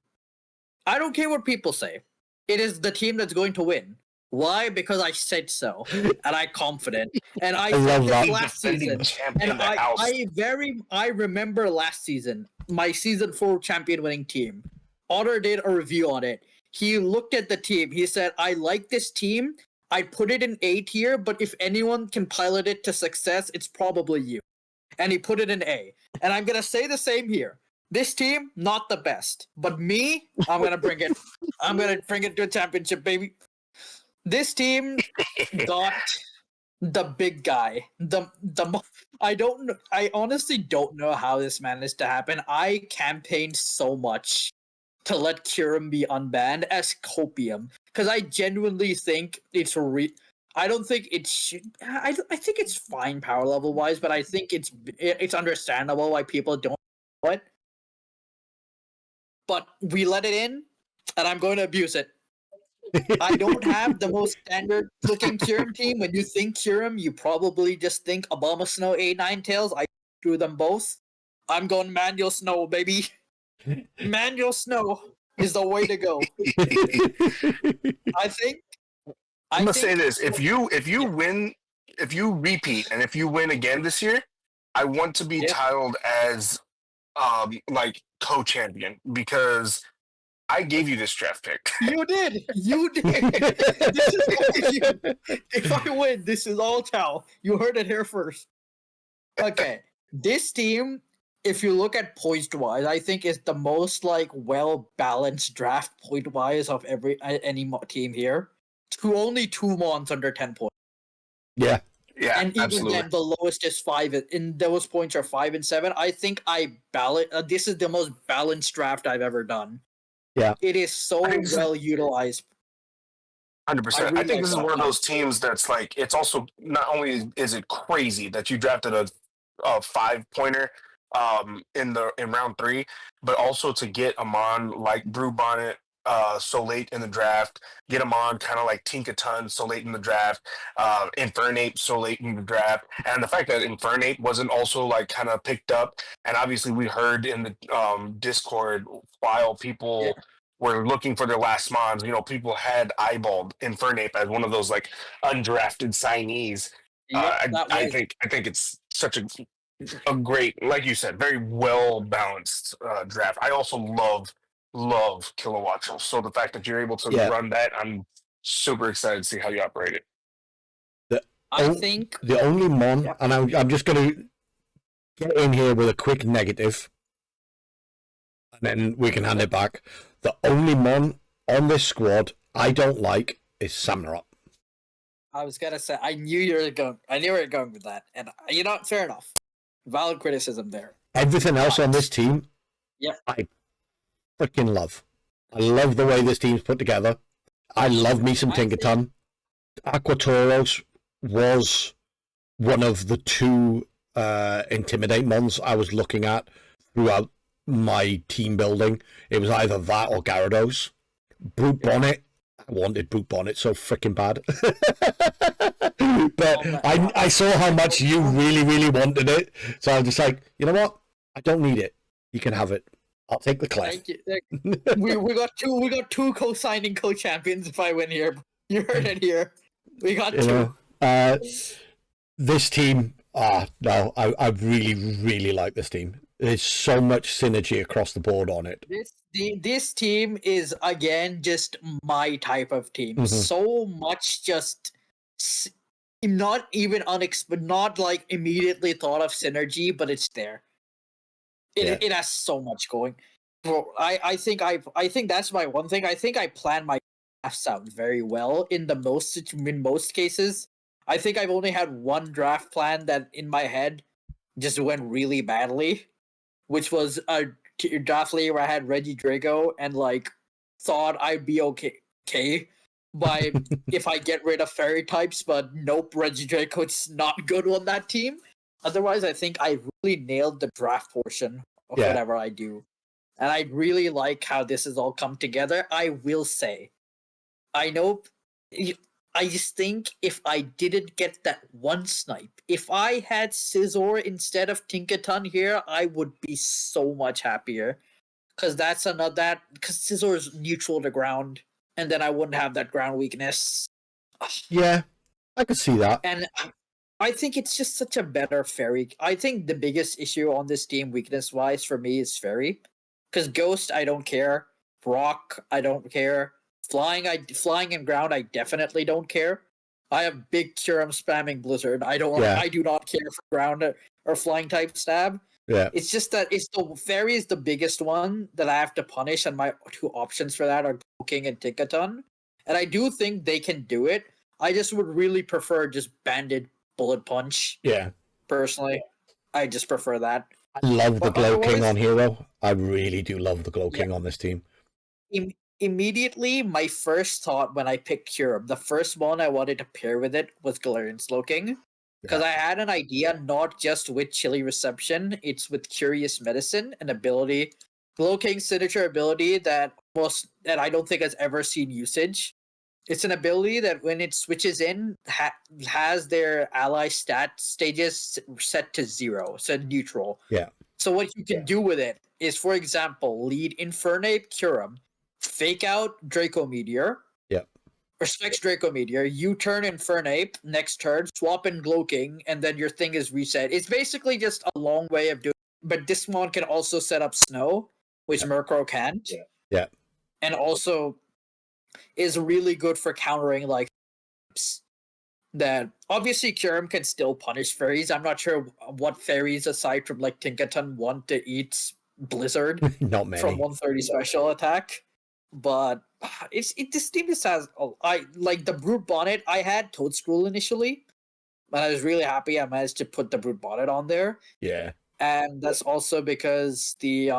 B: I don't care what people say. It is the team that's going to win. Why? Because I said so, and I'm confident. And I said this last season. And I remember last season, my season 4 champion winning team. Otter did a review on it. He looked at the team. He said, I like this team. I'd put it in A tier, but if anyone can pilot it to success, it's probably you. And he put it in A. And I'm going to say the same here. This team, not the best. But me, I'm going to bring it. I'm going to bring it to a championship, baby. This team got the big guy. I honestly don't know how this managed to happen. I campaigned so much to let Kyurem be unbanned as Copium because I genuinely think it's I don't think it should. I think it's fine power level wise, but I think it's understandable why people don't know it. But we let it in, and I'm going to abuse it. I don't have the most standard looking Kyurem team. When you think Kyurem, you probably just think Obama Snow, A9 Tails. I do them both. I'm going Manual Snow, baby. Manual Snow is the way to go.
D: I'm gonna say this: if you win, if you repeat, and if you win again this year, I want to be titled as like co-champion because I gave you this draft pick.
B: You did. This is if I win, this is all Tao. You heard it here first. Okay, this team, if you look at points wise, I think is the most like well balanced draft point wise of any team here. Only 2 mons under 10 points.
A: Yeah,
B: and even
D: absolutely.
B: then, the lowest is 5. And those points are 5 and 7. I think this is the most balanced draft I've ever done.
A: Yeah,
B: it is so well utilized.
D: 100%. I think this is one of those teams that's like, it's also not only is it crazy that you drafted a 5-pointer in round 3, but also to get a mon like Brew Bonnet so late in the draft, get him on kind of like Tinkaton so late in the draft, Infernape so late in the draft, and the fact that Infernape wasn't also like kind of picked up, and obviously we heard in the Discord while people were looking for their last mons, people had eyeballed Infernape as one of those like undrafted signees. I think it's such a great, like you said, very well balanced draft. I also love Kilowattrel. So the fact that you're able to run that, I'm super excited to see how you operate it.
B: I think
A: the only mon, and I'm just going to get in here with a quick negative, and then we can hand it back. The only mon on this squad I don't like is Samurott.
B: I was gonna say I knew you were going with that, and fair enough. Valid criticism there.
A: Everything else on this team, I freaking love. I love the way this team's put together. I love me some Tinkaton. Aquatoros was one of the two Intimidate mons I was looking at throughout my team building. It was either that or Gyarados. Brute Bonnet. I wanted Brute Bonnet so freaking bad. But I saw how much you really, really wanted it. So I'm just like, you know what? I don't need it. You can have it. I'll take the Clef.
B: Thank you. We got two co-signing co-champions if I win here. You heard it here. We got two.
A: This team, no, I really, really like this team. There's so much synergy across the board on it.
B: This team is, again, just my type of team.
A: Mhm.
B: So much just not even not like immediately thought of synergy, but it's there. It has so much going. Well, I think that's my one thing. I think I plan my drafts out very well in most cases. I think I've only had one draft plan that in my head just went really badly, which was a draft league where I had Reggie Drago and like thought I'd be okay by if I get rid of fairy types, but nope, Reggie Drago's not good on that team. Otherwise, I think I really nailed the draft portion of whatever I do. And I really like how this has all come together. I will say, I know, I just think if I didn't get that one snipe, if I had Scizor instead of Tinkaton here, I would be so much happier. Because because Scizor is neutral to ground, and then I wouldn't have that ground weakness.
A: Yeah, I could see that.
B: And I think it's just such a better fairy. I think the biggest issue on this team, weakness-wise, for me is fairy. Because Ghost, I don't care. Rock, I don't care. Flying and ground, I definitely don't care. I have big Kyurem spamming Blizzard. I do not care for ground or flying type stab.
A: Yeah.
B: It's just that the fairy is the biggest one that I have to punish, and my two options for that are King and Tinkaton. And I do think they can do it. I just would really prefer just banded Bullet Punch.
A: Yeah.
B: Personally, I just prefer that.
A: I love the Glow King on Hero. I really do love the Glow King on this team.
B: Immediately, my first thought when I picked Kyurem, the first one I wanted to pair with it was Galarian Slowking. Because I had an idea not just with Chili Reception, it's with Curious Medicine, an ability, Glow King's signature ability that I don't think has ever seen usage. It's an ability that when it switches in, has their ally stat stages set to 0, so neutral.
A: Yeah.
B: So what you can do with it is, for example, lead Infernape Kyurem, fake out Draco Meteor.
A: Yeah.
B: Or Specs Draco Meteor, you turn Infernape, next turn, swap in Glow King, and then your thing is reset. It's basically just a long way of doing it, but this one can also set up Snow, which Murkrow can't.
A: Yeah.
B: And also is really good for countering like that. Obviously, Kyurem can still punish fairies. I'm not sure what fairies aside from like Tinkaton want to eat Blizzard
A: Not many.
B: from 130 special attack. But this team just has I like the Brute Bonnet. I had Toadstool initially, but I was really happy I managed to put the Brute Bonnet on there.
A: Yeah.
B: And that's also because the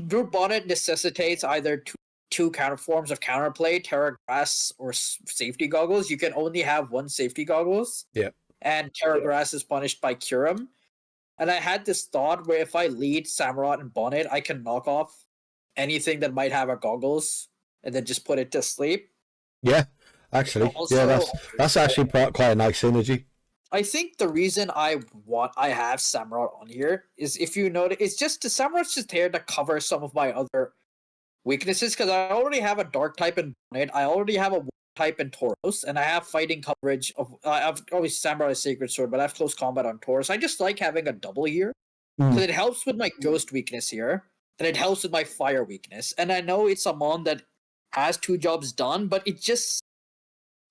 B: Brute Bonnet necessitates either two counter forms of counterplay, Tera Grass or Safety Goggles. You can only have one Safety Goggles.
A: Yeah.
B: And Tera Grass is punished by Kyurem. And I had this thought where if I lead Samurott and Bonnet, I can knock off anything that might have a Goggles and then just put it to sleep.
A: Yeah, actually.
B: Also,
A: that's actually quite a nice synergy.
B: I think the reason I have Samurott on here is, if you notice, it's just Samurott's just here to cover some of my other weaknesses, because I already have a Dark type in Bonnet, I already have a Water type in Tauros, and I have fighting coverage of I've always Samurai Sacred Sword, but I have close combat on Tauros. I just like having a double here because it helps with my Ghost weakness here, and it helps with my Fire weakness. And I know it's a mon that has 2 jobs done, but it just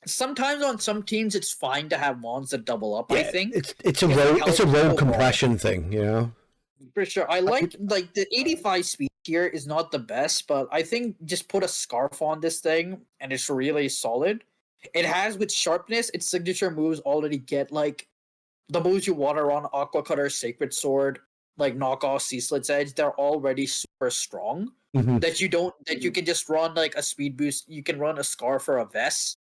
B: sometimes on some teams it's fine to have mons that double up.
A: Yeah,
B: I think
A: it's a roll compression thing, you know.
B: For sure. I like the 85 speed here is not the best, but I think just put a scarf on this thing and it's really solid. It has with sharpness, its signature moves already get like the moves you want to run, Aqua Cutter, Sacred Sword, like knockoff Sea-Slit's Edge, they're already super strong.
A: Mm-hmm.
B: That you can just run like a speed boost, you can run a scarf or a vest.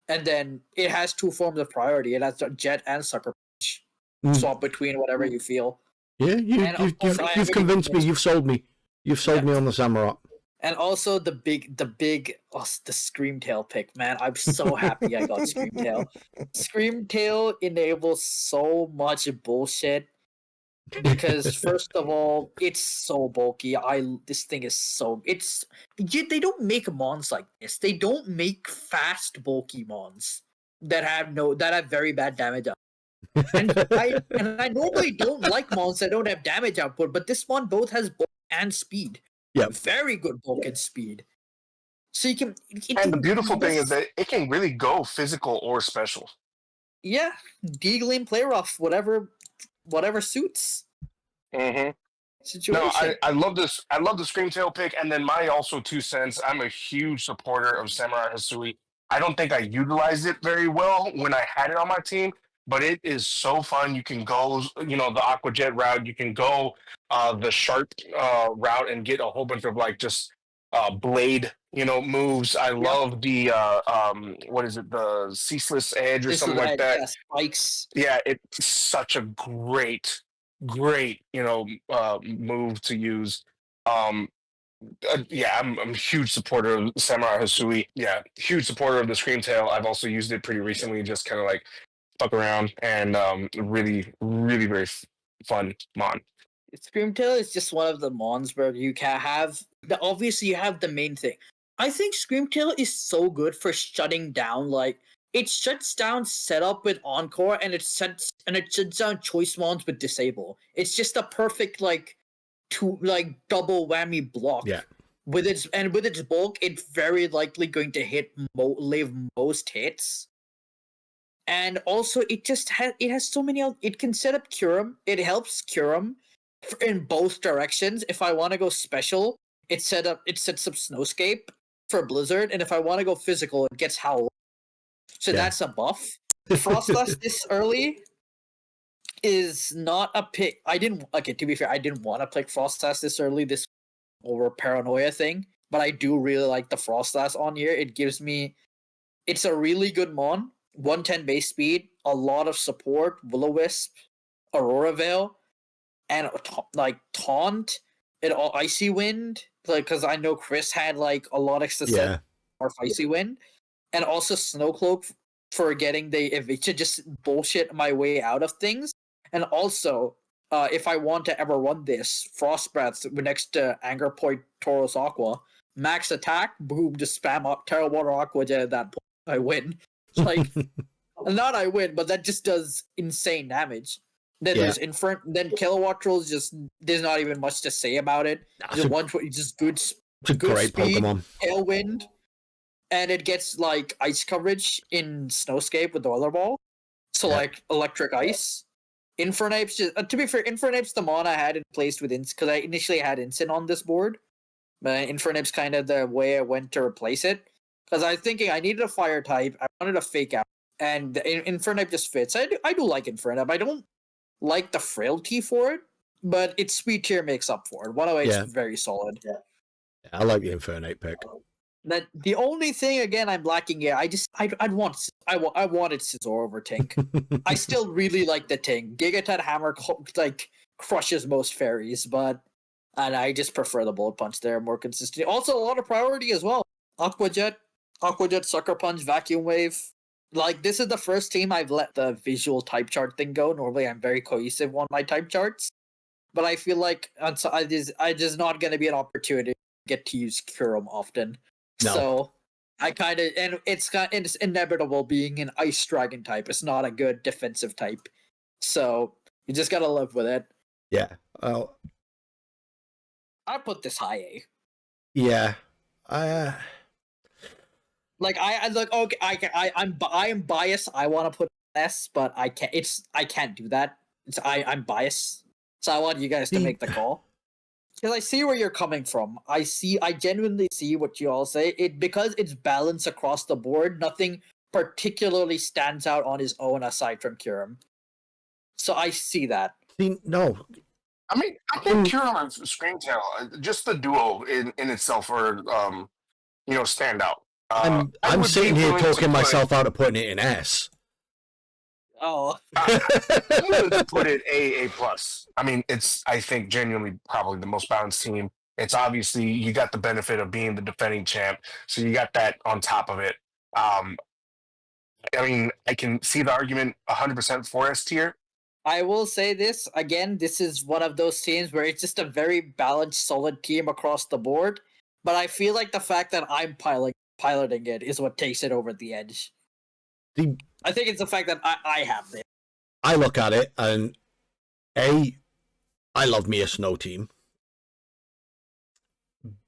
B: And then it has two forms of priority. It has jet and sucker punch.
A: Mm.
B: Swap between whatever you feel.
A: Yeah,
B: And of course, I have
A: you've
B: a
A: convinced me.
B: mix.
A: You've sold me. You've sold me on the Samurai.
B: And also the big the Screamtail pick, man. I'm so happy I got Screamtail. Screamtail enables so much bullshit because first of all, it's so bulky. This thing is so they don't make mons like this. They don't make fast bulky mons that have very bad damage output. And I normally don't like mons that don't have damage output, but this one both has bulk and speed.
A: Yeah,
B: very good bulk and speed. So you can.
D: And the beautiful thing is that it can really go physical or special.
B: Yeah, deagling, play rough, whatever suits.
D: Mm-hmm.
B: Situation.
D: No, I love this. I love the Screamtail pick, and then my also 2 cents. I'm a huge supporter of Samurai Hisui. I don't think I utilized it very well when I had it on my team, but it is so fun. You can go, the Aqua Jet route. You can go the Sharp route and get a whole bunch of just blade, moves. I love the what is it, the Ceaseless Edge or something like that.
B: Yeah, spikes.
D: Yeah, it's such a great move to use. Yeah, I'm a huge supporter of Samurai Hisui. Yeah, huge supporter of the Screamtail. I've also used it pretty recently, just kind of fuck around, and really, really very fun mon.
B: Screamtail is just one of the mons where you can have obviously you have the main thing. I think Screamtail is so good for shutting down. It shuts down setup with Encore, and it shuts down choice mons with Disable. It's just a perfect double whammy block.
A: Yeah.
B: With its bulk, it's very likely going to leave most hits. And also, it has so many. It can set up Curum. It helps Curum in both directions. If I want to go special, it sets up Snowscape for Blizzard, and if I want to go physical, it gets Howl. So that's a buff. Frostlass this early is not a pick. To be fair, I didn't want to pick Frostlass this early, this over Paranoia thing, but I do really like the Frostlass on here. It's a really good mon, 110 base speed, a lot of support, Will-O-Wisp, Aurora Veil, and Taunt, Icy Wind, because I know Chris had a lot of success or Icy Wind, and also Snowcloak for getting to just bullshit my way out of things. And also, if I want to ever run this, Frost Breath next to Anger Point Tauros Aqua, max attack, boom, just spam up Terra Water Aqua Jet at that point. I win. Not I win, but that just does insane damage. Then there's then Kilowatt Trolls, there's not even much to say about it. Just good
A: it's a great
B: speed,
A: Pokemon.
B: Tailwind, and it gets ice coverage in Snowscape with the Weather Ball. So Electric Ice. Infernape's to be fair, Infernape's the mon I had in place with because I initially had Incin on this board, but Infernape's kind of the way I went to replace it. Because I was thinking I needed a fire type, I wanted a fake out, and Infernape just fits. I do like Infernape. I don't like the frailty for it, but its speed tier makes up for it. 108 is very solid.
A: Yeah, I like the Infernape pick.
B: That the only thing again I'm lacking here. I wanted Scizor over Tink. I still really like the Tink. Gigaton Hammer crushes most fairies, and I just prefer the Bullet Punch there, more consistent. Also a lot of priority as well. Aqua Jet, Sucker Punch, Vacuum Wave. This is the first team I've let the visual type chart thing go. Normally I'm very cohesive on my type charts, but I feel like there's not going to be an opportunity to get to use Curum often. No. So I and it's inevitable being an Ice Dragon type. It's not a good defensive type. So you just gotta live with it.
A: Yeah.
B: I put this high A.
A: Yeah.
B: I'm biased. I want to put S, but I can't. I can't do that. I'm biased, so I want you guys to make the call. Because I see where you're coming from. I genuinely see what you all say. Because it's balanced across the board, nothing particularly stands out on his own aside from Curum. So I see that.
A: No.
D: I mean, I think Curum and Screamtail, just the duo in itself are, stand out.
A: I'm sitting here talking myself out of putting it in S.
B: Oh,
D: I'm willing to put it A plus. I mean, it's I think genuinely probably the most balanced team. It's obviously you got the benefit of being the defending champ, so you got that on top of it. I mean, I can see the argument 100% for S tier.
B: I will say this again. This is one of those teams where it's just a very balanced, solid team across the board. But I feel like the fact that I'm piloting it is what takes it over the edge. I think it's the fact that I have this.
A: I look at it and I love me a snow team.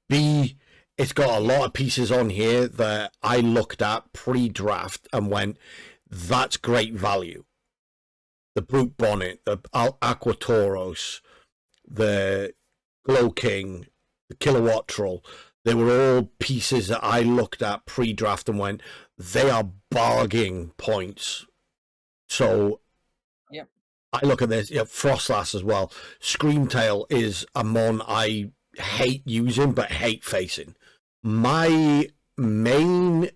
A: B, it's got a lot of pieces on here that I looked at pre-draft and went, that's great value. The Brute Bonnet, the Aquatoros, the Glow King, the Kilowatt Troll, they were all pieces that I looked at pre-draft and went, they are bargain points. So
B: yep.
A: I look at this, Frostlass as well. Screamtail is a mon I hate using but hate facing. My main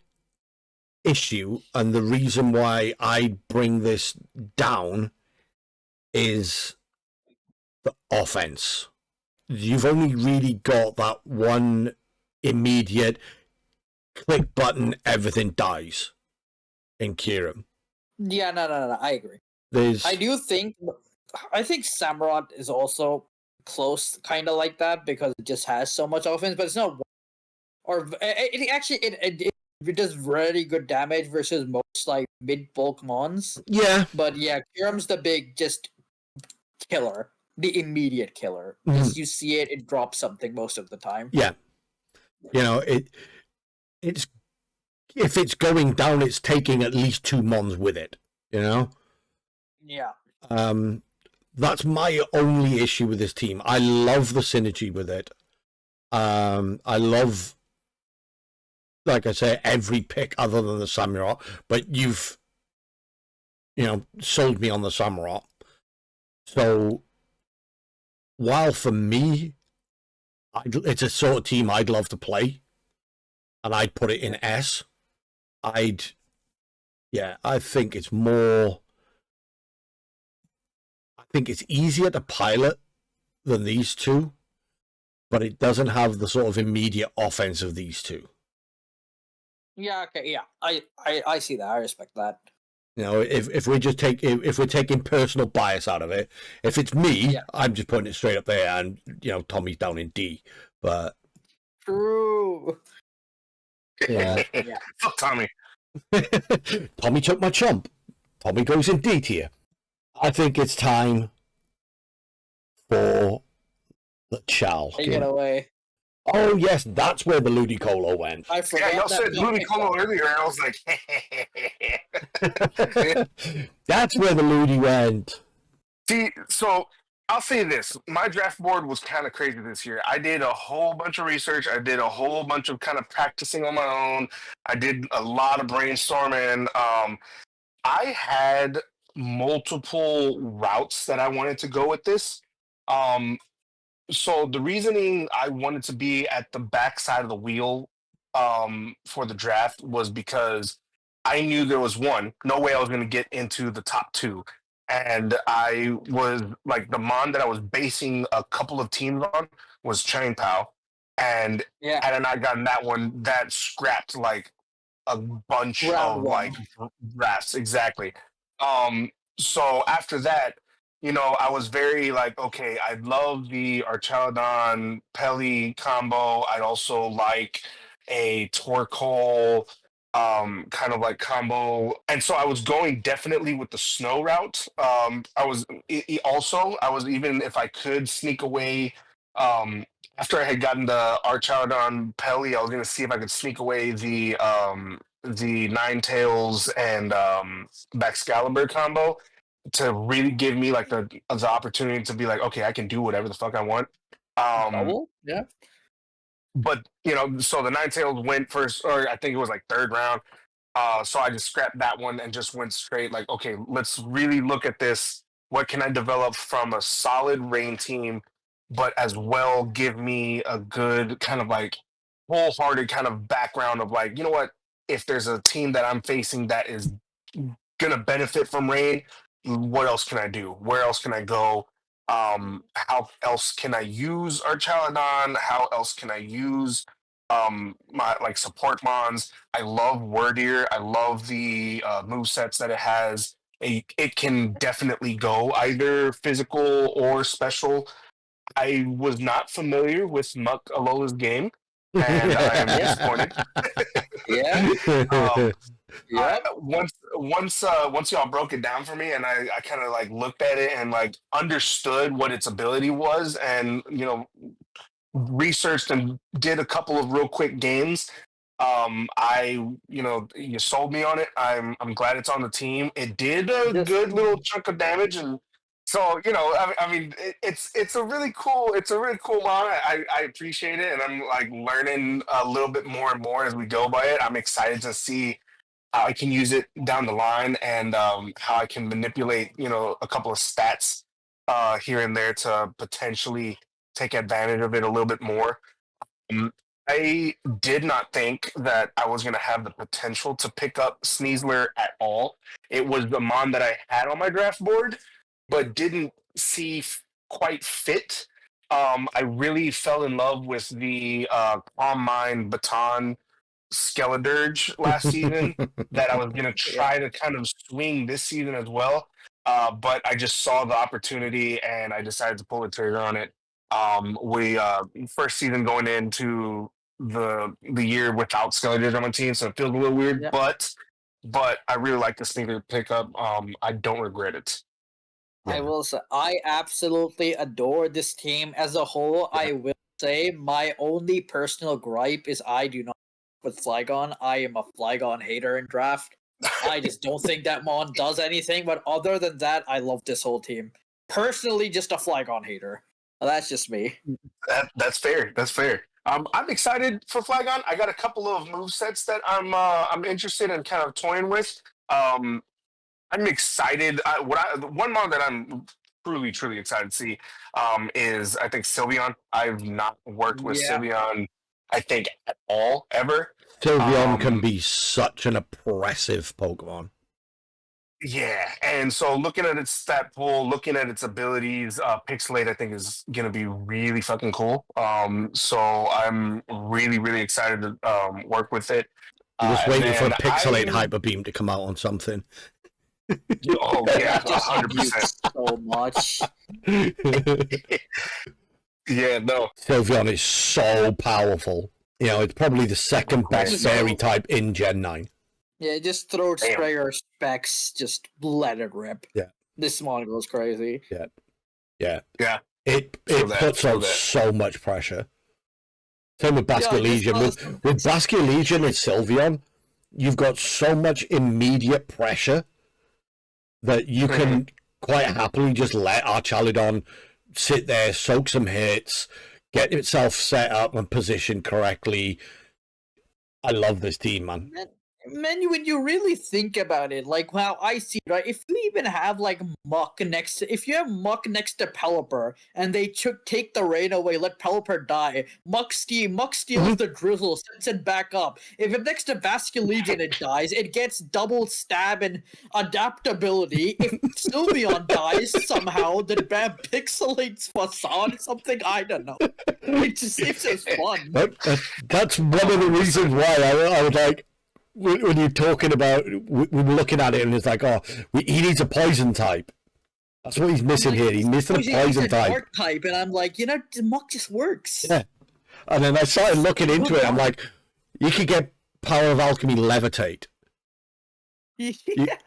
A: issue and the reason why I bring this down is the offense. You've only really got that one immediate click button, everything dies in Kieran.
B: Yeah, no. I agree. I think Samurott is also close, kind of like that, because it just has so much offense, but it's not. Or it does really good damage versus most like mid bulk mons.
A: Yeah,
B: but yeah, Kiram's the big just killer, the immediate killer. As you see it, it drops something most of the time.
A: Yeah, it's if it's going down, it's taking at least 2 mons with it. Yeah. That's my only issue with this team. I love the synergy with it. I love, like I say, every pick other than the Samurott, but you've sold me on the Samurott. So while for me, it's a sort of team I'd love to play, and I'd put it in S. I think it's more. I think it's easier to pilot than these two, but it doesn't have the sort of immediate offense of these two.
B: Yeah. Okay. Yeah. I see that. I respect that.
A: If we're taking personal bias out of it, if it's me, I'm just putting it straight up there, and Tommy's down in D. But
B: true.
A: Yeah.
D: Fuck Tommy.
A: Tommy took my chump. Tommy goes in D tier. I think it's time for the Chow.
B: Take it away.
A: Oh yes, that's where the Ludicolo went.
B: I forgot.
D: Yeah, y'all said Ludicolo earlier, and I was like,
A: that's where the Ludi went.
D: See, so I'll say this: my draft board was kind of crazy this year. I did a whole bunch of research. I did a whole bunch of kind of practicing on my own. I did a lot of brainstorming. I had multiple routes that I wanted to go with this. So the reasoning I wanted to be at the back side of the wheel for the draft was because I knew there was no way I was going to get into the top 2. And I was like, the mon that I was basing a couple of teams on was Chain Pow. And had I gotten that one, that scrapped like a bunch of like drafts. Exactly. So after that, I was very like, okay, I love the Archaludon Peli combo. I'd also like a Torkoal kind of like combo. And so I was going definitely with the snow route. I was even, if I could sneak away, after I had gotten the Archaludon Peli, I was going to see if I could sneak away the Ninetales and Baxcalibur combo, to really give me like the opportunity to be like, okay, I can do whatever the fuck I want.
B: Yeah.
D: But so the Ninetales went first, or I think it was like 3rd round. So I just scrapped that one and just went straight like, okay, let's really look at this. What can I develop from a solid rain team, but as well give me a good kind of like wholehearted kind of background of like, you know what, if there's a team that I'm facing that is gonna benefit from rain, what else can I do? Where else can I go? How else can I use Archaludon? How else can I use my like support mons? I love Wordier. I love the move sets that it has. It can definitely go either physical or special. I was not familiar with Muck Alola's game, and I am disappointed.
B: Yeah. Yep.
D: Once y'all broke it down for me, and I kind of like looked at it and like understood what its ability was, and researched and did a couple of real quick games. You sold me on it. I'm glad it's on the team. It did a good little chunk of damage, and so it's a really cool mod. I appreciate it, and I'm like learning a little bit more and more as we go by it. I'm excited to see how I can use it down the line, and how I can manipulate a couple of stats here and there to potentially take advantage of it a little bit more. I did not think that I was going to have the potential to pick up Sneasler at all. It was the mon that I had on my draft board, but didn't see quite fit. I really fell in love with the Calm Mind Baton Skeledirge last season that I was going to try to kind of swing this season as well. But I just saw the opportunity and I decided to pull the trigger on it. We first season going into the year without Skeledirge on my team, so it feels a little weird, but I really like the sneaker pickup. I don't regret it.
B: Yeah. I will say I absolutely adore this team as a whole. Yeah. I will say my only personal gripe is I do not with Flygon. I am a Flygon hater in draft. I just don't think that mon does anything, but other than that, I love this whole team. Personally, just a Flygon hater. Well, that's just me.
D: That's fair. That's fair. I'm excited for Flygon. I got a couple of movesets that I'm interested in kind of toying with. I'm excited. One mon that I'm truly excited to see is I think Sylveon. I've not worked with Sylveon, I think, at all ever.
A: Sylveon can be such an oppressive Pokemon.
D: Yeah, and so looking at its stat pool, looking at its abilities, Pixelate I think is gonna be really fucking cool. So I'm really excited to work with it.
A: I'm just waiting for a Pixelate Hyper Beam to come out on something.
D: Oh yeah, 100%.
B: So much.
D: Yeah, no.
A: Sylveon is so powerful. It's probably the second best fairy type in Gen 9.
B: Yeah, just throw sprayer specs, just let it rip.
A: Yeah.
B: This one goes crazy.
A: Yeah. It puts on so much pressure. Same with Basket Legion. With Basket Legion and Sylveon, you've got so much immediate pressure that you can quite happily just let Archaludon sit there, soak some hits, get itself set up and positioned correctly. I love this team, man.
B: Man, when you really think about it, like how I see it, right? If you even have like Muck next to Pelipper, and they take the rain away, let Pelipper die, Muck steals the Drizzle, sets it back up. If it next to Basket Legion it dies, it gets double stab and adaptability. If Sylveon dies somehow, then Bam pixelates Facade something, I don't know. It's just fun.
A: That's one of the reasons why I was like, when you're talking about, we were looking at it and it's like, he needs a poison type. That's what he's missing here. He's missing a poison type.
B: Dark type, and I'm like, Muck just works.
A: Yeah. And then I started looking into it. I'm like, you could get Power of Alchemy Levitate. You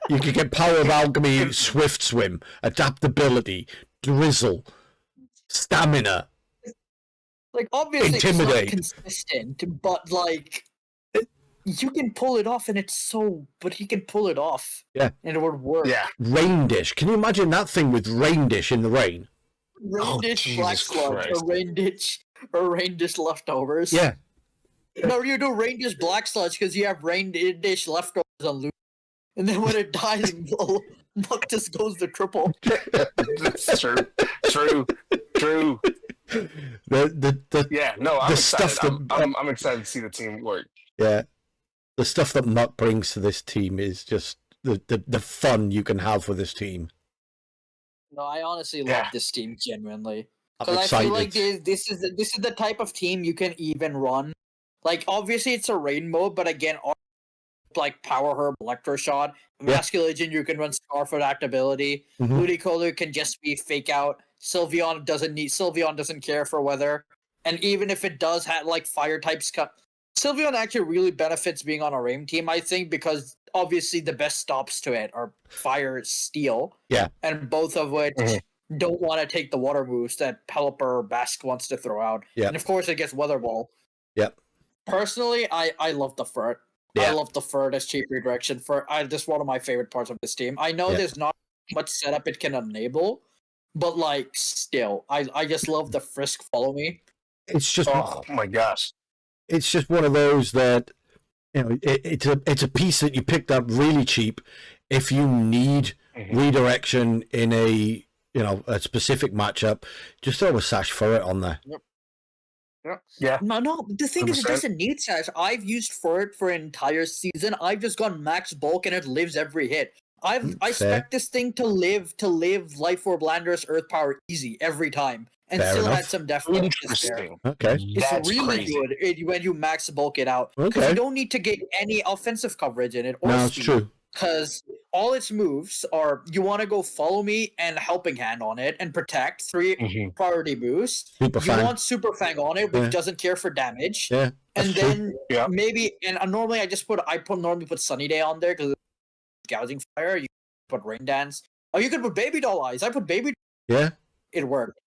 A: could get Power of Alchemy Swift Swim, Adaptability, Drizzle, Stamina.
B: Like, obviously
A: Intimidate.
B: It's not consistent, but like, you can pull it off, and but he can pull it off.
A: Yeah.
B: And it would work.
D: Yeah.
A: Rain Dish. Can you imagine that thing with Rain Dish in the rain?
B: Rain Dish Black Sludge, or Rain Dish leftovers.
A: Yeah.
B: No, you do Rain Dish Black Sludge because you have Rain Dish leftovers on loot. And then when it dies, Muck just goes to triple.
D: That's true. Yeah, no, I'm
A: the
D: excited.
A: stuff that
D: I'm excited to see the team work.
A: yeah, the stuff that Mutt brings to this team is just the fun you can have with this team.
B: No, I honestly
D: Yeah.
B: love this team genuinely.
A: I'm
B: Because I
A: excited.
B: feel like this is the type of team you can even run. Like, obviously, it's a rain mode, but again, like Power Herb, Electroshot,
A: Yeah.
B: Masculine, you can run Scarfoot Actability.
A: Mhm.
B: Ludicolo can just be fake out. Sylveon doesn't care for weather, and even if it does have like fire types, Sylveon actually really benefits being on a rain team. I think because obviously the best stops to it are Fire, Steel,
A: Yeah.
B: and both of which
D: Mhm.
B: don't want to take the water moves that Pelipper or Basque wants to throw out.
A: Yeah.
B: And of course it gets Weather Ball.
A: Yep.
B: Personally, I love the Furt.
A: Yeah.
B: I love the Furt as cheap redirection. Just one of my favorite parts of this team. I know
A: Yeah.
B: there's not much setup it can enable, but like still, I just love the Frisk Follow Me.
A: It's just
D: Oh my gosh.
A: it's just one of those that it's a piece that you picked up really cheap if you need
D: Mhm.
A: redirection in a a specific matchup. Just throw a Sash for it on there.
D: Yeah.
B: No. The thing is, it
D: 100%.
B: doesn't need Sash. I've used Furt for an entire season. I've just gone max bulk and it lives every hit. I
A: Fair.
B: expect this thing to live Life Orb Landorus Earth Power easy every time, and
A: Fair
B: still
A: enough.
B: had some def there.
D: Interesting.
A: Okay.
B: It's
D: That's
B: really
D: crazy.
B: good when you max bulk it out. Because
A: Okay.
B: you don't need to get any offensive coverage in it or
A: No, it's
B: speed.
A: true.
B: Because all its moves are you want to go Follow Me and Helping Hand on it and Protect, 3
D: Mhm.
B: priority boosts.
A: Super
B: You
A: fan.
B: want Super Fang on it, which
A: Yeah.
B: doesn't care for damage.
A: Yeah. That's
B: And
A: true.
B: then
D: Yeah.
B: maybe normally normally put Sunny Day on there because Gouging Fire. You put Rain Dance. Oh, you could put Baby Doll Eyes. I put Baby.
A: Yeah.
B: It worked.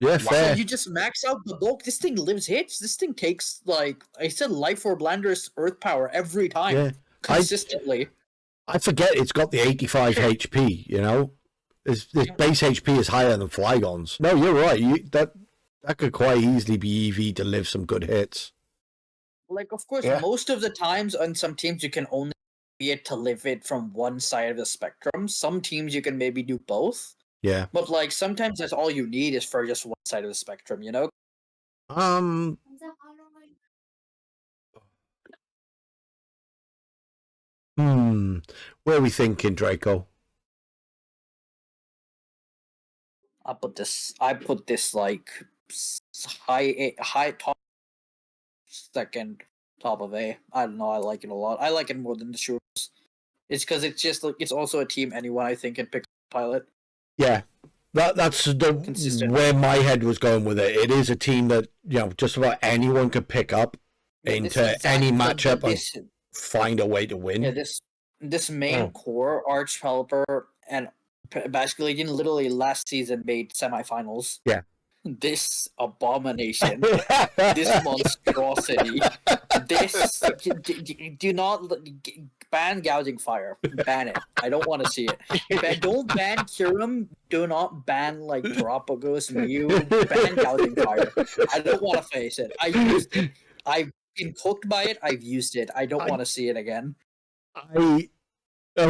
A: Yeah.
D: Wow.
B: So
A: Fair.
B: you just max out the bulk. This thing lives hits. This thing takes like I said, Life Orb Landorus Earth Power every time
A: Yeah.
B: consistently.
A: I forget it's got the 85 HP. Its base HP is higher than Flygon's. No, you're right. That could quite easily be EV to live some good hits.
B: Like, of course,
D: Yeah.
B: most of the times on some teams you can only be it to live it from one side of the spectrum. Some teams you can maybe do both,
A: Yeah.
B: but like sometimes that's all you need is for just one side of the spectrum. You know?
A: Where are we thinking, Draco?
B: I put this like high top second top of A. I don't know. I like it a lot. I like it more than the Shroodles. It's because it's just like it's also a team anyone I think can pick up pilot.
A: Yeah. That's
B: Consistent.
A: where my head was going with it. It is a team that just about anyone could pick up
B: Yeah, this
A: into any
B: exact-
A: matchup and
B: This,
A: find a way to win.
B: yeah, this main core Arch Pelipper and Basically literally last season made semifinals.
A: Yeah.
B: This abomination, this monstrosity, this do not ban Gouging Fire. Ban it. I don't want to see it. Don't ban Kyurem. Do not ban like Galapagos, Mew. Ban Gouging Fire. I don't want to face it. I used it. I've been cooked by it. I've used it. I don't want to see it again.
A: I've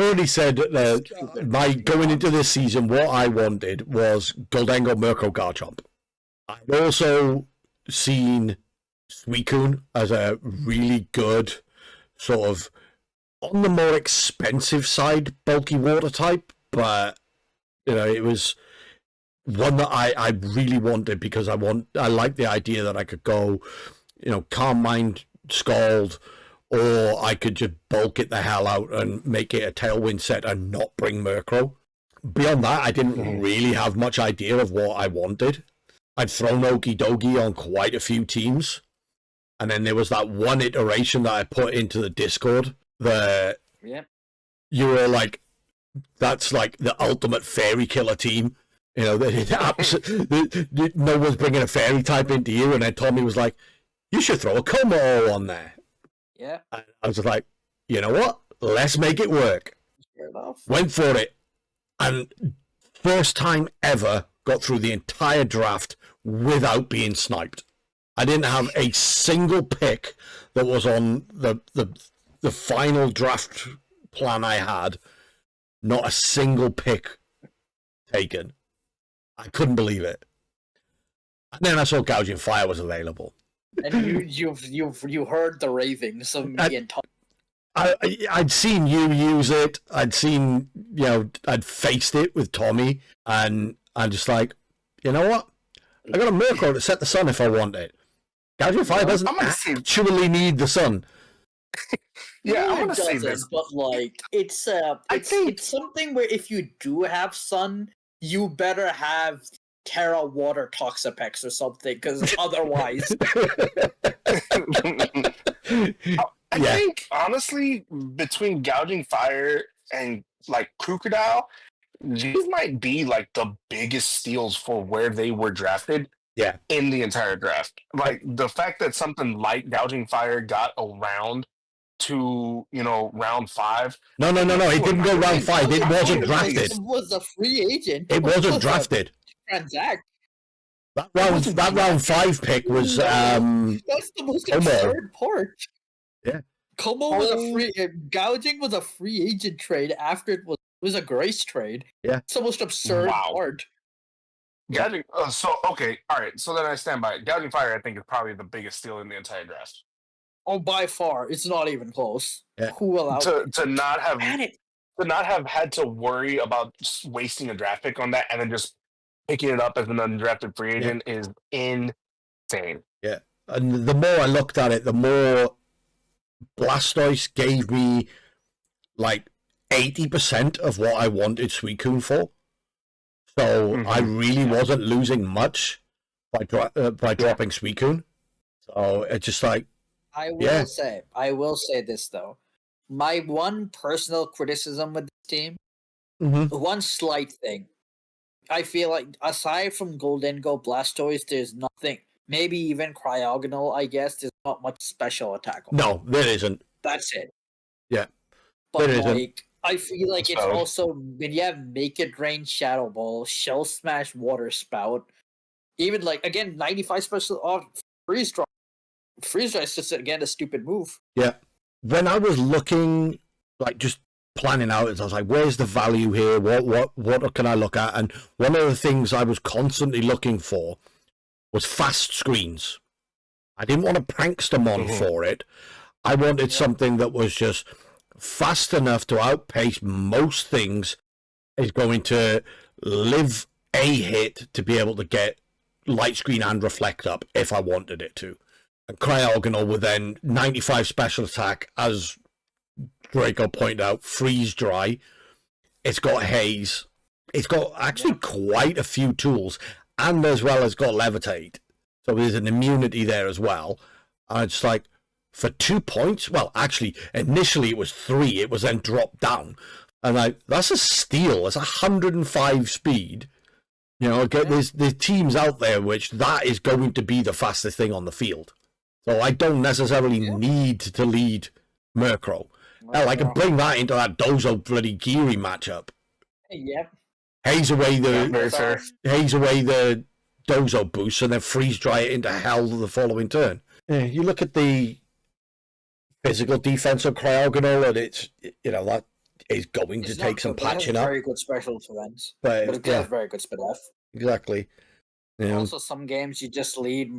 A: already said that my going into this season, what I wanted was Goldengo, Murkrow, Garchomp. I'd also seen Suicune as a really good sort of on the more expensive side bulky water type, but it was one that I really wanted because I like the idea that I could go, Calm Mind, Scald, or I could just bulk it the hell out and make it a Tailwind set and not bring Murkrow. Beyond that, I didn't really have much idea of what I wanted. I'd thrown Okie Dokie on quite a few teams. And then there was that one iteration that I put into the Discord that you were like, that's like the ultimate fairy killer team. No one's bringing a fairy type into you. And then Tommy was like, you should throw a Kommo on there.
B: Yeah.
A: And I was like, you know what? Let's make it work.
B: Fair enough.
A: Went for it. And first time ever got through the entire draft without being sniped. I didn't have a single pick that was on the final draft plan I had. Not a single pick taken. I couldn't believe it. And then I saw Gouging Fire was available.
B: And you heard the ravings of me and Tom.
A: I'd seen you use it. I'd seen, I'd faced it with Tommy, and I'm just like, you know what? I got a Murkrow to set the sun if I want it. Gouging Fire doesn't actually need the sun.
D: Yeah, I'm gonna say this,
B: but it's something where if you do have sun, you better have Tera Water Toxapex or something, because otherwise.
D: I think honestly, between Gouging Fire and Crocodile, these might be the biggest steals for where they were drafted.
A: Yeah,
D: in the entire draft, the fact that something like Gouging Fire got around to round 5.
A: No. It didn't go round 5. It wasn't drafted.
B: It was a free agent.
A: It wasn't drafted.
B: Transact.
A: That round 5 pick was.
B: That's the most absurd part.
A: Yeah.
B: Como was a free. Gouging was a free agent trade after it was a grace trade.
A: Yeah.
B: It's the most absurd part.
D: Gouging. So okay, all right. So then I stand by it. Gouging Fire, I think, is probably the biggest steal in the entire draft.
B: Oh, by far, it's not even close.
A: Yeah.
B: Who allowed
D: to not have had to worry about wasting a draft pick on that and then just picking it up as an undrafted free agent is insane.
A: Yeah, and the more I looked at it, the more Blastoise gave me 80% of what I wanted Suicune for. So I really wasn't losing much by dropping Suicune. So it's just
B: I will say this though. My one personal criticism with this team, one slight thing. I feel like aside from Goldengo, Blastoise, there's nothing. Maybe even Cryogonal, I guess, there's not much special attack.
A: No, there isn't.
B: That's it.
A: Yeah,
B: but
A: there isn't.
B: I feel like it's also when you have Make It Rain, Shadow Ball, Shell Smash, Water Spout, even again 95 special off Freeze Dry. Freeze Dry is just again a stupid move.
A: Yeah, when I was looking, just planning out, I was like, "Where's the value here? What can I look at?" And one of the things I was constantly looking for was fast screens. I didn't want a Prankstamon for it. I wanted something that was just fast enough to outpace most things, is going to live a hit to be able to get light screen and reflect up if I wanted it to. And Cryogonal with then 95 special attack, as Draco pointed out, freeze dry. It's got haze. It's got actually quite a few tools, and as well as got levitate. So there's an immunity there as well. And it's for 2 points, well, actually, initially it was 3. It was then dropped down. And that's a steal. It's 105 speed. There's teams out there which that is going to be the fastest thing on the field. So I don't necessarily need to lead Murkrow. Hell, I can bring that into that Dozo bloody Geary matchup.
B: Yep.
A: Haze away the Dozo boost and then freeze dry it into hell the following turn. Yeah, you look at the physical defense of Cryogonal, and it's that is going to take some patching up.
B: Very good special defense,
A: but
B: it has very good spin off.
A: Exactly.
B: Also, some games you just lead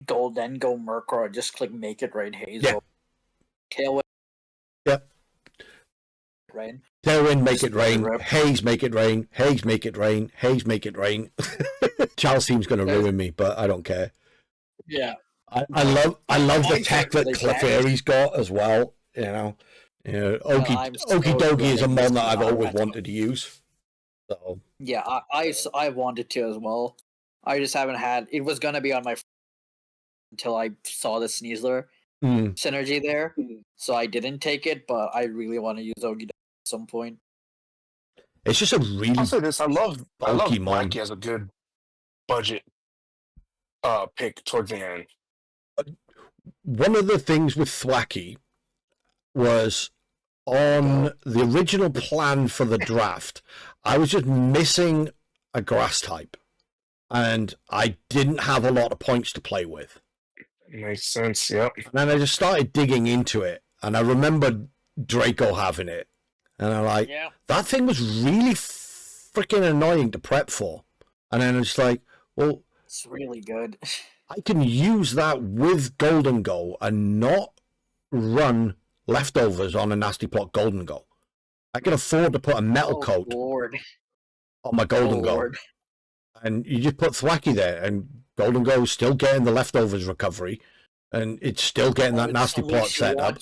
B: Goldengo, Murkrow, just click Make It Rain, Haze.
A: Yeah.
B: Tailwind.
A: Yep.
B: Rain.
A: Tailwind, Make It Rain. Haze, Make It Rain. Haze, Make It Rain. Haze, Make It Rain. Charles seems going to ruin me, but I don't care.
B: Yeah.
A: I love the tech that Clefairy's got as well. Okie Dokie is a mon that I've always wanted to use. So
B: yeah, I wanted to as well. I just haven't had. It was gonna be on my until I saw the Sneasler synergy there, so I didn't take it. But I really want to use Okie Dokie at some point.
A: It's just a really.
D: I'll say this: I love
A: mon.
D: Blackie as a good budget pick towards the end.
A: One of the things with Thwacky was on the original plan for the draft, I was just missing a grass type, and I didn't have a lot of points to play with.
D: Makes sense, yep.
A: And then I just started digging into it, and I remembered Draco having it, and I'm that thing was really freaking annoying to prep for. And then it's well,
B: It's really good.
A: I can use that with Golden Go and not run leftovers on a Nasty Plot Golden Go. I can afford to put a metal coat
B: Lord.
A: on my Golden Go.
B: Lord.
A: And you just put Thwacky there, and Golden Go is still getting the leftovers recovery, and it's still getting that Nasty Plot set up.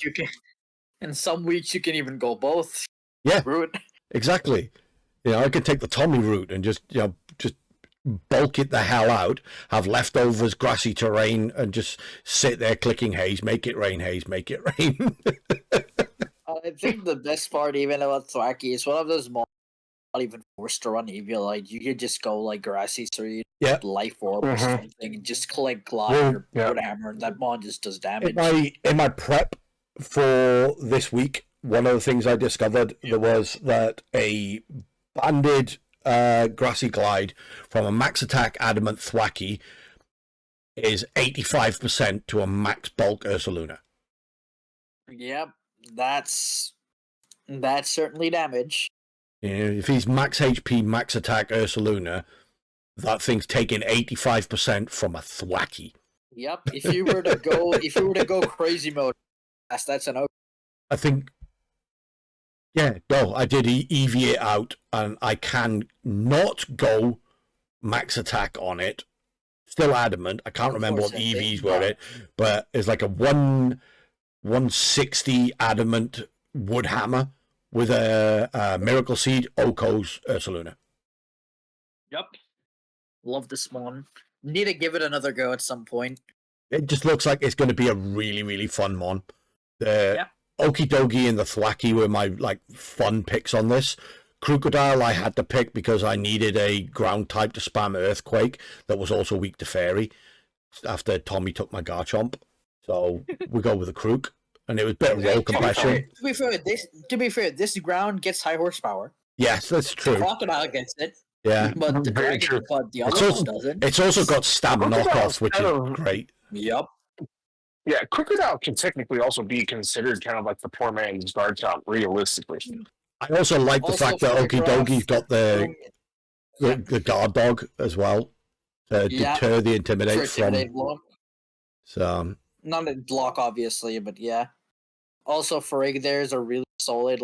B: In some weeks, you can even go both.
A: Yeah,
B: Screw it.
A: exactly. I can take the Tommy route and just bulk it the hell out, have leftovers, grassy terrain, and just sit there clicking haze, make it rain, haze, make it rain.
B: I think the best part even about Thwacky is one of those not even forced to run Eviolite. You could just go like grassy Serene, life orb or something, and just collect glide or wood hammer, and that mon just does damage.
A: In my prep for this week, one of the things I discovered was that a banded grassy glide from a max attack adamant Thwacky is 85% to a max bulk Ursaluna.
B: Yep, that's certainly damage.
A: If he's max HP, max attack Ursaluna, that thing's taking 85% from a Thwacky.
B: Yep. If you were to go crazy mode, that's an out.
A: I think. Yeah, no, I did EV it out, and I can not go max attack on it. Still adamant. I can't remember what the EVs were it, but it's like a 160 adamant wood hammer with a Miracle Seed, Oko's Ursaluna.
B: Yep. Love this one. Need to give it another go at some point.
A: It just looks like it's going to be a really, really fun mon. The Okie Dokie and the Thwacky were my fun picks on this. Crocodile I had to pick because I needed a ground type to spam Earthquake that was also weak to Fairy after Tommy took my Garchomp. So we go with the Crook. And it was a bit of roll compassion.
B: To be fair, this ground gets high horsepower.
A: Yes, that's true.
B: The Crocodile gets it.
A: Yeah.
B: But the other one doesn't.
A: It's also got stab knockoff, which is great.
B: Yep.
D: Yeah, Crocodile can technically also be considered kind of like the poor man's Garchomp, realistically.
A: I also like the fact that Okie Dokie's got the guard dog as well to deter the Intimidate from.
B: Block.
A: So
B: not a block, obviously, but yeah. Also, Farig there's a really solid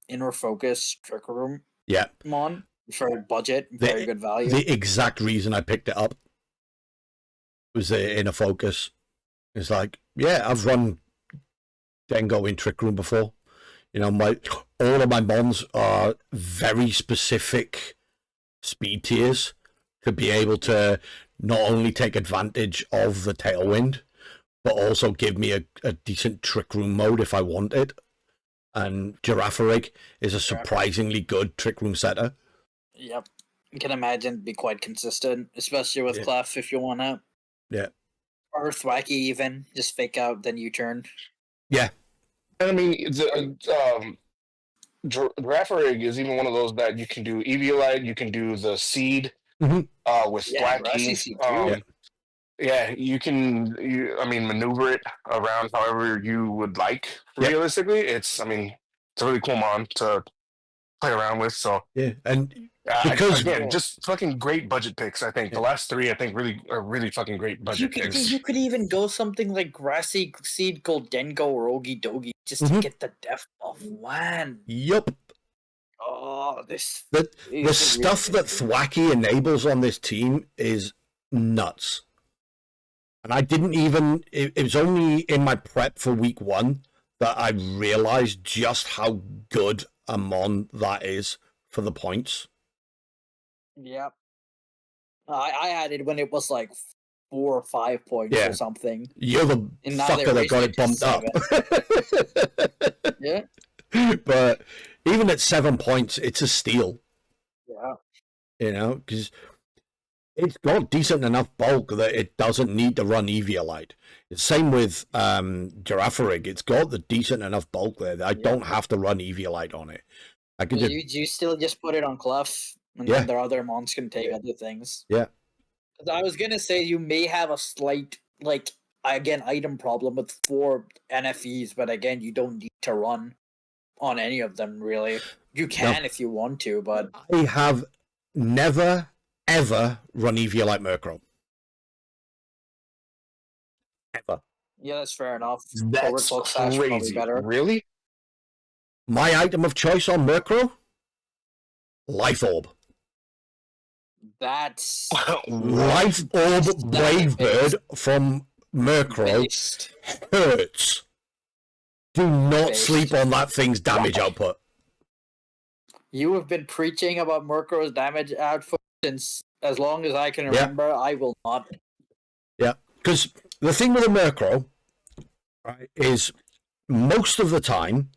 B: inner focus trick room.
A: Yeah.
B: Mon for budget, very good value.
A: The exact reason I picked it up was the inner focus. It's I've run Dengo in Trick Room before. All of my mons are very specific speed tiers to be able to not only take advantage of the tailwind, but also give me a decent Trick Room mode if I want it. And Girafarig is a surprisingly good Trick Room setter.
B: Yep. You can imagine be quite consistent, especially with Clef if you want to.
A: Yeah.
B: Or Thwacky even. Just fake out, then you turn.
A: Yeah.
D: I mean, the Girafarig is even one of those that you can do Eviolite, you can do the Seed with Thwacky. Yeah, you can maneuver it around however you would like. Realistically, it's a really cool mon to play around with. So
A: yeah, and
D: because again, just fucking great budget picks. I think the last three, I think, are really fucking great budget picks.
B: You could even go something like Grassy Seed, Goldengo, or Ogie Dogie just to get the death buff. Man.
A: Yup.
B: Oh,
A: the stuff that Thwacky enables on this team is nuts. And I didn't even, it was only in my prep for week 1 that I realized just how good a mon that is for the points.
B: Yep. I had it when it was 4 or 5 points or something.
A: You're the fucker that got it bumped up.
B: Yeah.
A: But even at 7 points, it's a steal.
B: Yeah.
A: Because it's got decent enough bulk that it doesn't need to run Eviolite. Same with Girafarig. It's got the decent enough bulk there that I don't have to run Eviolite on it. I can
B: you still just put it on Clef, and then their other mons can take other things.
A: Yeah.
B: I was going to say you may have a slight, item problem with 4 NFEs, but again, you don't need to run on any of them, really. You can if you want to, but...
A: I have never... ever run Eviolite Murkrow.
B: Yeah, that's fair enough.
D: That's
B: Forward slash probably
D: crazy.
B: better.
D: Really?
A: My item of choice on Murkrow? Life Orb.
B: That's
A: Life Orb Brave Bird from Murkrow
B: based.
A: hurts. Do not
B: Based.
A: sleep on that thing's damage output.
B: You have been preaching about Murkrow's damage output since as long as I can remember. I will not.
A: Yeah, because the thing with a Murkrow, right, is most of the time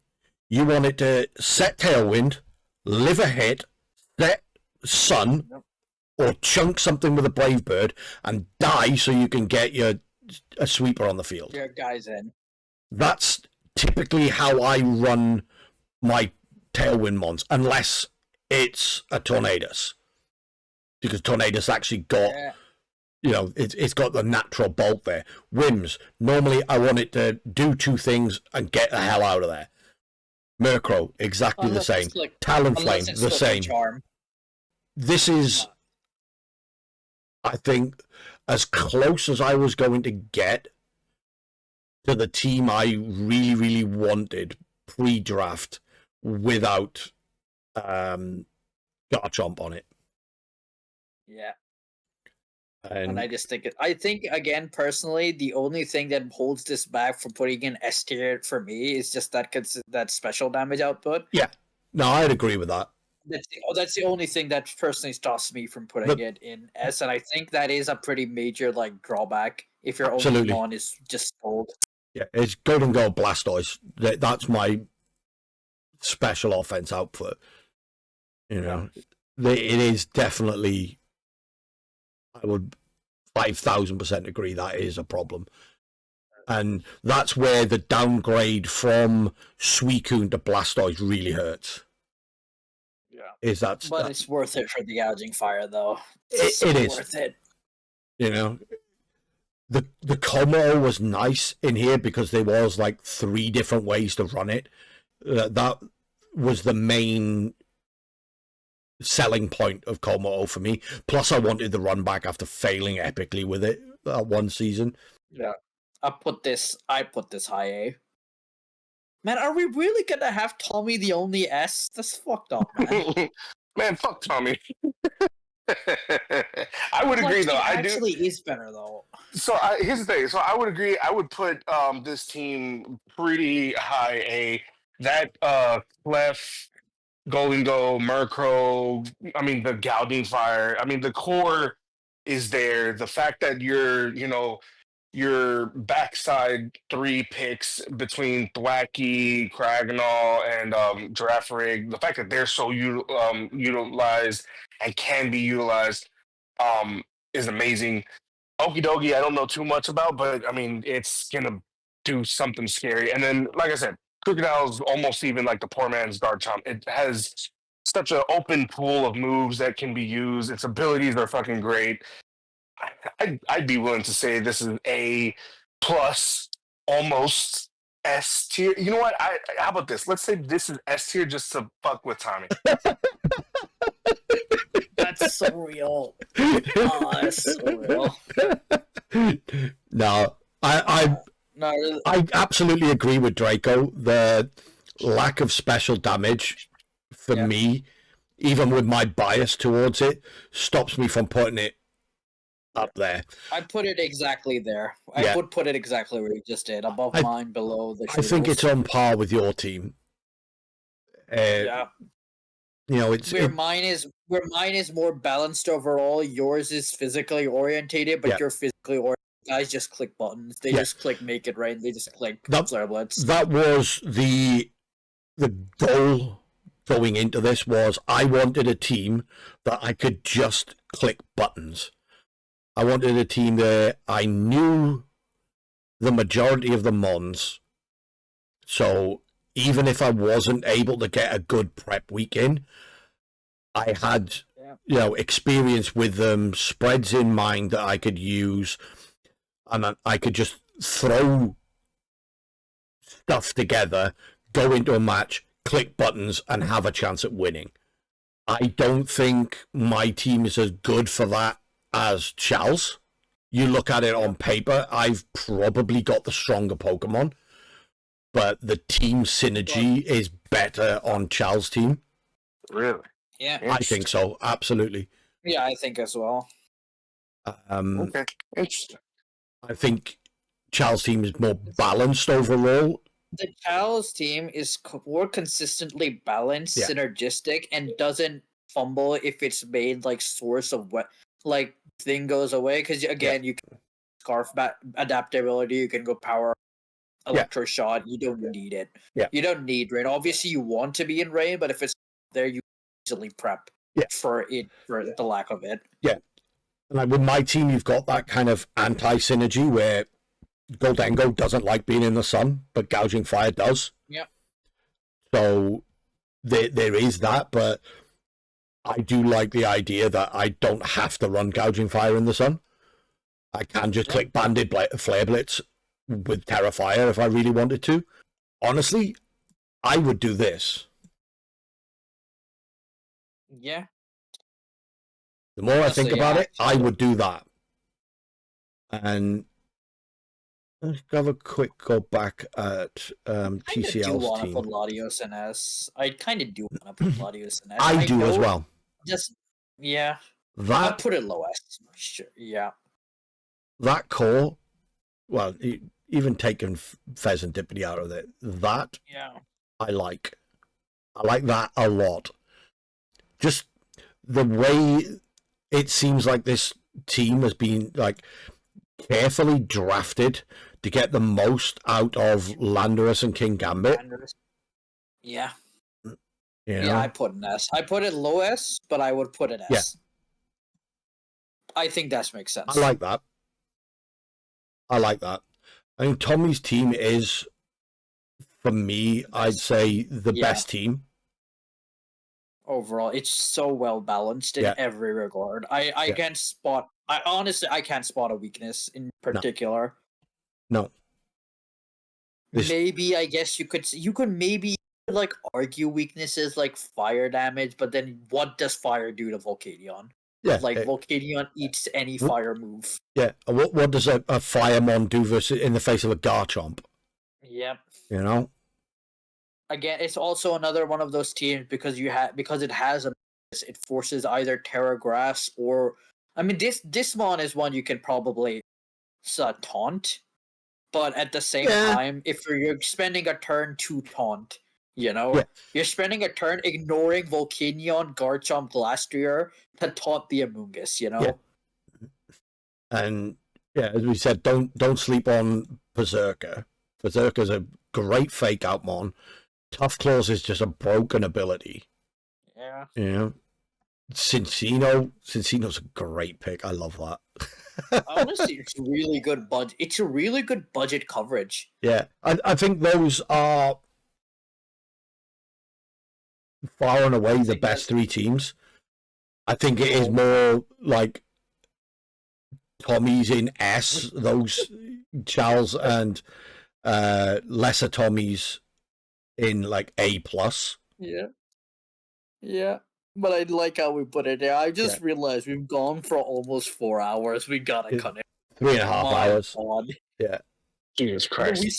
A: you want it to set Tailwind, live a hit, set Sun, or chunk something with a Brave Bird and die so you can get a sweeper on the field.
B: Your guys in.
A: That's typically how I run my Tailwind mons, unless it's a Tornadus. Because Tornadus actually got, it's got the natural bolt there. Whims, normally I want it to do two things and get the hell out of there. Murkrow, exactly the same. Talonflame, the same.
B: Charm.
A: This is, I think, as close as I was going to get to the team I really, really wanted pre-draft without Garchomp on it.
B: Yeah.
A: And
B: And I just think I think again personally, the only thing that holds this back from putting in S tier for me is just that special damage output.
A: no, I'd agree with that.
B: That's the only thing that personally stops me from putting it in S, and I think that is a pretty major drawback if your
A: Absolutely.
B: only mon is just gold.
A: Yeah, it's Golden Gold Blastoise. That's my special offense output. It is definitely. I would 5,000% agree that is a problem. And that's where the downgrade from Suicune to Blastoise really hurts.
B: Yeah. But it's worth it for the gouging fire, though.
A: It is.
B: Worth it.
A: The Como was nice in here because there was 3 different ways to run it. That was the main selling point of Como for me. Plus, I wanted the run back after failing epically with it one season.
B: Yeah, I put this high A. Man, are we really gonna have Tommy the only S? That's fucked up, man.
D: Man, fuck Tommy. I would agree, though. I do.
B: Actually, is better though.
D: So here's the thing. So I would agree. I would put this team pretty high A. That Clef, Golden Go, Murkrow, the Gouging Fire. The core is there. The fact that your backside 3 picks between Thwackey, Cragnall, and Giraffe Rig, the fact that they're so utilized and can be utilized is amazing. Okie dokie, I don't know too much about, but it's gonna do something scary. And then, like I said, Crocodile's almost even like the poor man's Garchomp. It has such an open pool of moves that can be used. Its abilities are fucking great. I'd be willing to say this is A plus, almost S tier. You know what? How about this? Let's say this is S tier just to fuck with Tommy.
B: That's so real. Oh, that's so real.
A: No, I absolutely agree with Draco. The lack of special damage for me, even with my bias towards it, stops me from putting it up there.
B: I'd put it exactly there. I would put it exactly where you just did. Above mine, below the Shroodles.
A: I think it's on par with your team. It's
B: where mine is more balanced overall. Yours is physically orientated, but you're physically oriented. Guys just click buttons. They just click make it right. They just click Flare Blitz.
A: That was the goal going into this. Was I wanted a team that I could just click buttons. I wanted a team that I knew the majority of the mons. So even if I wasn't able to get a good prep week in, I had experience with them, spreads in mind that I could use, and I could just throw stuff together, go into a match, click buttons, and have a chance at winning. I don't think my team is as good for that as Charles. you look at it on paper, I've probably got the stronger Pokemon, but the team synergy is better on Chal's team.
D: Really?
B: Yeah.
A: I think so, absolutely.
B: Yeah, I think as well.
D: Okay, interesting.
A: I think Chal's team is more balanced overall.
B: The Chow's team is more consistently balanced, synergistic, and doesn't fumble if it's made like source of what like thing goes away. Because again, you can scarf adaptability, you can go power electro shot. You don't need it.
A: Yeah.
B: You don't need rain. Obviously, you want to be in rain, but if it's there, you easily prep for it for the lack of it.
A: Yeah. Like with my team, you've got that kind of anti-synergy where Goldengo doesn't like being in the sun, but Gouging Fire does.
B: Yep.
A: So there is that, but I do like the idea that I don't have to run Gouging Fire in the sun. I can just click Banded Flare Blitz with Tera Fire if I really wanted to. Honestly, I would do this.
B: Yeah.
A: The more I think about it, I would do that. And let's have a quick go back at TCL's
B: I do want to
A: team.
B: put Latios in S. I kind of do want to put Latios in S.
A: I do as well.
B: Just I'll
A: That
B: put it low S. Sure. Yeah.
A: that core, well, even taking Fez and Dippity out of it, that I like. I like that a lot. Just the way it seems like this team has been like carefully drafted to get the most out of Landorus and King Gambit.
B: Yeah.
A: You know?
B: Yeah, I put an S. I put it low S, but I would put an S.
A: Yeah.
B: I think that makes sense.
A: I like that. I mean, Tommy's team is, for me, I'd say the best team.
B: Overall, it's so well balanced in every regard. I can't spot. I honestly can't spot a weakness in particular.
A: No.
B: Maybe I guess you could maybe like argue weaknesses like fire damage, but then what does fire do to Volcanion?
A: Yeah,
B: like Volcanion eats any fire move.
A: Yeah, what does a Firemon do versus in the face of a Garchomp?
B: Yep.
A: You know.
B: Again, it's also another one of those teams because it has it forces either Terra Grass or Dismon is one you can probably taunt, but at the same time, if you're spending a turn to taunt, you're spending a turn ignoring Volcanion, Garchomp, Glastrier to taunt the Amoonguss,
A: And as we said, don't sleep on Berserker. Berserker's a great fake out mon. Tough Claws is just a broken ability.
B: Yeah.
A: Yeah. Cincino's a great pick. I love that.
B: Honestly, it's really good budget. It's a really good budget coverage.
A: Yeah, I think those are far and away the best three teams. I think it is more like Tommy's in S, those Charles and lesser Tommy's in like A+.
B: Yeah. But I like how we put it there. I just realized we've gone for almost 4 hours. We gotta cut it.
A: 3.5 hours.
B: God.
A: Yeah.
D: Jesus Christ.
B: We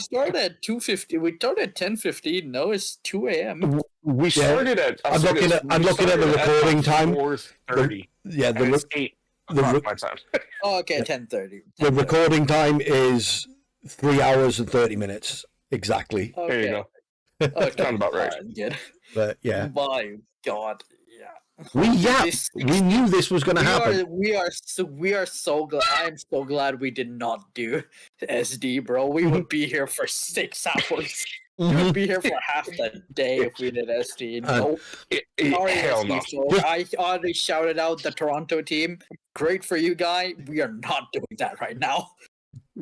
B: started at 2:50. We started at 10:15. No, it's 2 a.m.
D: We started at.
A: I'm looking at the recording time.
D: 4:30.
A: The
D: 8 o'clock my time.
B: Oh, okay, 10:30.
A: The recording time is 3 hours and 30 minutes exactly.
B: Okay.
D: There you go.
B: Okay.
D: Sounds about right.
B: Good.
A: But yeah.
B: My God. Yeah.
A: We knew this was going to happen.
B: We are so glad. I'm so glad we did not do SD, bro. We would be here for 6 hours. We would be here for half the day if we did SD. Nope. Sorry,
D: hell no.
B: I already shouted out the Toronto team. Great for you, guy. We are not doing that right now.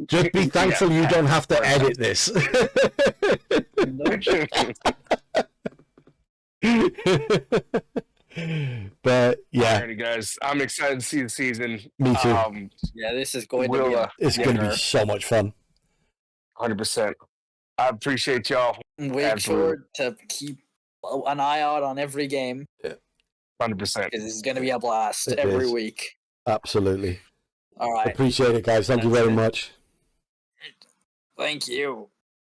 A: Just be thankful you don't have to edit this. But yeah,
D: alrighty, guys, I'm excited to see the season.
A: Me too.
B: Yeah, this is going to be.
A: It's going to be so much fun.
D: 100%. I appreciate y'all.
B: Make sure to keep an eye out on every game.
A: Yeah,
D: 100%.
B: This is going to be a blast every week.
A: Absolutely.
B: All right.
A: Appreciate it, guys. Thank you
B: That's
A: very
B: it.
A: much.
B: Thank you.